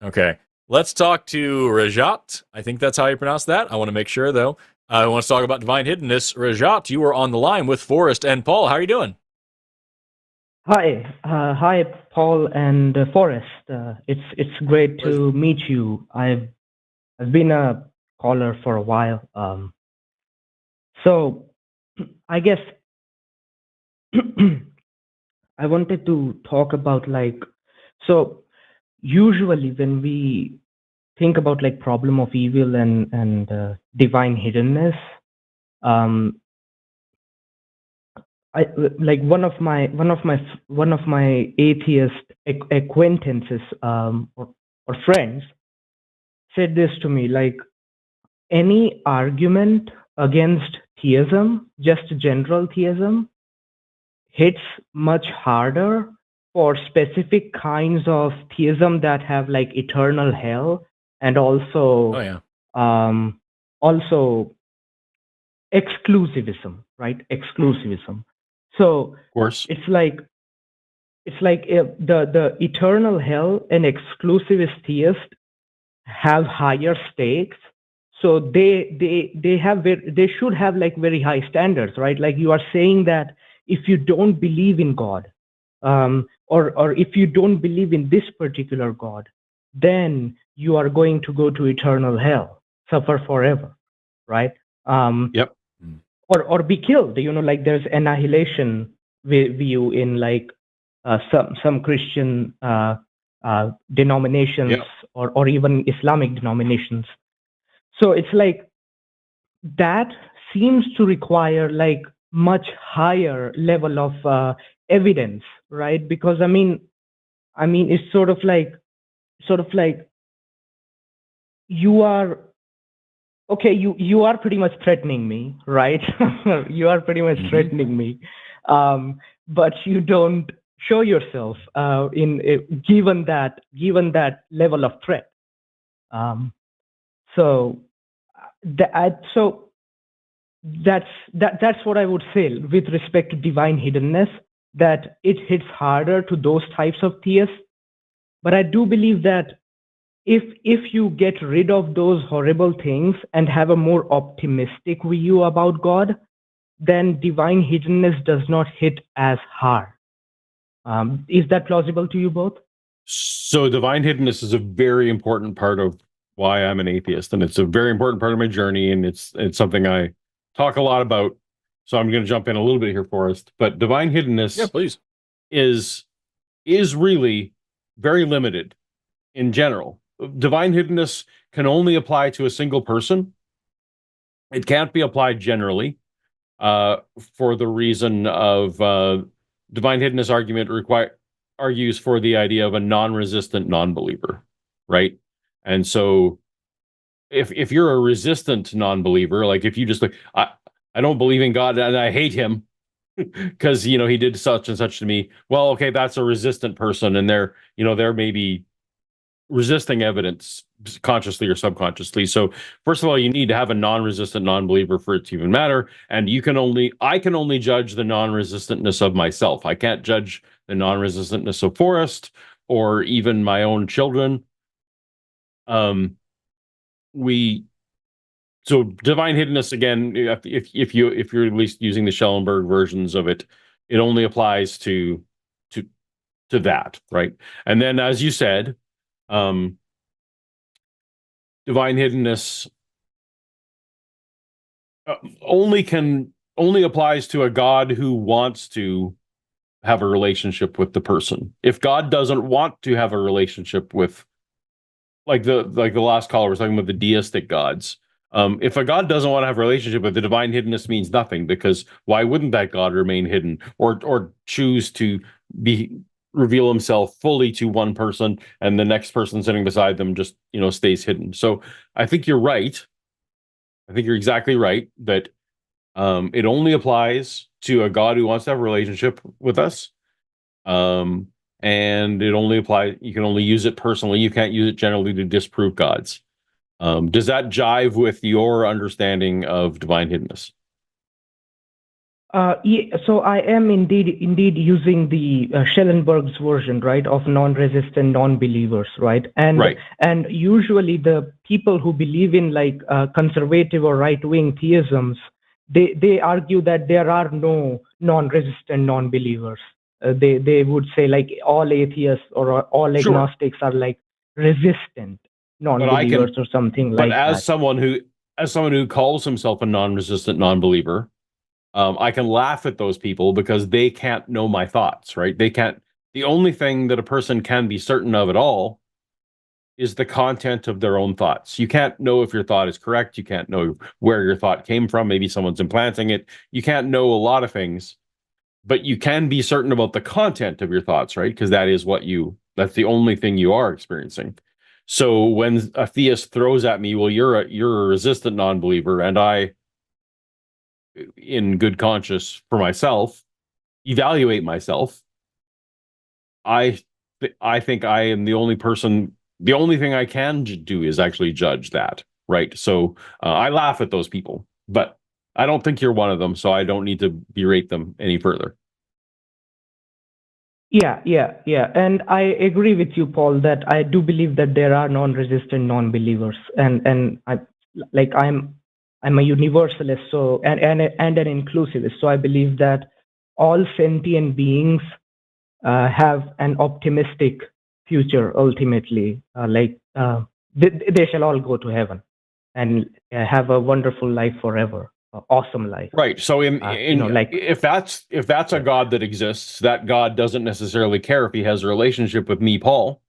S1: Okay. Let's talk to Rajat. I think that's how you pronounce that. I want to make sure, though. I want to talk about divine hiddenness. Rajat, you are on the line with Forrest and Paul. How are you doing?
S8: Hi, Paul and Forrest. It's great to meet you. I've been a caller for a while. So I guess I wanted to talk about so usually when we think about problem of evil and divine hiddenness, I one of my atheist acquaintances or friends said this to me, any argument against theism, just general theism, hits much harder for specific kinds of theism that have eternal hell, and also also exclusivism, right? Exclusivism. So
S2: of course,
S8: it's it's like the eternal hell and exclusivist theists have higher stakes, so they should have like very high standards, right? Like you are saying that if you don't believe in God, or if you don't believe in this particular God, then you are going to go to eternal hell, suffer forever, right?
S2: Yep.
S8: Or be killed. You know, like there's annihilation view in like some Christian denominations,
S2: Yep.
S8: or even Islamic denominations. So it's like that seems to require like much higher level of evidence, right? Because I mean it's sort of like you are okay, you are pretty much threatening me, right? You are pretty much threatening me, but you don't show yourself given that level of threat. So that's what I would say with respect to divine hiddenness, that it hits harder to those types of theists. But I do believe that if you get rid of those horrible things and have a more optimistic view about God, then divine hiddenness does not hit as hard. Is that plausible to you both?
S2: So divine hiddenness is a very important part of why I'm an atheist, and it's a very important part of my journey, and it's something I talk a lot about. So I'm going to jump in a little bit here, Forrest. But divine hiddenness,
S1: Yeah, please.
S2: is really very limited in general. Divine hiddenness can only apply to a single person. It can't be applied generally, for the reason of divine hiddenness argument argues for the idea of a non-resistant non-believer, right? And so if you're a resistant non-believer, like if you just like, I don't believe in God and I hate him because he did such and such to me, well, okay, that's a resistant person, and they're maybe resisting evidence consciously or subconsciously. So first of all, you need to have a non-resistant non-believer for it to even matter. And I can only judge the non-resistantness of myself. I can't judge the non-resistantness of Forrest or even my own children. So divine hiddenness, again, if you're at least using the Schellenberg versions of it, it only applies to that, right? And then, as you said, divine hiddenness only applies to a God who wants to have a relationship with the person. If God doesn't want to have a relationship with, like the last caller was talking about the deistic gods. If a God doesn't want to have a relationship with, the divine hiddenness means nothing, because why wouldn't that God remain hidden or choose to reveal himself fully to one person, and the next person sitting beside them just stays hidden? So I think you're right. I think you're exactly right that it only applies to a God who wants to have a relationship with us. And it only applies, you can only use it personally. You can't use it generally to disprove gods. Does that jive with your understanding of divine hiddenness?
S8: Yeah, so I am indeed using the Schellenberg's version, right, of non-resistant non-believers, right? And usually the people who believe in like conservative or right-wing theisms, they argue that there are no non-resistant non-believers. They would say like all atheists or all agnostics are like resistant non-believers or something like that.
S2: But as someone who calls himself a non-resistant non-believer, I can laugh at those people because they can't know my thoughts, right? They can't. The only thing that a person can be certain of at all is the content of their own thoughts. You can't know if your thought is correct. You can't know where your thought came from. Maybe someone's implanting it. You can't know a lot of things, but you can be certain about the content of your thoughts, right? Because that's the only thing you are experiencing. So when a theist throws at me, well, you're a resistant non-believer, and I, in good conscience for myself, evaluate myself, I think I am the only person. The only thing I can do is actually judge that, right? So I laugh at those people, but I don't think you're one of them, so I don't need to berate them any further.
S8: Yeah. And I agree with you, Paul, that I do believe that there are non-resistant non-believers, and I'm a universalist, so and an inclusivist. So I believe that all sentient beings have an optimistic future. Ultimately, they shall all go to heaven and have a wonderful life forever, awesome life.
S2: Right. So if that's a God that exists, that God doesn't necessarily care if he has a relationship with me, Paul.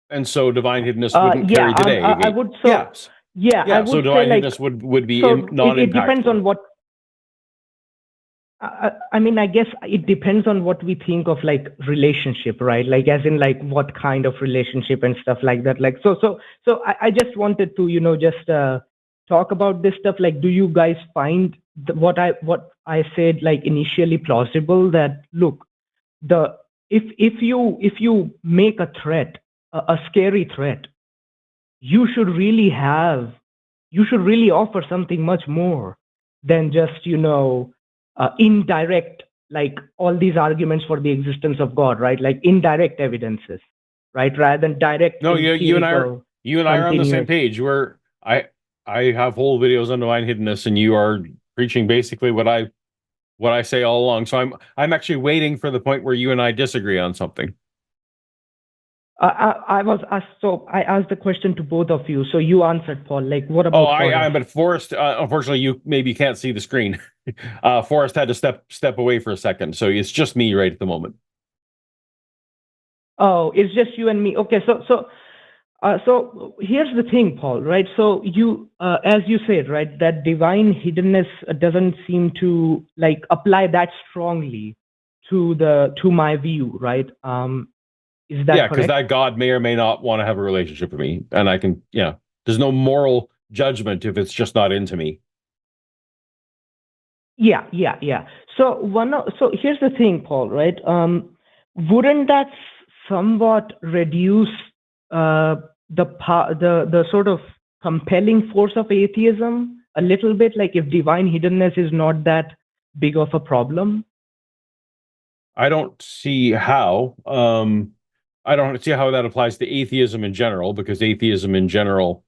S2: And so divine hiddenness wouldn't carry the day.
S8: I would so
S2: yes.
S8: Yeah, I would
S2: so divine hiddenness would be non-impactful.
S8: It depends on what. I mean, I guess it depends on what we think of like relationship, right? Like as in like what kind of relationship and stuff like that. Like so I just wanted to just talk about this stuff. Like, do you guys find what I said like initially plausible? That look, if you make a threat, a scary threat, you should really offer something much more than just indirect, like all these arguments for the existence of God, right? Like indirect evidences, right? Rather than direct.
S2: No, you and I are on the same page. Where I have whole videos on divine hiddenness, and you are preaching basically what I say all along. So I'm actually waiting for the point where you and I disagree on something.
S8: I was asked, so I asked the question to both of you. So you answered, Paul. Like, what about?
S2: But Forrest, unfortunately, you maybe can't see the screen. Forrest had to step away for a second, so it's just me right at the moment.
S8: Oh, it's just you and me. Okay, so here's the thing, Paul. Right? So you, as you said, right, that divine hiddenness doesn't seem to like apply that strongly to my view, right? Is that correct?
S2: Because that God may or may not want to have a relationship with me, and I can, there's no moral judgment if it's just not into me.
S8: Yeah. So here's the thing, Paul. Right? Wouldn't that somewhat reduce the sort of compelling force of atheism a little bit? Like, if divine hiddenness is not that big of a problem?
S2: I don't see how. I don't see how that applies to atheism in general, because atheism in general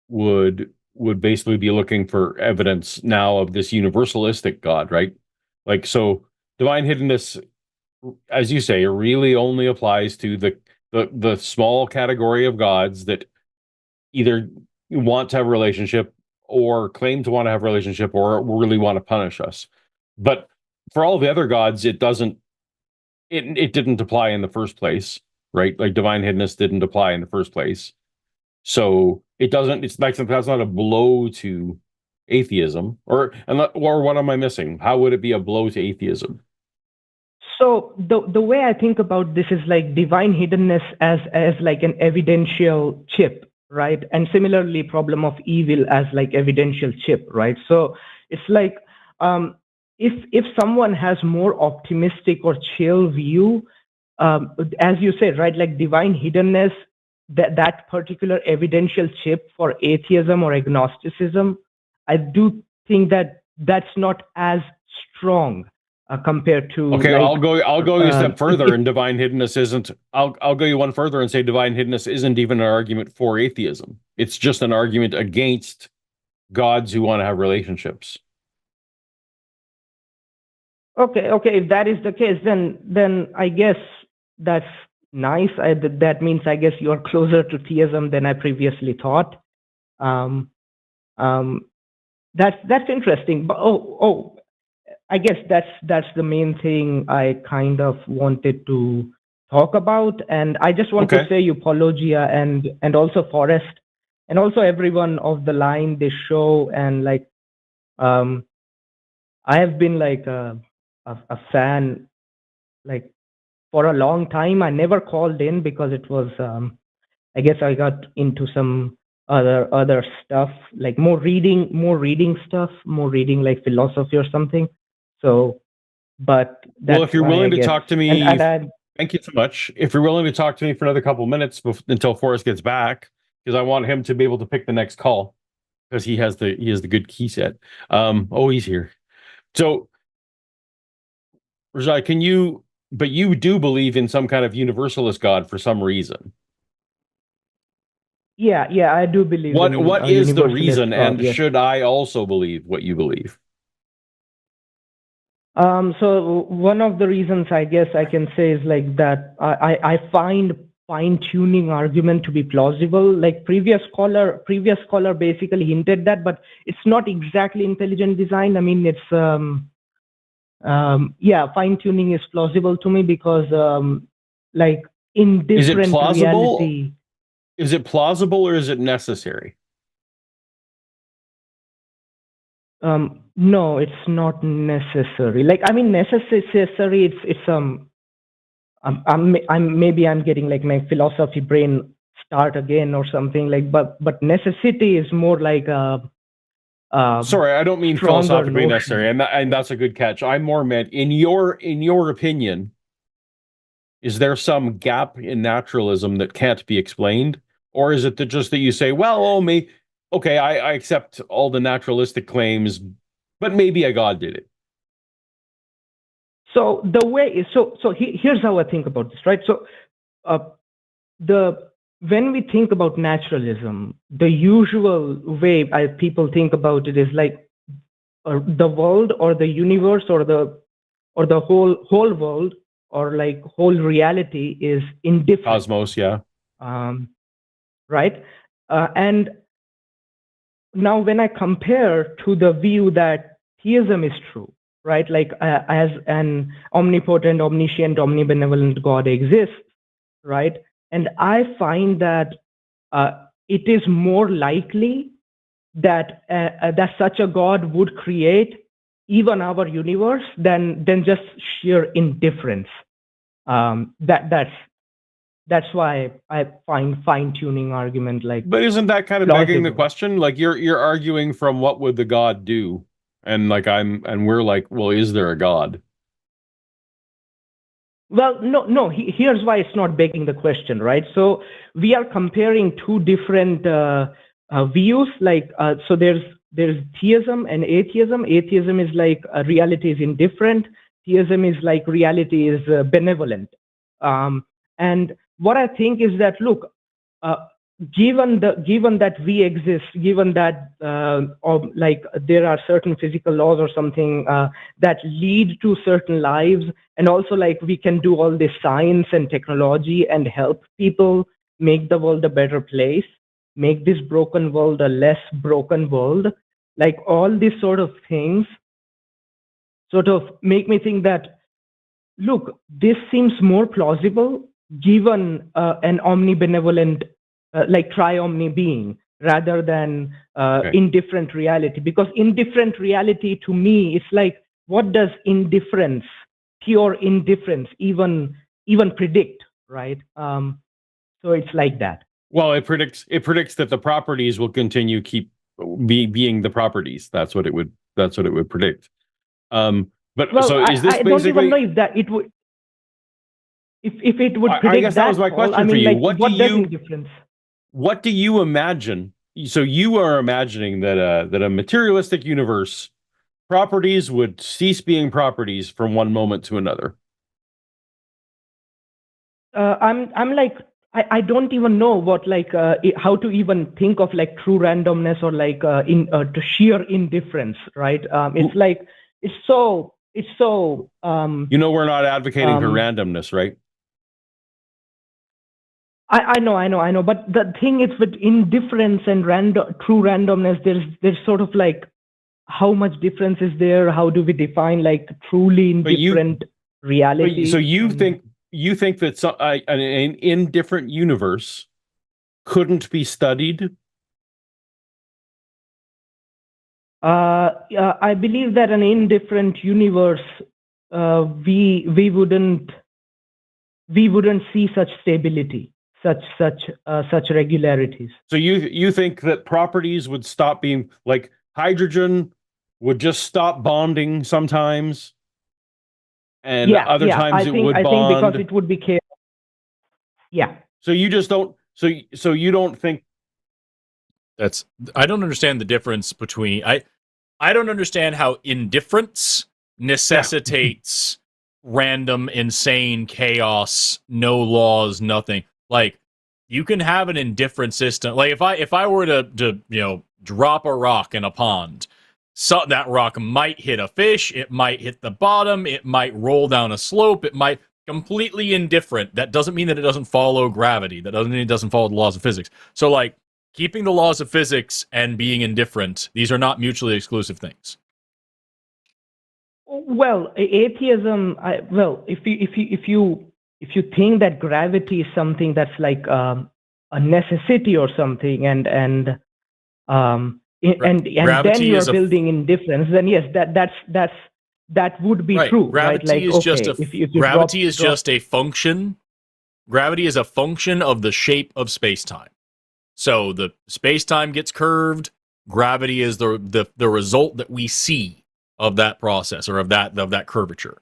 S2: would basically be looking for evidence now of this universalistic God, right? Like, so divine hiddenness, as you say, really only applies to the small category of gods that either want to have a relationship or claim to want to have a relationship or really want to punish us. But for all the other gods, it didn't apply in the first place. Right? Like divine hiddenness didn't apply in the first place. So it's like that's not a blow to atheism. Or what am I missing? How would it be a blow to atheism?
S8: So the way I think about this is like divine hiddenness as like an evidential chip, right? And similarly, problem of evil as like evidential chip, right? So it's like if someone has more optimistic or chill view, as you said, right, like divine hiddenness, that particular evidential chip for atheism or agnosticism, I do think that that's not as strong compared to.
S2: Okay, like, I'll go a step further, and divine hiddenness isn't. I'll go you one further and say divine hiddenness isn't even an argument for atheism. It's just an argument against gods who want to have relationships.
S8: Okay. If that is the case, then I guess that's nice. That means I guess you're closer to theism than I previously thought. That's interesting. But I guess that's the main thing I kind of wanted to talk about. And I just want to say you, Paulogia, and also Forrest, and also everyone of the line, this show, and like I have been like a fan like for a long time. I never called in because it was I guess I got into some other stuff, like more reading like philosophy or something. So but
S2: well, if you're willing to talk to me, thank you so much. If you're willing to talk to me for another couple minutes until Forrest gets back, because I want him to be able to pick the next call, because he has the good key set. He's here. So Rajai, can you but you do believe in some kind of universalist God for some reason.
S8: Yeah, I do believe
S2: What
S8: in
S2: what
S8: a
S2: is the
S8: universalist
S2: reason,
S8: God,
S2: and
S8: yes.
S2: should I also believe what you believe?
S8: So one of the reasons I guess I can say is like that I find fine-tuning argument to be plausible. Like previous caller basically hinted that, but it's not exactly intelligent design. I mean, it's fine-tuning is plausible to me because like in different
S2: Is it plausible?
S8: reality.
S2: Is it plausible or is it necessary?
S8: No, it's not necessary. Like, I mean, necessary. I'm getting like my philosophy brain start again or something like. But necessity is more like a.
S2: Sorry, I don't mean philosophically necessary, and that's a good catch. I more meant in your opinion. Is there some gap in naturalism that can't be explained, or is it just that you say, well, I accept all the naturalistic claims, but maybe a God did it?
S8: So here's how I think about this, right? So when we think about naturalism, the usual way people think about it is like the world or the universe or the whole world or like whole reality is indifferent.
S2: Cosmos, yeah.
S8: Right? And now when I compare to the view that theism is true, right? Like as an omnipotent, omniscient, omnibenevolent God exists, right? And I find that it is more likely that that such a God would create even our universe than just sheer indifference. That's why I find fine-tuning argument like.
S2: But isn't that kind of
S8: plausible.
S2: begging the question? Like you're arguing from what would the God do, and we're like, well, is there a God?
S8: Well, no. Here's why it's not begging the question, right? So we are comparing two different views. Like, so there's theism and atheism. Atheism is like reality is indifferent. Theism is like reality is benevolent. And what I think is that, look, given that we exist, given that like there are certain physical laws or something that lead to certain lives, and also like we can do all this science and technology and help people make the world a better place, make this broken world a less broken world, like all these sort of things sort of make me think that, look, this seems more plausible given an omnibenevolent like tri-omni being rather than indifferent reality. Because indifferent reality to me, it's like, what does indifference, pure indifference, even predict, right? So it's like that.
S2: Well, it predicts that the properties will continue being the properties. That's what it would predict. But
S8: well,
S2: so is this
S8: I
S2: basically?
S8: Don't even know if that it would. If it would predict
S2: I guess that was my question for you.
S8: Like, what does indifference?
S2: What do you imagine? So you are imagining that a materialistic universe, properties would cease being properties from one moment to another.
S8: I'm like, I don't even know what like how to even think of like true randomness or like to sheer indifference, right? It's like it's so.
S2: We're not advocating for randomness, right?
S8: I know. But the thing is with indifference and true randomness, there's sort of like how much difference is there? How do we define like truly indifferent reality?
S2: So you think that an indifferent universe couldn't be studied?
S8: I believe that an indifferent universe, we wouldn't see such stability. Such regularities.
S2: So you think that properties would stop being like hydrogen would just stop bonding sometimes, and other times it would bond.
S8: I think because it would be chaos. Yeah.
S2: So you just don't. So you don't think.
S1: I don't understand the difference between I don't understand how indifference necessitates random, insane chaos, no laws, nothing. Like, you can have an indifferent system. Like, if I were to drop a rock in a pond, so that rock might hit a fish, it might hit the bottom, it might roll down a slope, it might completely indifferent. That doesn't mean that it doesn't follow gravity. That doesn't mean it doesn't follow the laws of physics. So, like, keeping the laws of physics and being indifferent, these are not mutually exclusive things.
S8: Well, atheism. If you think that gravity is something that's like a necessity or something, and then you're building indifference, then yes, that would be true.
S1: Gravity
S8: right?
S1: is just a function. Gravity is a function of the shape of space-time. So the space-time gets curved. Gravity is the result that we see of that process, or of that curvature.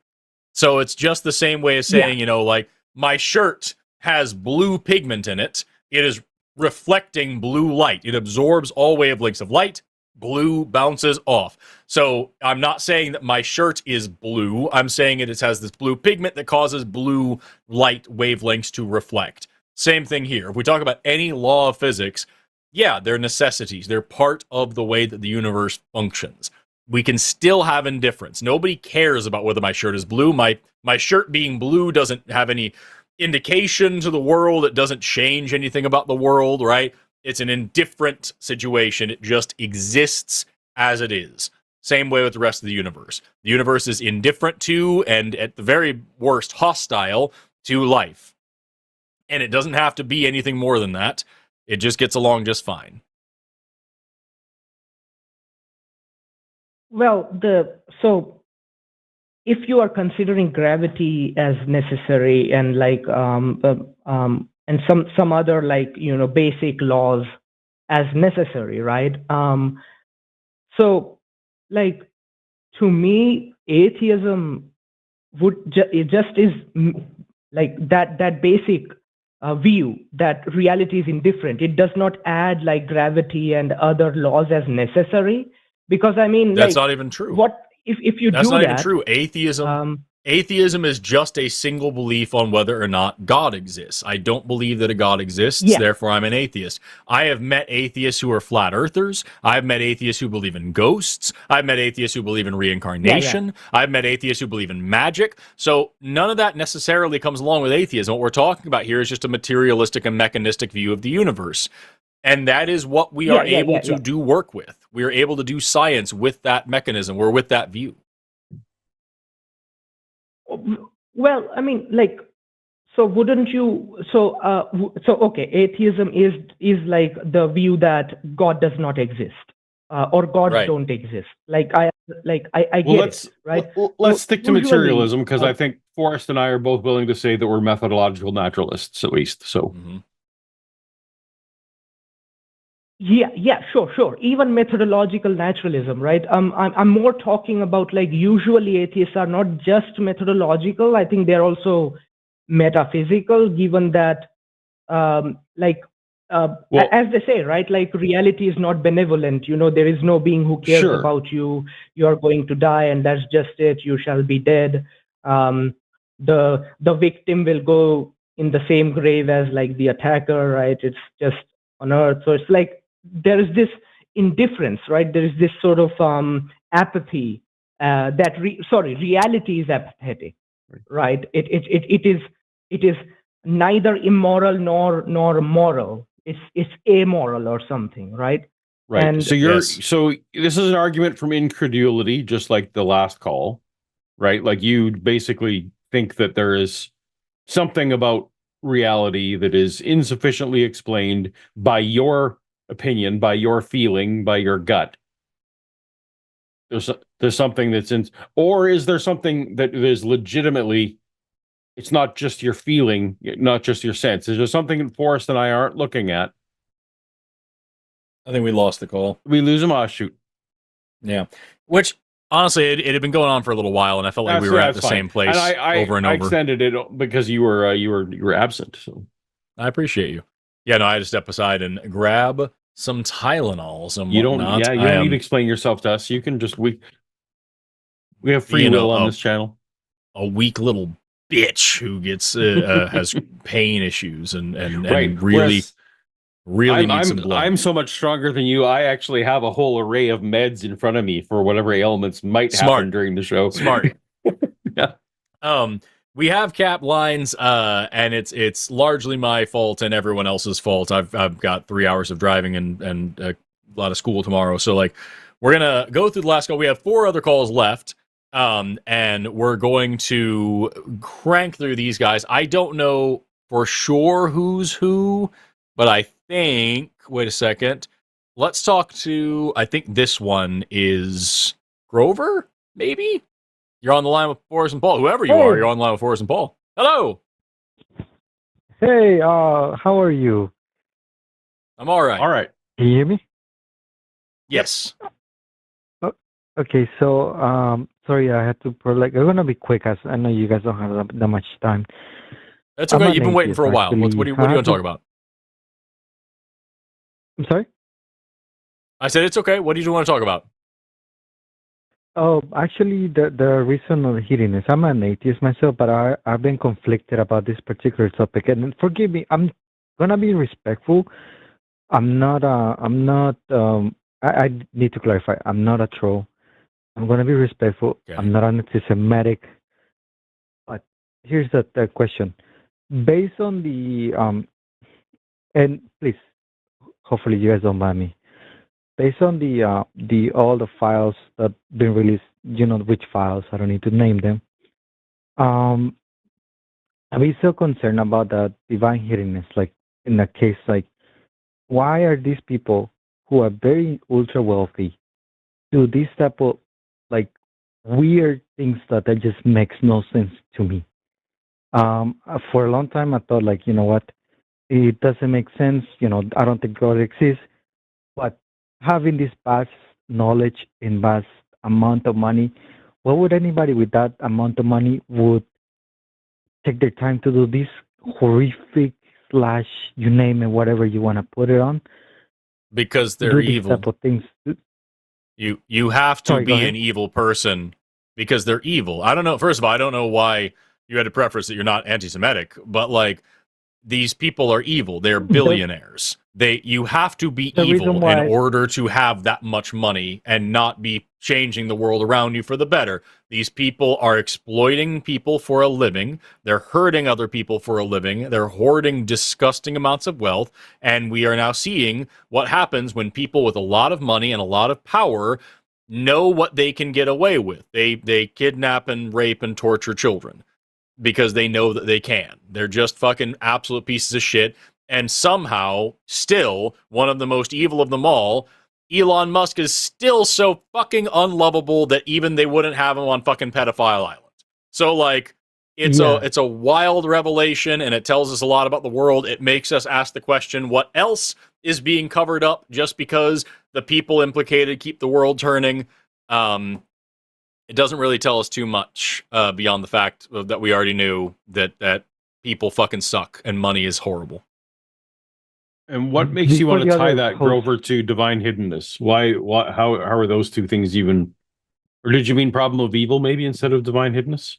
S1: So it's just the same way as saying, like, my shirt has blue pigment in it. It is reflecting blue light. It absorbs all wavelengths of light. Blue bounces off. So I'm not saying that my shirt is blue. I'm saying it has this blue pigment that causes blue light wavelengths to reflect. Same thing here. If we talk about any law of physics, yeah, they're necessities. They're part of the way that the universe functions. We can still have indifference. Nobody cares about whether my shirt is blue. My shirt being blue doesn't have any indication to the world. It doesn't change anything about the world, right? It's an indifferent situation. It just exists as it is. Same way with the rest of the universe. The universe is indifferent to, and at the very worst, hostile to life. And it doesn't have to be anything more than that. It just gets along just fine.
S8: Well, so if you are considering gravity as necessary, and like and some other, like, basic laws as necessary, right? So, like, to me, atheism it just is like that basic view that reality is indifferent. It does not add like gravity and other laws as necessary. Because I mean,
S1: that's not even true.
S8: What if you
S1: that's
S8: do that?
S1: That's not even true. Atheism is just a single belief on whether or not God exists. I don't believe that a God exists, therefore I'm an atheist. I have met atheists who are flat earthers. I've met atheists who believe in ghosts. I've met atheists who believe in reincarnation. I've met atheists who believe in magic. So none of that necessarily comes along with atheism. What we're talking about here is just a materialistic and mechanistic view of the universe. And that is what we are able to do work with. We are able to do science with that mechanism, or with that view.
S8: Well, I mean, like, so wouldn't you? So okay, atheism is like the view that God does not exist, or gods don't exist. Like I get it, right?
S2: Let's stick to materialism, because I think Forrest and I are both willing to say that we're methodological naturalists, at least. So.
S1: Mm-hmm.
S8: Yeah, sure. Even methodological naturalism, right? I'm more talking about, like, usually atheists are not just methodological. I think they're also metaphysical, given that, as they say, right? Like, reality is not benevolent. There is no being who cares about you. You are going to die, and that's just it. You shall be dead. The victim will go in the same grave as, like, the attacker, right? It's just on earth. So it's like, there is this indifference, right? There is this sort of apathy reality is apathetic, right? It is neither immoral nor moral. It's amoral or something, right?
S2: Right.
S8: And
S2: so this is an argument from incredulity, just like the last call, right? Like, you basically think that there is something about reality that is insufficiently explained by your opinion, by your feeling, by your gut. There's something that's in, or is there something that is legitimately, it's not just your feeling, not just your sense. Is there something that Forrest and I aren't looking at?
S1: I think we lost the call.
S2: We lose him. Shoot.
S1: Yeah. Which, honestly, it had been going on for a little while, and I felt like we were at the same place over and over.
S2: I extended it because you were absent. So
S1: I appreciate you. Yeah, no, I had to step aside and grab some Tylenols and whatnot.
S2: You don't need to explain yourself to us. You can just we have free will on this channel.
S1: weak little bitch who gets has pain issues and
S2: Right.
S1: really
S2: Whereas
S1: needs some blood.
S2: I'm so much stronger than you. I actually have a whole array of meds in front of me for whatever ailments might happen during the show.
S1: Smart.
S2: Yeah.
S1: We have cap lines, and it's largely my fault and everyone else's fault. I've got 3 hours of driving and a lot of school tomorrow, so like we're gonna go through the last call. We have 4 other calls left, and we're going to crank through these guys. I don't know for sure who's who, but I think. Wait a second. Let's talk to. I think this one is Grover, maybe. You're on the line with Forrest and Paul. Whoever you are, you're on the line with Forrest and Paul. Hello.
S9: Hey, how are you?
S1: I'm all right.
S2: All right.
S9: Can you hear me?
S1: Yes.
S9: Okay, so sorry, I had to I'm gonna be quick as I know you guys don't have that much time.
S1: That's okay. You've been waiting for a while.
S9: Actually.
S1: What do you want to talk about?
S9: I'm sorry?
S1: I said it's okay. What do you want to talk about?
S9: Oh, actually, the reason of hitting is I'm an atheist myself, but I've been conflicted about this particular topic. And forgive me, I'm gonna be respectful. I need to clarify. I'm not a troll. I'm gonna be respectful.
S1: Okay.
S9: I'm not an anti-Semitic. But here's the question: based on the and please, hopefully you guys don't mind me. Based on the all the files that been released, you know which files, I don't need to name them. I'm so concerned about the divine hiddenness, like in a case like why are these people who are very ultra wealthy do this type of like weird things that just makes no sense to me. For a long time I thought like, you know what, it doesn't make sense, I don't think God exists, but having this vast knowledge in vast amount of money, why would anybody with that amount of money would take their time to do this horrific / you name it, whatever you want to put it on?
S1: Because they're
S9: do these
S1: evil.
S9: type of things.
S1: You have to
S9: Sorry, go
S1: be
S9: ahead.
S1: an evil person because they're evil. I don't know. First of all, I don't know why you had to preface that you're not anti-Semitic, but like these people are evil. They're billionaires. You have to be
S9: The reason
S1: evil
S9: why-
S1: in order to have that much money and not be changing the world around you for the better. These people are exploiting people for a living. They're hurting other people for a living. They're hoarding disgusting amounts of wealth. And we are now seeing what happens when people with a lot of money and a lot of power know what they can get away with. They kidnap and rape and torture children because they know that they can. They're just fucking absolute pieces of shit. And somehow, still, one of the most evil of them all, Elon Musk is still so fucking unlovable that even they wouldn't have him on fucking Pedophile Island. So, like, it's a wild revelation, and it tells us a lot about the world. It makes us ask the question, what else is being covered up just because the people implicated keep the world turning? It doesn't really tell us too much beyond the fact that we already knew that people fucking suck and money is horrible.
S2: And what makes you want to
S9: Before the
S2: tie
S9: other
S2: that,
S9: host-
S2: Grover, to divine hiddenness? Why? How are those two things even? Or did you mean problem of evil maybe instead of divine hiddenness?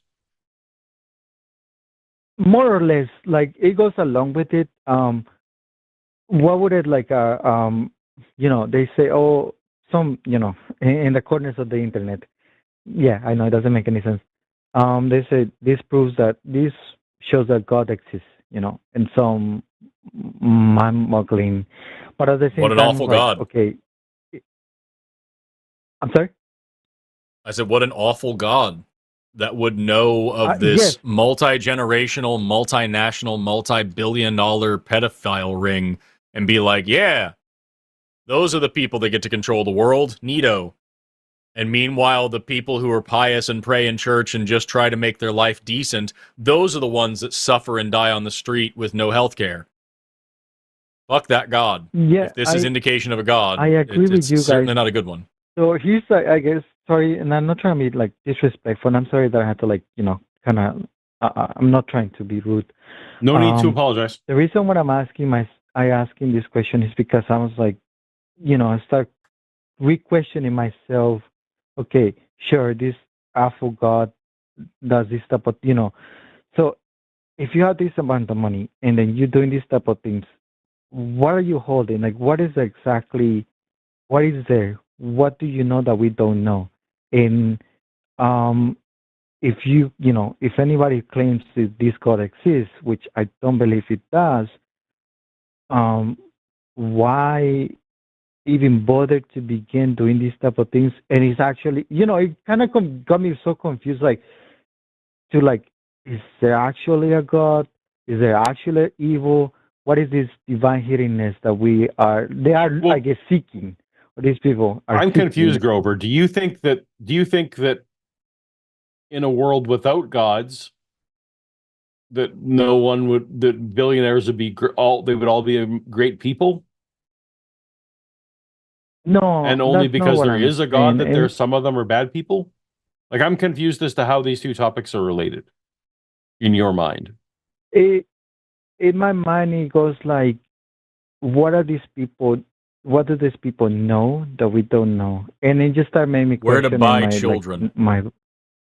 S9: More or less, like it goes along with it. What would it like? They say, oh, some, in the corners of the internet. Yeah, I know it doesn't make any sense. They say this shows that God exists, and some mind-boggling. But at the same
S1: What an
S9: time,
S1: awful
S9: like,
S1: God.
S9: Okay, I'm sorry.
S1: I said, what an awful God that would know of this
S9: Yes.
S1: multi-generational, multinational, multi-billion-dollar pedophile ring and be like, yeah, those are the people that get to control the world. Neato. And meanwhile, the people who are pious and pray in church and just try to make their life decent, those are the ones that suffer and die on the street with no health care. Fuck that God.
S9: Yeah,
S1: If this is indication of a God,
S9: I agree with
S1: it's
S9: you
S1: certainly
S9: guys.
S1: not a good one.
S9: So here's, I guess, sorry, and I'm not trying to be like disrespectful. And I'm sorry that I had to kind of. I'm not trying to be rude.
S2: No need to apologize.
S9: The reason why I asking this question is because I was like, I start re-questioning myself. Okay, sure, this awful God does this type of, so if you have this amount of money and then you're doing this type of things, what are you holding? Like, what is there? What do you know that we don't know? And if if anybody claims that this God exists, which I don't believe it does, why even bother to begin doing these type of things? And it's actually, it kind of got me so confused, is there actually a God? Is there actually evil? What is this divine hiddenness that they are, I guess, seeking? These people are
S2: I'm
S9: seeking.
S2: confused, Grover. Do you think that in a world without gods, that that billionaires would be they would all be great people?
S9: No,
S2: and only
S9: that's not
S2: because
S9: what
S2: there
S9: I'm
S2: is a God
S9: saying.
S2: that some of them are bad people? Like, I'm confused as to how these two topics are related in your mind.
S9: In my mind, it goes like, what do these people know that we don't know? And it just started making me
S1: Where to
S9: question
S1: buy children.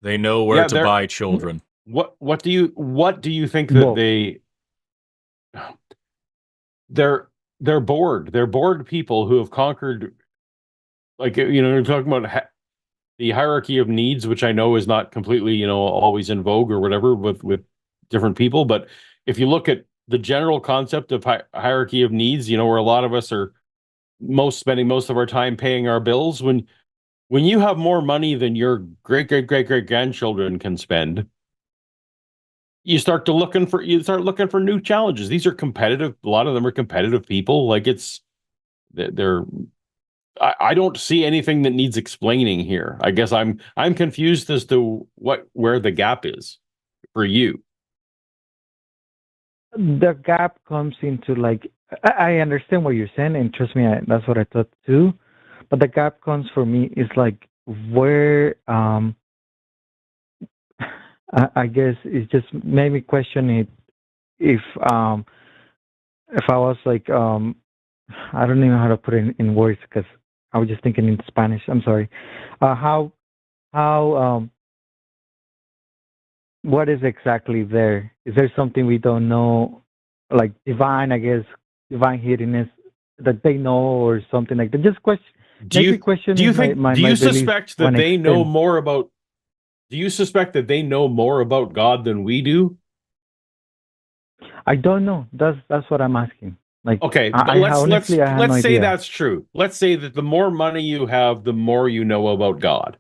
S1: They know where to buy children.
S2: What do you think that they're bored? They're bored people who have conquered, like, you're talking about the hierarchy of needs, which I know is not completely, always in vogue or whatever with different people. But if you look at the general concept of hierarchy of needs, where a lot of us are spending most of our time paying our bills, when you have more money than your great grandchildren can spend, you start looking for new challenges. These are competitive. A lot of them are competitive people. Like, I don't see anything that needs explaining here. I guess I'm confused as to where the gap is for you.
S9: The gap comes into, like, I understand what you're saying, and trust me, that's what I thought too. But the gap comes for me is like where I guess it just made me question it. If I was like I don't even know how to put it in words because I was just thinking in Spanish. I'm sorry. How what is exactly there? Is there something we don't know, like divine, I guess, divine hiddenness that they know, or something like that? Just question.
S2: Do you suspect that they know more about? Do you suspect that they know more about God than we do?
S9: I don't know. That's what I'm asking. Like,
S2: okay, but let's say that's true. Let's say that the more money you have, the more you know about God.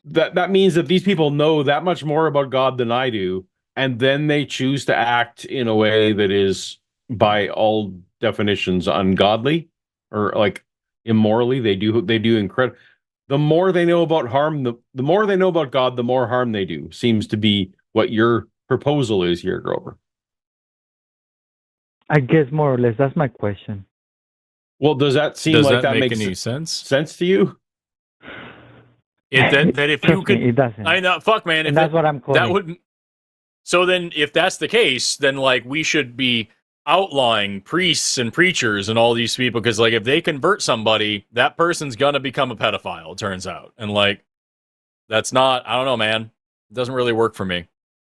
S2: that means that these people know that much more about God than I do, and then they choose to act in a way that is, by all definitions, ungodly or like immorally. They do incredible. The more they know about harm, the more they know about God, the more harm they do. Seems to be what your proposal is here, Grover.
S9: I guess more or less that's my question.
S2: Well, does that
S1: make any sense
S2: to you?
S1: That if you could,
S9: it doesn't.
S1: I know, fuck, man. If
S9: that's what I'm calling.
S1: That wouldn't. So then, if that's the case, then like we should be outlawing priests and preachers and all these people, because like if they convert somebody, that person's gonna become a pedophile. It turns out, and like that's not. I don't know, man. It doesn't really work for me.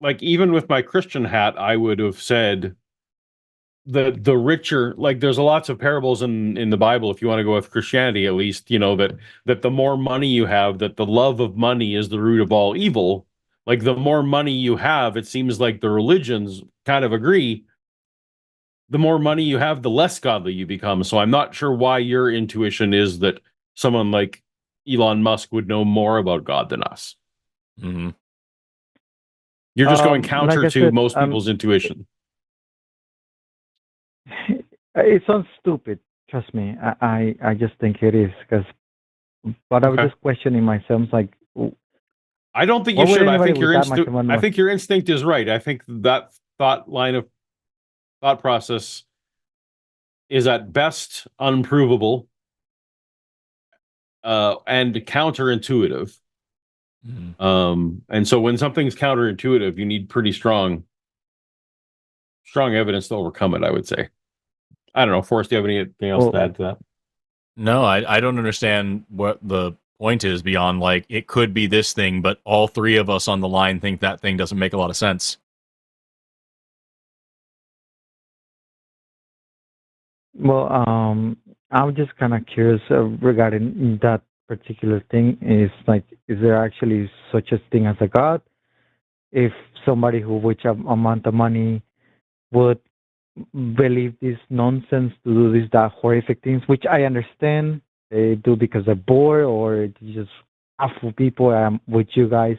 S2: Like, even with my Christian hat, I would have said the richer, like, there's lots of parables in the Bible, if you want to go with Christianity, at least, that the more money you have, that the love of money is the root of all evil. Like, the more money you have, it seems like the religions kind of agree. The more money you have, the less godly you become. So I'm not sure why your intuition is that someone like Elon Musk would know more about God than us.
S1: Mm-hmm.
S2: You're just going counter to most people's intuition.
S9: It sounds stupid. Trust me. I just think it is, but I was just questioning myself. Like,
S2: I don't think you should. I think your instinct is right. I think that line of thought process is at best unprovable and counterintuitive. Mm-hmm. And so when something's counterintuitive, you need pretty strong evidence to overcome it, I would say. I don't know. Forrest, do you have anything else to add to that?
S1: No, I don't understand what the point is beyond like it could be this thing, but all three of us on the line think that thing doesn't make a lot of sense.
S9: Well, I'm just kind of curious regarding that particular thing. Is like, is there actually such a thing as a God? If somebody who which amount of money would believe this nonsense to do this that horrific things, which I understand they do because they're bored or just awful people with you guys.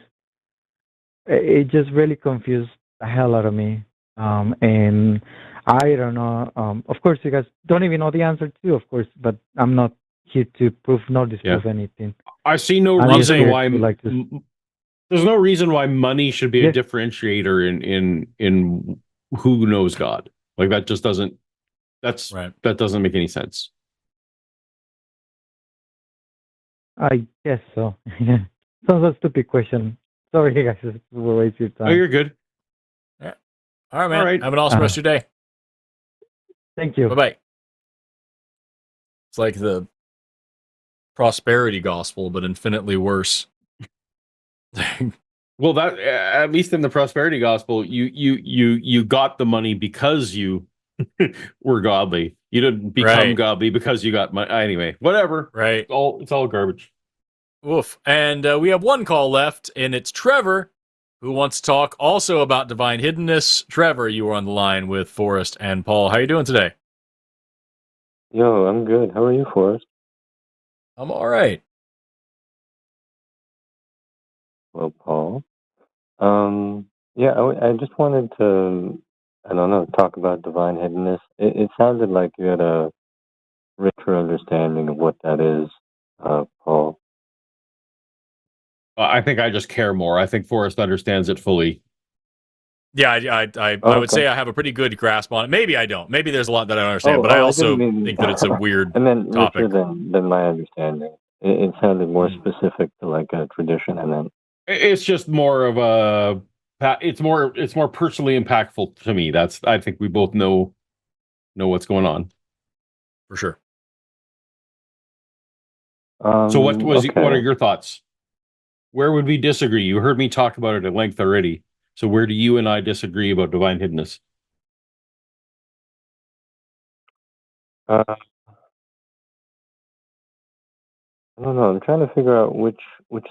S9: It just really confused the hell out of me. And I don't know. Of course, you guys don't even know the answer to, of course, but I'm not here to prove nor disprove anything.
S2: I see no
S9: I'm just
S2: reason
S9: here
S2: why
S9: to, like,
S2: there's no reason why money should be
S9: Yeah.
S2: a differentiator in who knows God. Like that just doesn't that doesn't make any sense.
S9: I guess so. Sounds a stupid question. Sorry, guys, for wasting your time.
S2: Oh, you're good.
S1: Yeah. All right, man.
S2: All right.
S1: Have an awesome rest of your day.
S9: Thank you.
S1: Bye-bye. It's like the prosperity gospel, but infinitely worse.
S2: Well, that at least in the prosperity gospel, you got the money because you were godly. You didn't become godly because you got money. Anyway, whatever.
S1: Right.
S2: It's all garbage.
S1: Oof. And we have one call left, and it's Trevor, who wants to talk also about divine hiddenness. Trevor, you are on the line with Forrest and Paul. How are you doing today?
S10: Yo, I'm good. How are you, Forrest?
S1: I'm all right.
S10: Well, Paul. Yeah, I just wanted to, I don't know, talk about divine hiddenness. It sounded like you had a richer understanding of what that is, Paul.
S2: I think I just care more. I think Forrest understands it fully.
S1: Yeah, I would say I have a pretty good grasp on it. Maybe I don't. Maybe there's a lot that I don't understand, but I also think that it's a weird
S10: and then
S1: topic.
S10: richer than my understanding. It sounded more specific to like a tradition, and then
S2: It's just more of a. It's more personally impactful to me. I think we both know what's going on
S1: for sure.
S2: So what
S10: okay.
S2: what are your thoughts? Where would we disagree? You heard me talk about it at length already. So where do you and I disagree about divine hiddenness?
S10: I don't know. I'm trying to figure out which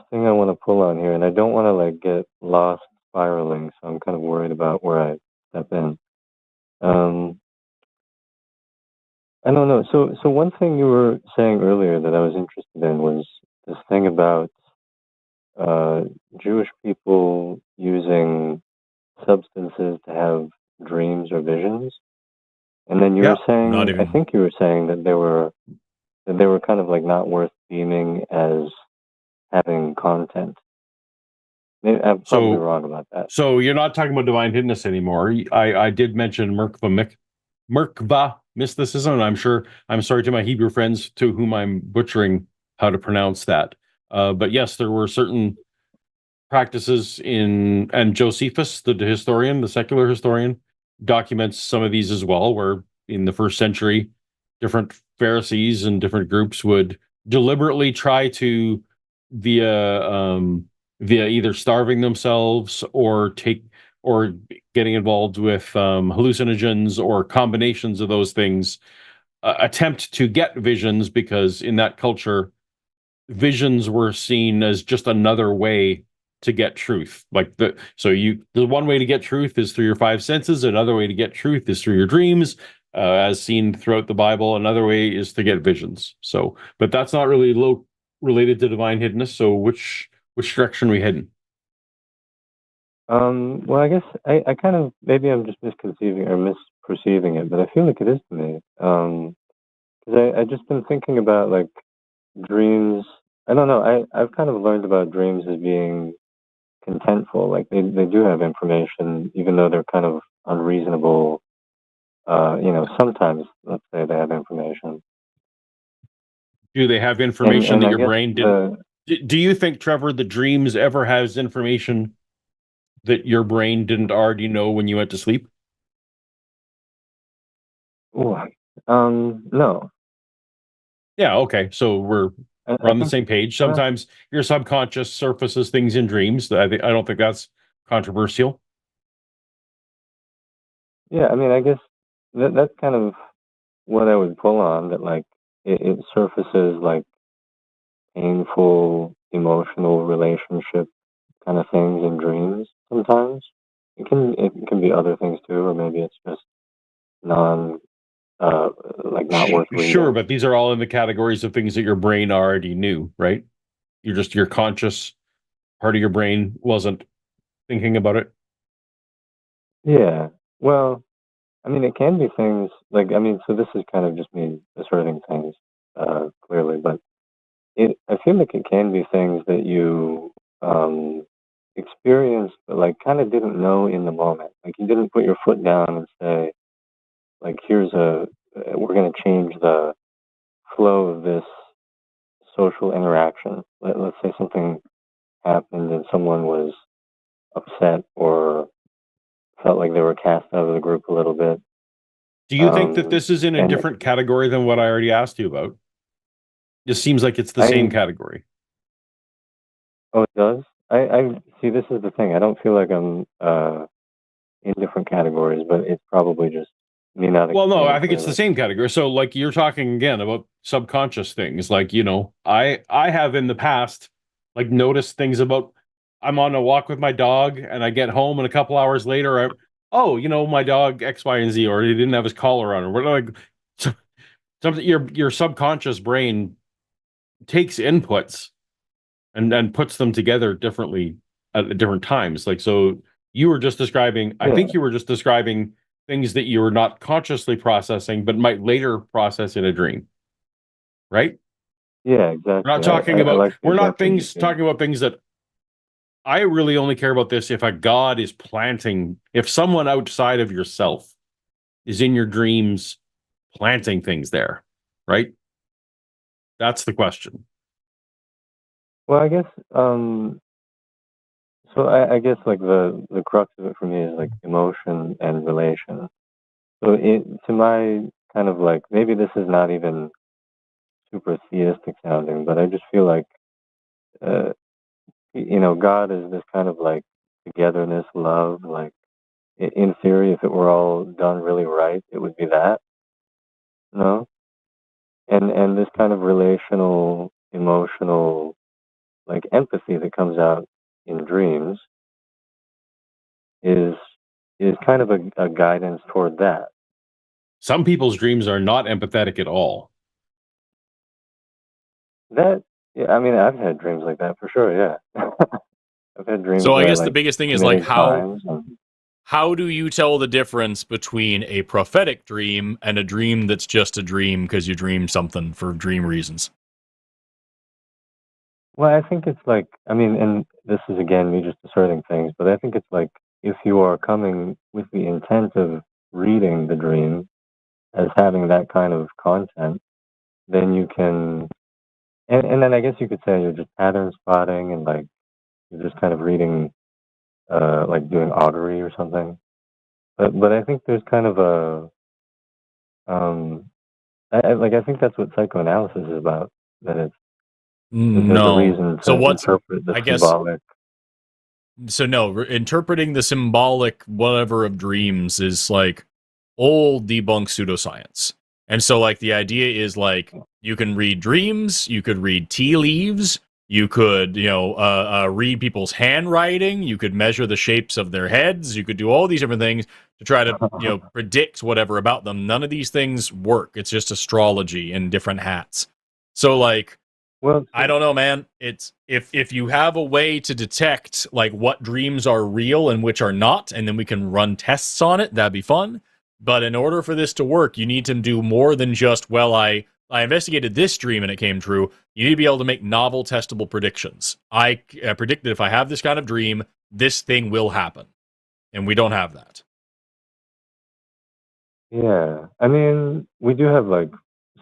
S10: thing I want to pull on here, and I don't want to like get lost spiraling. So I'm kind of worried about where I step in. I don't know. So one thing you were saying earlier that I was interested in was this thing about Jewish people using substances to have dreams or visions, and then you were saying, I think you were saying that they were kind of like not worth deeming as having content. Maybe I'm probably wrong about that.
S2: So you're not talking about divine hiddenness anymore. I did mention Merkva mysticism, and I'm sorry to my Hebrew friends to whom I'm butchering how to pronounce that. But yes, there were certain practices and Josephus, the historian, the secular historian, documents some of these as well, where in the first century, different Pharisees and different groups would deliberately try to via either starving themselves or getting involved with hallucinogens or combinations of those things, attempt to get visions, because in that culture, visions were seen as just another way to get truth. Like the one way to get truth is through your five senses. Another way to get truth is through your dreams, as seen throughout the Bible. Another way is to get visions. So, but that's not really related to divine hiddenness. So which direction are we heading?
S10: Well, I guess I kind of, maybe I'm just misconceiving or misperceiving it, but I feel like it is to me. Because I just been thinking about like dreams. I don't know. I've kind of learned about dreams as being contentful. Like they do have information, even though they're kind of unreasonable. Sometimes, let's say, they have information.
S2: Do they have information that
S10: I
S2: your
S10: guess
S2: brain didn't? Do you think, Trevor, the dreams ever has information that your brain didn't already know when you went to sleep?
S10: No.
S2: Yeah. Okay. So we're on the same page. Sometimes your subconscious surfaces things in dreams. I don't think that's controversial.
S10: Yeah, I mean, I guess that's kind of what I would pull on, that like it surfaces like painful emotional relationship kind of things in dreams sometimes. It can be other things too, or maybe it's just non like not worth reading.
S2: Sure, but these are all in the categories of things that your brain already knew, right? Your conscious part of your brain wasn't thinking about it.
S10: Yeah. Well, I mean, it can be things like, I mean, so this is kind of just me asserting things clearly, but I feel like it can be things that you experienced, but like kind of didn't know in the moment. Like you didn't put your foot down and say, like, we're going to change the flow of this social interaction. Let's say something happened and someone was upset or felt like they were cast out of the group a little bit.
S2: Do you think that this is in a
S10: and
S2: different category than what I already asked you about? It seems like it's the same category.
S10: Oh, it does? I see, this is the thing. I don't feel like I'm in different categories, but it's probably just me not.
S2: Well, no, I think it's the same category. So, like, you're talking again about subconscious things. Like, you know, I have in the past, like, noticed things about. I'm on a walk with my dog, and I get home, and a couple hours later, oh, you know, my dog X, Y, and Z, or he didn't have his collar on, or what? Like, something your subconscious brain takes inputs and puts them together differently at different times. Like, so you were just describing, I think you were just describing things that you were not consciously processing, but might later process in a dream. Right?
S10: Yeah, exactly.
S2: We're not talking about, talking about things that I really only care about this if a God is planting, if someone outside of yourself is in your dreams planting things there, right? That's the question.
S10: Well, I guess so I guess like the crux of it for me is like emotion and relation. So to my kind of like, maybe this is not even super theistic sounding, but I just feel like you know, God is this kind of like togetherness, love. Like in theory, if it were all done really right, it would be that. No, and this kind of relational, emotional, like empathy that comes out in dreams is kind of a guidance toward that.
S2: Some people's dreams are not empathetic at all.
S10: That, yeah, I mean, I've had dreams like that for sure. Yeah, I've had dreams.
S1: So I
S10: where,
S1: guess
S10: like,
S1: the biggest thing is like
S10: crimes
S1: how do you tell the difference between a prophetic dream and a dream that's just a dream because you dreamed something for dream reasons?
S10: Well, I think it's like, I mean, and this is again me just asserting things, but I think it's like if you are coming with the intent of reading the dream as having that kind of content, then you can, and then I guess you could say you're just pattern spotting and like you're just kind of reading, like doing augury or something. But I think there's kind of I think that's what psychoanalysis is about. That it's that there's a reason to interpret the symbolic.
S1: So no, interpreting the symbolic whatever of dreams is like old debunked pseudoscience. And so like the idea is like you can read dreams, you could read tea leaves, you could, you know, read people's handwriting, you could measure the shapes of their heads, you could do all these different things to try to, you know, predict whatever about them. None of these things work. It's just astrology in different hats. So like,
S10: well,
S1: I don't know, man. It's if you have a way to detect like what dreams are real and which are not, and then we can run tests on it, that'd be fun. But in order for this to work, you need to do more than just, well, I investigated this dream and it came true. You need to be able to make novel, testable predictions. I predict that if I have this kind of dream, this thing will happen. And we don't have that.
S10: Yeah, I mean, we do have like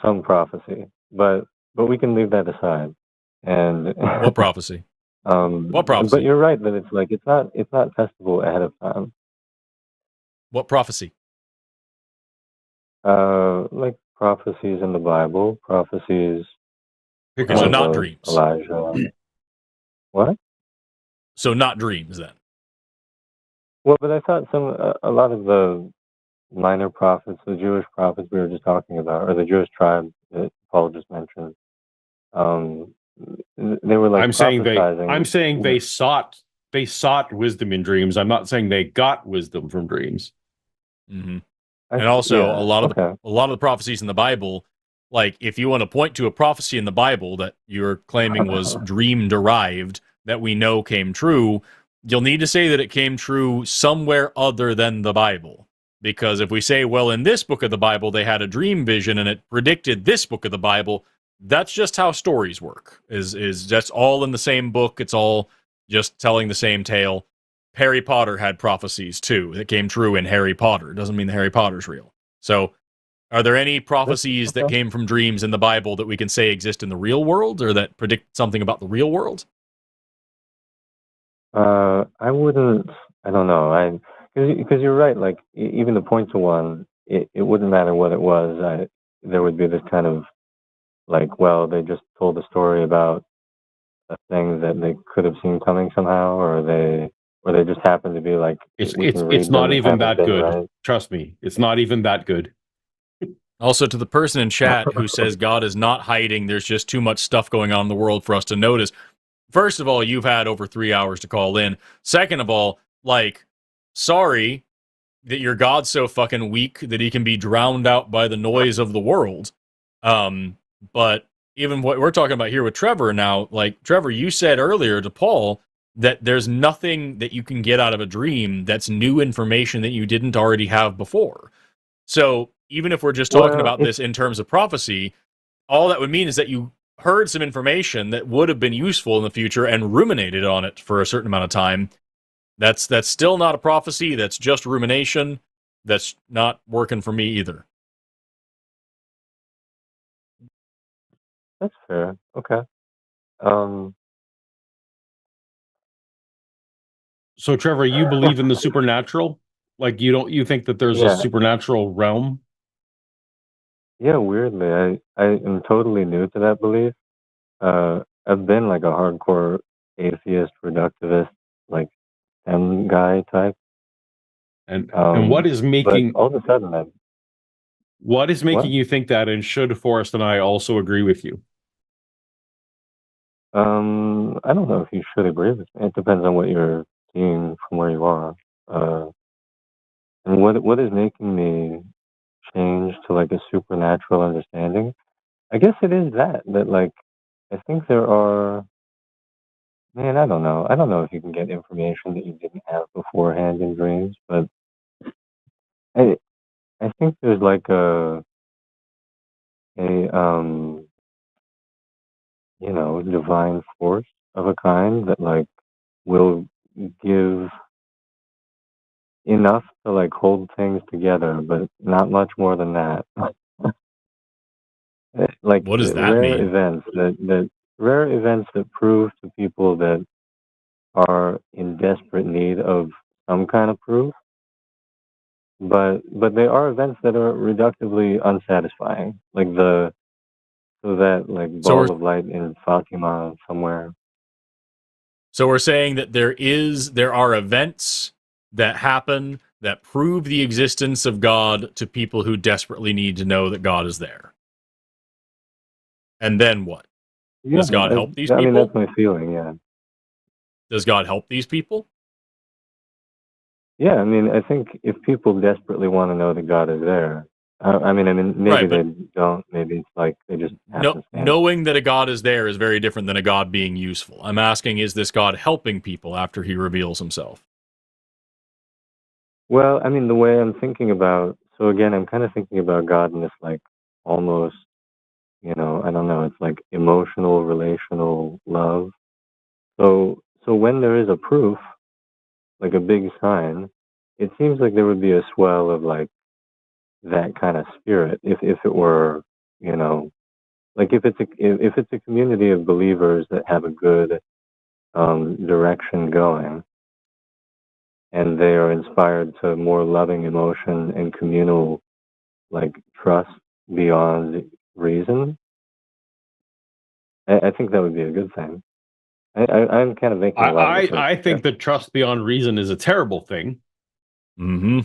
S10: some prophecy, but we can leave that aside. And
S1: what prophecy? What prophecy?
S10: But you're right that it's like it's not testable ahead of time.
S1: What prophecy?
S10: Like prophecies in the Bible, prophecies
S1: Okay, so not dreams.
S10: Elijah. What?
S1: So not dreams then.
S10: Well, but I thought a lot of the minor prophets, the Jewish prophets we were just talking about, or the Jewish tribe that Paul just mentioned, they were like
S2: I'm saying
S10: prophesying.
S2: they sought wisdom in dreams. I'm not saying they got wisdom from dreams.
S1: Mm-hmm. And also, a lot of the prophecies in the Bible, like if you want to point to a prophecy in the Bible that you're claiming was dream derived that we know came true, you'll need to say that it came true somewhere other than the Bible. Because if we say, well, in this book of the Bible, they had a dream vision and it predicted this book of the Bible, that's just how stories work. Is that's all in the same book. It's all just telling the same tale. Harry Potter had prophecies too that came true in Harry Potter. It doesn't mean that Harry Potter's real. So are there any prophecies that came from dreams in the Bible that we can say exist in the real world or that predict something about the real world?
S10: I wouldn't. I don't know. Because you're right. Like even to point to one, it wouldn't matter what it was. There would be this kind of like, well, they just told a story about a thing that they could have seen coming somehow, or they just happen to be like,
S2: it's not even that good. Right. Trust me, it's not even that good.
S1: Also, to the person in chat who says God is not hiding, there's just too much stuff going on in the world for us to notice. First of all, you've had over 3 hours to call in. Second of all, like, sorry that your God's so fucking weak that he can be drowned out by the noise of the world. But even what we're talking about here with Trevor now, like, Trevor, you said earlier to Paul that there's nothing that you can get out of a dream that's new information that you didn't already have before. So even if we're just talking about this in terms of prophecy, all that would mean is that you heard some information that would have been useful in the future and ruminated on it for a certain amount of time. That's still not a prophecy. That's just rumination. That's not working for me either.
S10: That's fair. Okay.
S2: So Trevor, you believe in the supernatural? Like you think that there's a supernatural realm?
S10: Yeah, weirdly, I am totally new to that belief. I've been like a hardcore atheist, reductivist, like M guy type.
S2: And what is making
S10: all of a sudden
S2: what is making you think that? And should Forrest and I also agree with you?
S10: I don't know if you should agree with me. It depends on what you're seeing from where you are. And what is making me change to like a supernatural understanding? I guess it is that like I think there are. Man, I don't know. I don't know if you can get information that you didn't have beforehand in dreams, but I think there's like a divine force of a kind that like will give enough to like hold things together, but not much more than that. Like
S1: what does that
S10: rare
S1: mean?
S10: events that rare events that prove to people that are in desperate need of some kind of proof. But they are events that are reductively unsatisfying, like that ball of light in Fatima somewhere.
S1: So we're saying that there are events that happen that prove the existence of God to people who desperately need to know that God is there. And then what?
S10: Yeah,
S1: does God help these people?
S10: I mean, that's my feeling, yeah.
S1: Does God help these people?
S10: Yeah, I mean, I think if people desperately want to know that God is there, I mean, maybe they don't. Maybe it's like they just have to stand.
S1: Knowing that a God is there is very different than a God being useful. I'm asking, is this God helping people after he reveals himself?
S10: Well, I mean, the way I'm thinking about, so again, I'm kind of thinking about God in this like almost, I don't know, it's like emotional, relational love. So when there is a proof, like a big sign, it seems like there would be a swell of like that kind of spirit if it were, like if it's a community of believers that have a good direction going, and they are inspired to more loving emotion and communal like trust beyond reason. I think that would be a good thing. I'm kind of making a lot of assumptions.
S2: I think that trust beyond reason is a terrible thing.
S1: Mm-hmm.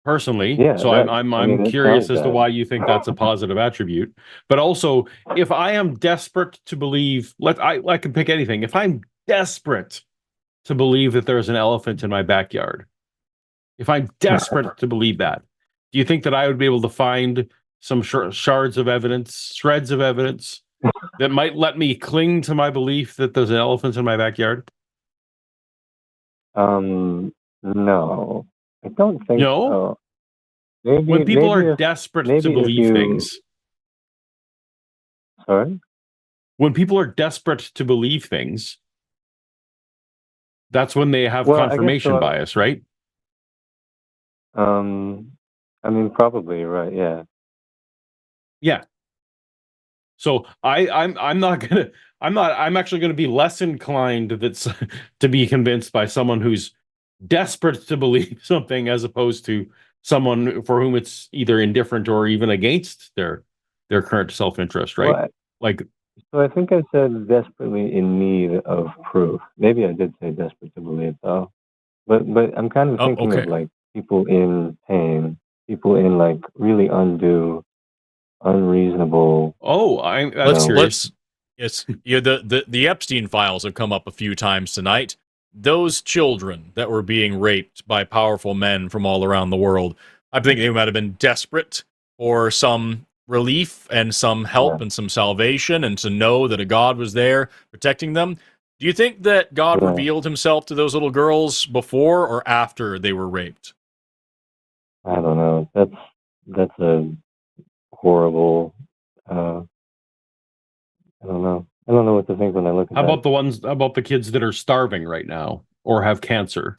S2: Personally,
S10: Yeah,
S2: so
S10: that,
S2: I'm
S10: it
S2: curious
S10: sounds
S2: as to
S10: bad.
S2: why you think that's a positive attribute. But also, if I am desperate to believe, I can pick anything. If I'm desperate to believe that there's an elephant in my backyard, if I'm desperate to believe that, do you think that I would be able to find some shards of evidence, shreds of evidence that might let me cling to my belief that there's an elephant in my backyard?
S10: No, I don't think
S2: No?
S10: so. Maybe
S2: When people
S10: maybe
S2: are
S10: if
S2: desperate
S10: maybe
S2: to
S10: if
S2: believe
S10: you
S2: things,
S10: sorry.
S2: when people are desperate to believe things, that's when they have
S10: Well, I guess
S2: confirmation
S10: so.
S2: bias, right?
S10: I mean, probably right. Yeah.
S2: Yeah. So I'm not gonna I'm actually gonna be less inclined that's to be convinced by someone who's desperate to believe something as opposed to someone for whom it's either indifferent or even against their current self-interest, right?
S10: Well,
S2: Like,
S10: so I think I said desperately in need of proof. Maybe I did say desperate to believe though. But I'm kind of
S1: Oh,
S10: thinking
S1: okay.
S10: of like people in pain, people in like really undue, unreasonable.
S2: curious.
S1: Yes, yeah, the Epstein files have come up a few times tonight. Those children that were being raped by powerful men from all around the world, I think they might have been desperate for some relief and some help and some salvation, and to know that a God was there protecting them. Do you think that God
S10: Yeah.
S1: revealed himself to those little girls before or after they were raped?
S10: I don't know. That's a horrible. I don't know. I don't know what to think when I look at
S2: How
S10: that.
S2: about the kids that are starving right now or have cancer?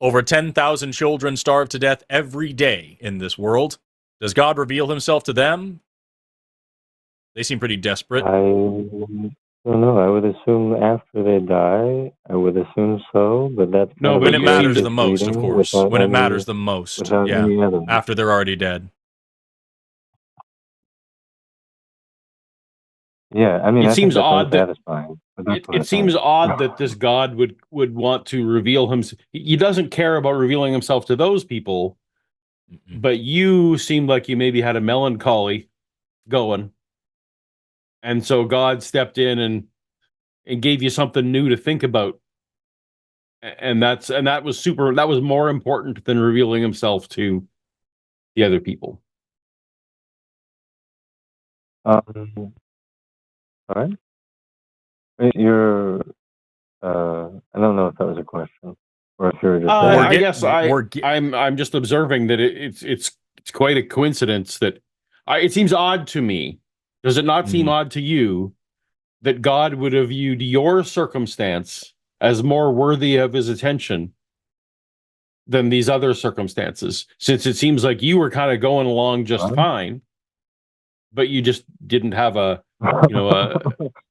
S1: Over 10,000 children starve to death every day in this world. Does God reveal himself to them? They seem pretty desperate.
S10: I don't know. I would assume after they die. I would assume so, but that's kind of
S1: when
S10: a
S1: it
S10: very
S1: matters the most, of
S10: misleading
S1: course.
S10: without
S1: When it
S10: any-
S1: matters the most,
S10: without
S1: yeah.
S10: any evidence.
S1: After they're already dead.
S10: Yeah, I mean,
S2: It
S10: I
S2: seems
S10: think that's
S2: odd that
S10: unsatisfying. But that's what I
S2: it seems
S10: think.
S2: odd that this God would want to reveal himself. He doesn't care about revealing himself to those people, but you seemed like you maybe had a melancholy going, and so God stepped in and gave you something new to think about, and that was more important than revealing himself to the other people.
S10: All right. Wait, you're. I don't know if that was a question or if you were just.
S2: I guess I'm just observing that it's quite a coincidence that it seems odd to me. Does it not seem odd to you that God would have viewed your circumstance as more worthy of his attention than these other circumstances? Since it seems like you were kind of going along just fine, but you just didn't have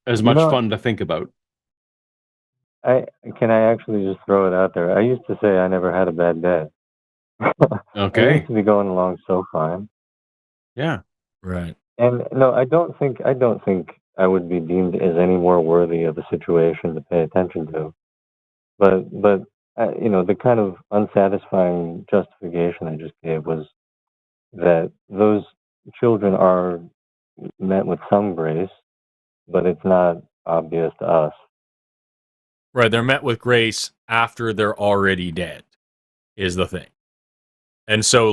S2: as much fun to think about.
S10: Can I actually just throw it out there? I used to say I never had a bad day.
S2: Okay.
S10: I used to be going along so fine.
S2: Yeah.
S1: Right.
S10: And no, I don't think I would be deemed as any more worthy of a situation to pay attention to. But the kind of unsatisfying justification I just gave was that those children are met with some grace, but it's not obvious to us.
S1: Right, they're met with grace after they're already dead, is the thing. And so,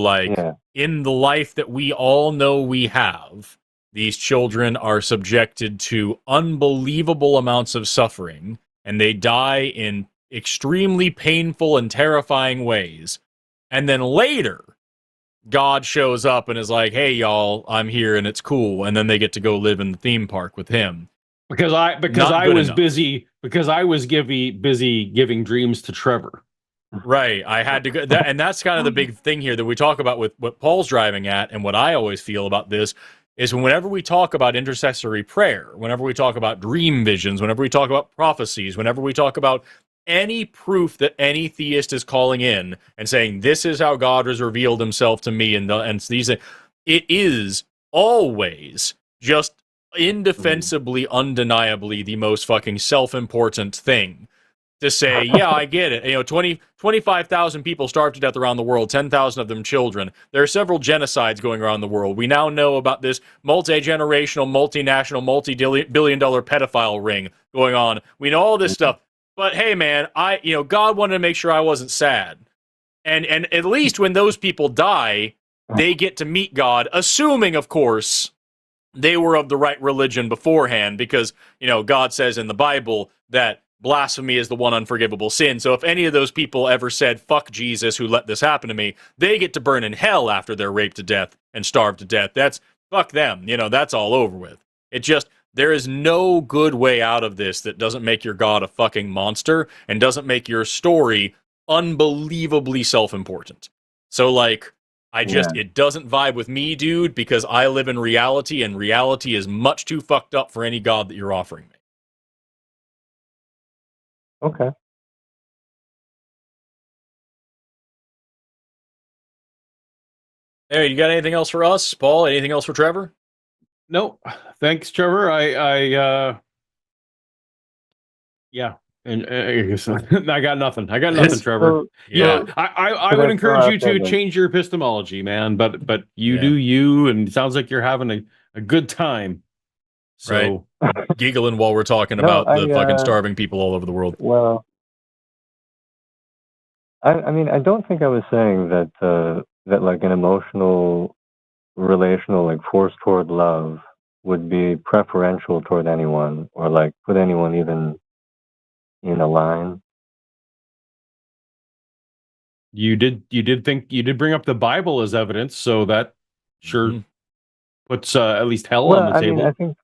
S1: in the life that we all know we have, these children are subjected to unbelievable amounts of suffering, and they die in extremely painful and terrifying ways. And then later, God shows up and is like, hey, y'all, I'm here and it's cool. And then they get to go live in the theme park with him.
S2: Because I was busy giving dreams to Trevor.
S1: Right. I had to go and that's kind of the big thing here that we talk about with what Paul's driving at, and what I always feel about this is whenever we talk about intercessory prayer, whenever we talk about dream visions, whenever we talk about prophecies, whenever we talk about any proof that any theist is calling in and saying this is how God has revealed himself to me and these, it is always just indefensibly, undeniably the most fucking self-important thing to say, yeah, I get it. 25,000 people starved to death around the world, 10,000 of them children. There are several genocides going around the world. We now know about this multi-generational, multinational, multi-billion-dollar pedophile ring going on. We know all this stuff. But hey, man, God wanted to make sure I wasn't sad. And at least when those people die, they get to meet God, assuming, of course, they were of the right religion beforehand, because, God says in the Bible that blasphemy is the one unforgivable sin. So if any of those people ever said, fuck Jesus who let this happen to me, they get to burn in hell after they're raped to death and starved to death. That's, fuck them. That's all over with. There is no good way out of this that doesn't make your God a fucking monster and doesn't make your story unbelievably self-important. So, it doesn't vibe with me, dude, because I live in reality, and reality is much too fucked up for any God that you're offering me.
S10: Okay.
S1: Hey, you got anything else for us, Paul? Anything else for Trevor?
S2: No, thanks, Trevor. Yeah. And I guess I got nothing. Trevor. I would encourage you to change your epistemology, man. But you do you, and it sounds like you're having a good time. So
S1: giggling while we're talking about the fucking starving people all over the world.
S10: Well, I mean, I don't think I was saying that that like an emotional, relational, like force toward love would be preferential toward anyone, or like put anyone even in a line.
S2: You did bring up the Bible as evidence, so that sure puts at least hell on the table.
S10: I think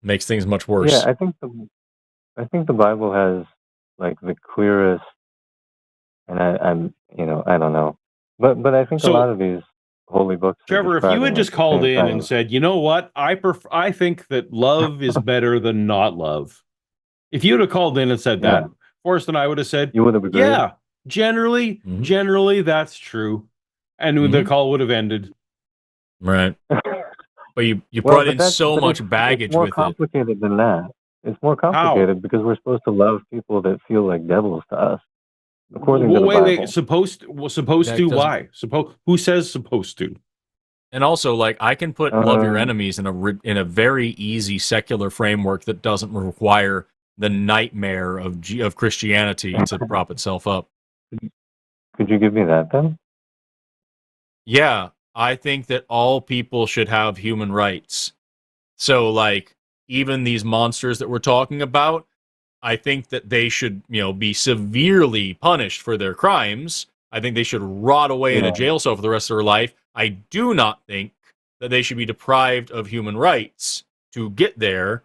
S1: makes things much worse.
S10: Yeah, I think the Bible has like the clearest, and I'm I don't know, but I think a lot of these holy books.
S2: Trevor, if you had just called in and said, you know what, I think that love is better than not love. If you would have called in and said that, Forrest and I would have said,
S10: you would have agreed.
S2: Yeah, generally that's true, and the call would have ended.
S1: Right. But you brought in so much baggage with it.
S10: It's more complicated than that. It's more complicated because we're supposed to love people that feel like devils to us, according to the Bible.
S2: Wait, supposed to? Why? Who says supposed to?
S1: And also, I can put love your enemies in a very easy secular framework that doesn't require the nightmare of Christianity to prop itself up.
S10: Could you give me that then?
S1: Yeah, I think that all people should have human rights. So, even these monsters that we're talking about, I think that they should, be severely punished for their crimes. I think they should rot away in a jail cell for the rest of their life. I do not think that they should be deprived of human rights to get there,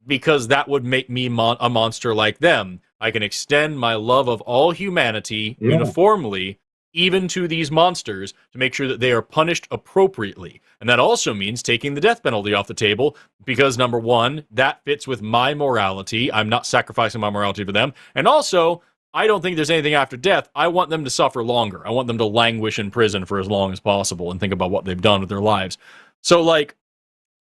S1: because that would make me a monster like them. I can extend my love of all humanity uniformly, even to these monsters, to make sure that they are punished appropriately. And that also means taking the death penalty off the table, because number one, that fits with my morality. I'm not sacrificing my morality for them. And also, I don't think there's anything after death. I want them to suffer longer. I want them to languish in prison for as long as possible and think about what they've done with their lives. So,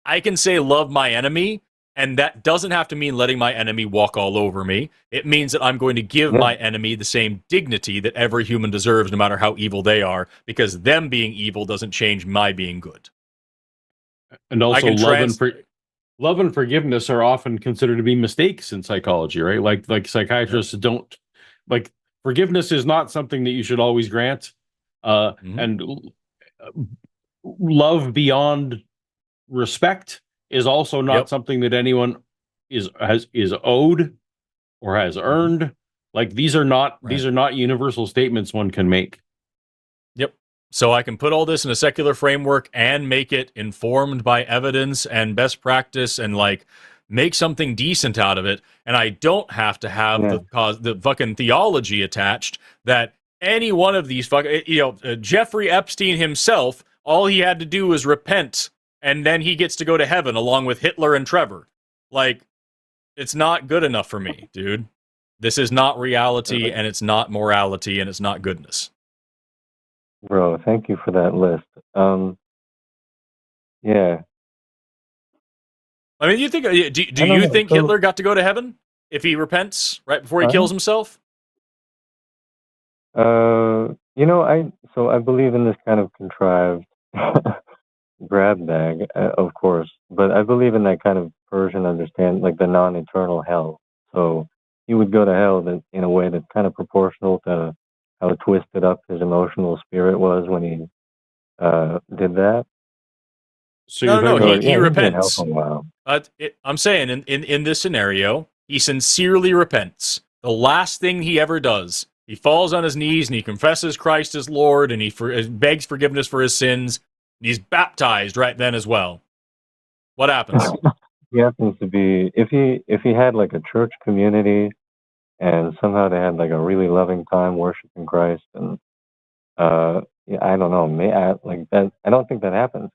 S1: I can say love my enemy, and that doesn't have to mean letting my enemy walk all over me. It means that I'm going to give my enemy the same dignity that every human deserves, no matter how evil they are, because them being evil doesn't change my being good.
S2: And also, love and forgiveness are often considered to be mistakes in psychology, right? Like psychiatrists don't, forgiveness is not something that you should always grant. And love beyond respect is also not something that anyone is owed or has earned. These are not universal statements one can make.
S1: Yep. So I can put all this in a secular framework and make it informed by evidence and best practice, and make something decent out of it. And I don't have to have the fucking theology attached that any one of these Jeffrey Epstein himself, all he had to do was repent, and then he gets to go to heaven along with Hitler and Trevor. It's not good enough for me, dude. This is not reality, and it's not morality, and it's not goodness.
S10: Bro, thank you for that list. Yeah.
S1: I mean, you think? Do
S10: I
S1: you
S10: don't know.
S1: think
S10: So,
S1: Hitler got to go to heaven if he repents right before he
S10: huh?
S1: kills himself?
S10: I believe in this kind of contrived grab bag, of course, but I believe in that kind of Persian understand, like the non-eternal hell. So he would go to hell in a way that's kind of proportional to how twisted up his emotional spirit was when he did that.
S2: So
S1: No,
S2: you're
S1: no,
S2: talking
S1: no.
S2: about
S10: Yeah,
S1: He
S10: he'd be in hell
S1: repents.
S10: for a while.
S1: I'm saying in this scenario, he sincerely repents. The last thing he ever does, he falls on his knees and he confesses Christ as Lord, and he begs forgiveness for his sins. He's baptized right then as well. What happens?
S10: He happens to be if he had like a church community and somehow they had like a really loving time worshiping Christ and yeah, I don't know, like that. I don't think that happens.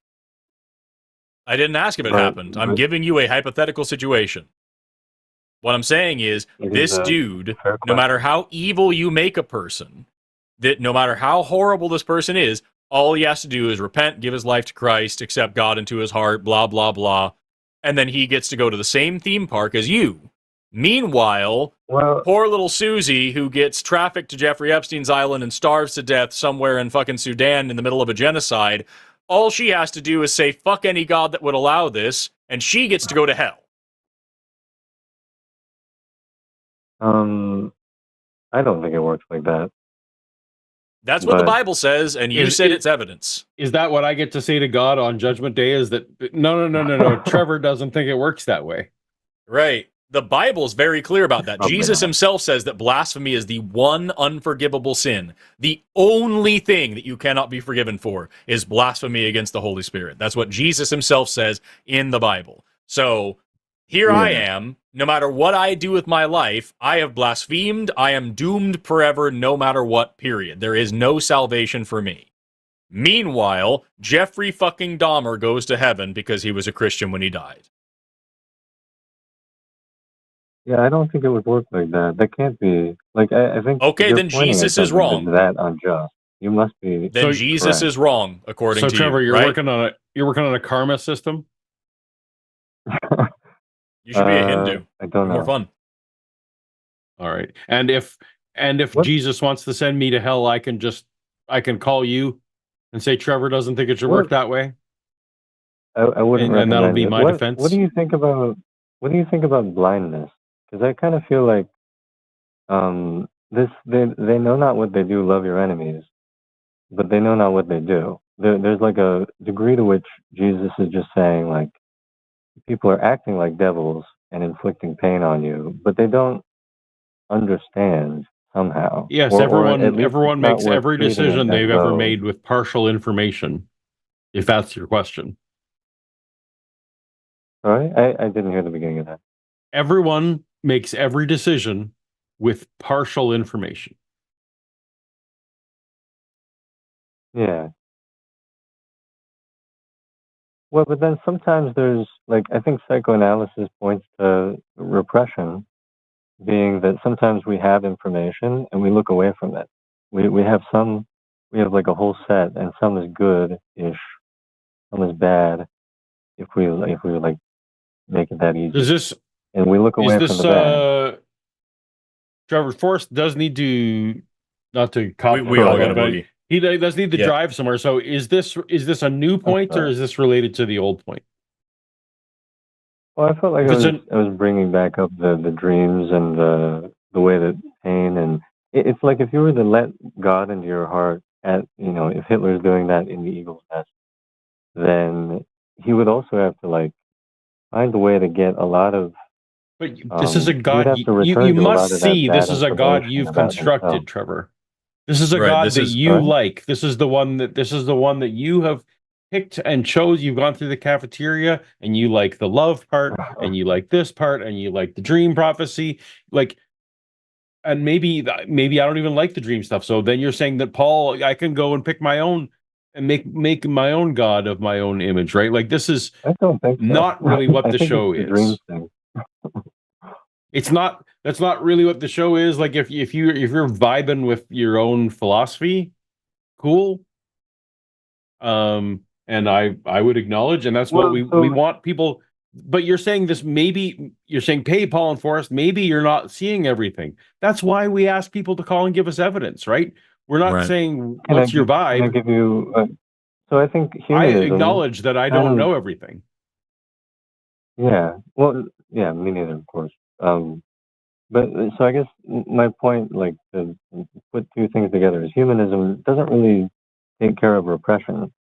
S1: I didn't ask if it happened. I'm
S10: But
S1: giving you a hypothetical situation. What I'm saying is,
S10: it is
S1: this
S10: a
S1: dude,
S10: fair
S1: no matter
S10: question.
S1: how evil you make a person, that no matter how horrible this person is, all he has to do is repent, give his life to Christ, accept God into his heart, blah, blah, blah. And then he gets to go to the same theme park as you. Meanwhile,
S10: Well,
S1: poor little Susie, who gets trafficked to Jeffrey Epstein's island and starves to death somewhere in fucking Sudan in the middle of a genocide, all she has to do is say, fuck any God that would allow this, and she gets to go to hell.
S10: I don't think it works like that.
S1: That's what the
S10: But
S1: Bible says, and you said it's evidence.
S2: Is that what I get to say to God on Judgment Day? Is that no? Trevor doesn't think it works that way.
S1: Right. The Bible's very clear about that.
S10: Probably
S1: Jesus
S10: not.
S1: himself says that blasphemy is the one unforgivable sin. The only thing that you cannot be forgiven for is blasphemy against the Holy Spirit. That's what Jesus himself says in the Bible. So here I
S10: Yeah.
S1: am. No matter what I do with my life, I have blasphemed. I am doomed forever, no matter what, period. There is no salvation for me. Meanwhile, Jeffrey fucking Dahmer goes to heaven because he was a Christian when he died.
S10: Yeah, I don't think it would work like that. That can't be like I think
S1: Okay,
S10: you're
S1: then
S10: pointing at
S1: Jesus is
S10: something
S1: wrong.
S10: that's that unjust. You must be
S1: Then
S2: So-
S1: Jesus
S10: correct.
S1: is wrong, according
S2: So
S1: to
S2: Trevor,
S1: you.
S2: you're
S1: Right?
S2: working on a karma system.
S1: You should be a Hindu.
S10: I don't
S1: Be more
S10: know.
S1: fun.
S2: All right. And if
S10: What?
S2: Jesus wants to send me to hell, I can call you and say Trevor doesn't think it should work
S10: What?
S2: that way.
S10: I wouldn't
S2: And that'll
S10: recommend
S2: be
S10: it.
S2: my
S10: What
S2: defense.
S10: do you think about blindness? Because I kind of feel like they know not what they do, love your enemies, but they know not what they do. There's like a degree to which Jesus is just saying like people are acting like devils and inflicting pain on you, but they don't understand somehow.
S2: Yes,
S10: Or at least
S2: everyone
S10: it's not
S2: makes
S10: worth
S2: every
S10: treating it
S2: decision
S10: as
S2: they've ever
S10: though.
S2: made with partial information. If that's your question.
S10: Sorry, I didn't hear the beginning of that.
S2: Everyone makes every decision with partial information.
S10: Yeah. Well, but then sometimes there's like I think psychoanalysis points to repression being that sometimes we have information and we look away from it. We have like a whole set and some is good-ish, some is bad if we like make it that easy. And we look away from the bad.
S2: Trevor Forrest does need to not to cop
S1: We all got a
S2: but
S1: boogie.
S2: he does need to
S1: Yeah.
S2: drive somewhere. So is this a new point or
S10: sorry.
S2: is this related to the old point?
S10: Well, I felt like
S2: If it's
S10: I was bringing back up the dreams and the way that pain and it's like if you were to let God into your heart if Hitler's doing that in the eagle's nest, then he would also have to like find a way to get a lot of.
S2: But this is a
S10: He would
S2: God
S10: have to
S2: you
S10: return to a lot
S2: must
S10: of that
S2: see.
S10: bad
S2: This is a God
S10: information
S2: you've
S10: about
S2: constructed,
S10: himself.
S2: Trevor. This is a
S1: Right,
S2: God
S1: this
S2: that
S1: is-
S2: you
S10: Right?
S2: like. This is the one that you have picked and chose. You've gone through the cafeteria and you like the love part and you like this part and you like the dream prophecy. Like, and maybe I don't even like the dream stuff. So then you're saying that Paul, I can go and pick my own and make my own God of my own image, right? Like this is
S10: I don't think so.
S2: not really what
S10: I
S2: the
S10: think
S2: show
S10: it's the
S2: is.
S10: dreams thing.
S2: That's not really what the show is. Like if you're vibing with your own philosophy, cool. And I would acknowledge, and that's what
S10: Well,
S2: we
S10: so-
S2: want people but you're saying this, maybe you're saying, hey, Paul and Forrest, maybe you're not seeing everything. That's why we ask people to call and give us evidence, right? We're not saying, what's your vibe?
S10: Can I give you, so I think
S2: I
S10: humanism,
S2: acknowledge that I don't know everything.
S10: Yeah, well, yeah, me neither, of course. But so I guess my point, like, to put two things together, is humanism doesn't really take care of repression.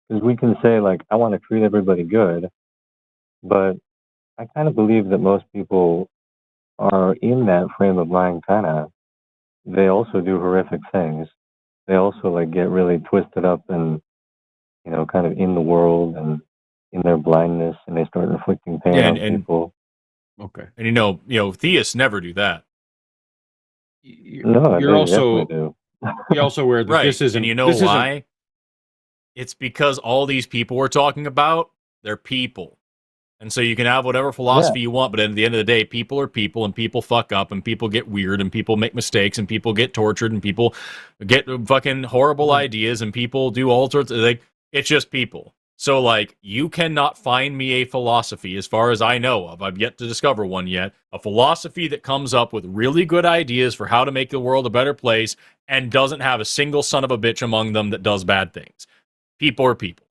S10: Because we can say, like, I want to treat everybody good, but I kind of believe that most people are in that frame of mind, kind of. They also do horrific things. They also, like, get really twisted up and, you know, kind of in the world and in their blindness, and they start inflicting pain on people.
S1: Okay. And you know, theists never do that.
S2: You're also aware that this isn't.
S1: And you know why? It's because all these people we're talking about, they're people. And so you can have whatever philosophy you want, but at the end of the day, people are people, and people fuck up, and people get weird, and people make mistakes, and people get tortured, and people get fucking horrible ideas, and people do all sorts of, like, it's just people. So, like, you cannot find me a philosophy, as far as I know of, I've yet to discover one yet, a philosophy that comes up with really good ideas for how to make the world a better place and doesn't have a single son of a bitch among them that does bad things. People are people.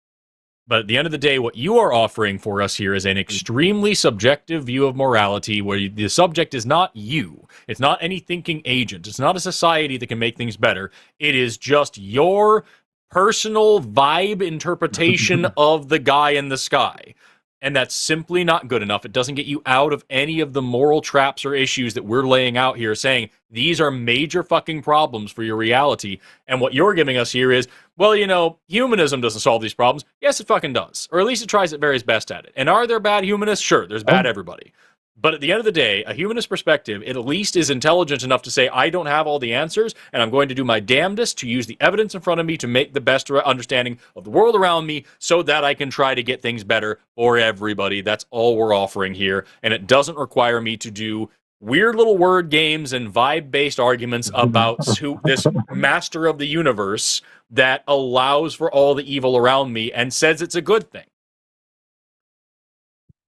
S1: But at the end of the day, what you are offering for us here is an extremely subjective view of morality, where the subject is not you. It's not any thinking agent. It's not a society that can make things better. It is just your personal vibe interpretation of the guy in the sky. And that's simply not good enough. It doesn't get you out of any of the moral traps or issues that we're laying out here, saying these are major fucking problems for your reality. And what you're giving us here is, well, you know, humanism doesn't solve these problems. Yes, it fucking does. Or at least it tries its very best at it. And are there bad humanists? Sure, there's bad everybody. But at the end of the day, a humanist perspective, it at least is intelligent enough to say, I don't have all the answers, and I'm going to do my damnedest to use the evidence in front of me to make the best understanding of the world around me so that I can try to get things better for everybody. That's all we're offering here. And it doesn't require me to do weird little word games and vibe-based arguments about this master of the universe that allows for all the evil around me and says it's a good thing.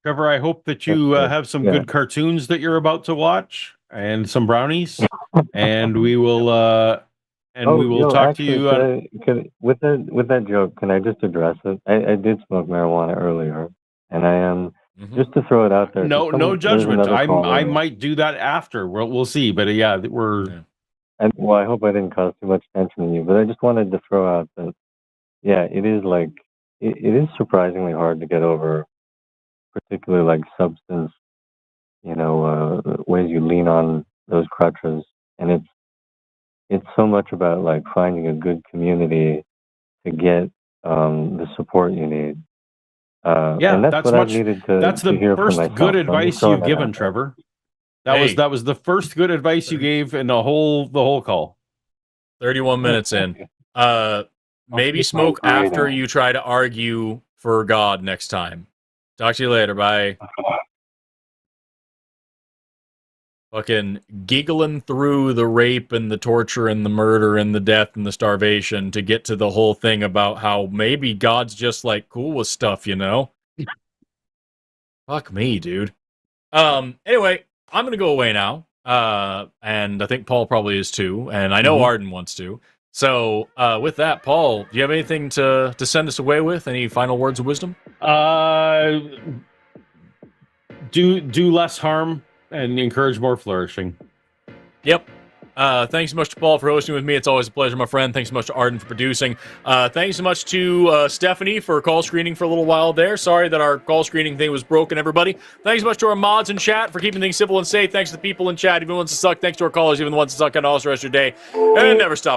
S2: Trevor, I hope that you have some good cartoons that you're about to watch and some brownies, and we will talk to you.
S10: With that joke, can I just address it? I did smoke marijuana earlier, and I am just to throw it out there.
S2: No judgment. I might do that after. We'll see. But
S10: well, I hope I didn't cause too much tension in you. But I just wanted to throw out that, it is like it is surprisingly hard to get over, particularly like substance, ways you lean on those crutches. And it's so much about like finding a good community to get the support you need. And that's what I've needed to
S2: that's the
S10: hear
S2: first
S10: from myself.
S2: good advice you've given, Trevor. That was the first good advice you gave in the whole call.
S1: 31 minutes in. Maybe smoke after you try to argue for God next time. Talk to you later. Bye. Fucking giggling through the rape and the torture and the murder and the death and the starvation to get to the whole thing about how maybe God's just like cool with stuff, you know? Fuck me, dude. Anyway, I'm gonna go away now. And I think Paul probably is too, and I know Arden wants to. So, with that, Paul, do you have anything to send us away with? Any final words of wisdom?
S2: Do less harm and encourage more flourishing.
S1: Yep. Thanks so much to Paul for hosting with me. It's always a pleasure, my friend. Thanks so much to Arden for producing. Thanks so much to Stephanie for call screening for a little while there. Sorry that our call screening thing was broken, everybody. Thanks so much to our mods in chat for keeping things simple and safe. Thanks to the people in chat, even the ones that suck. Thanks to our callers, even the ones that suck, and all the rest of your day. And never stop.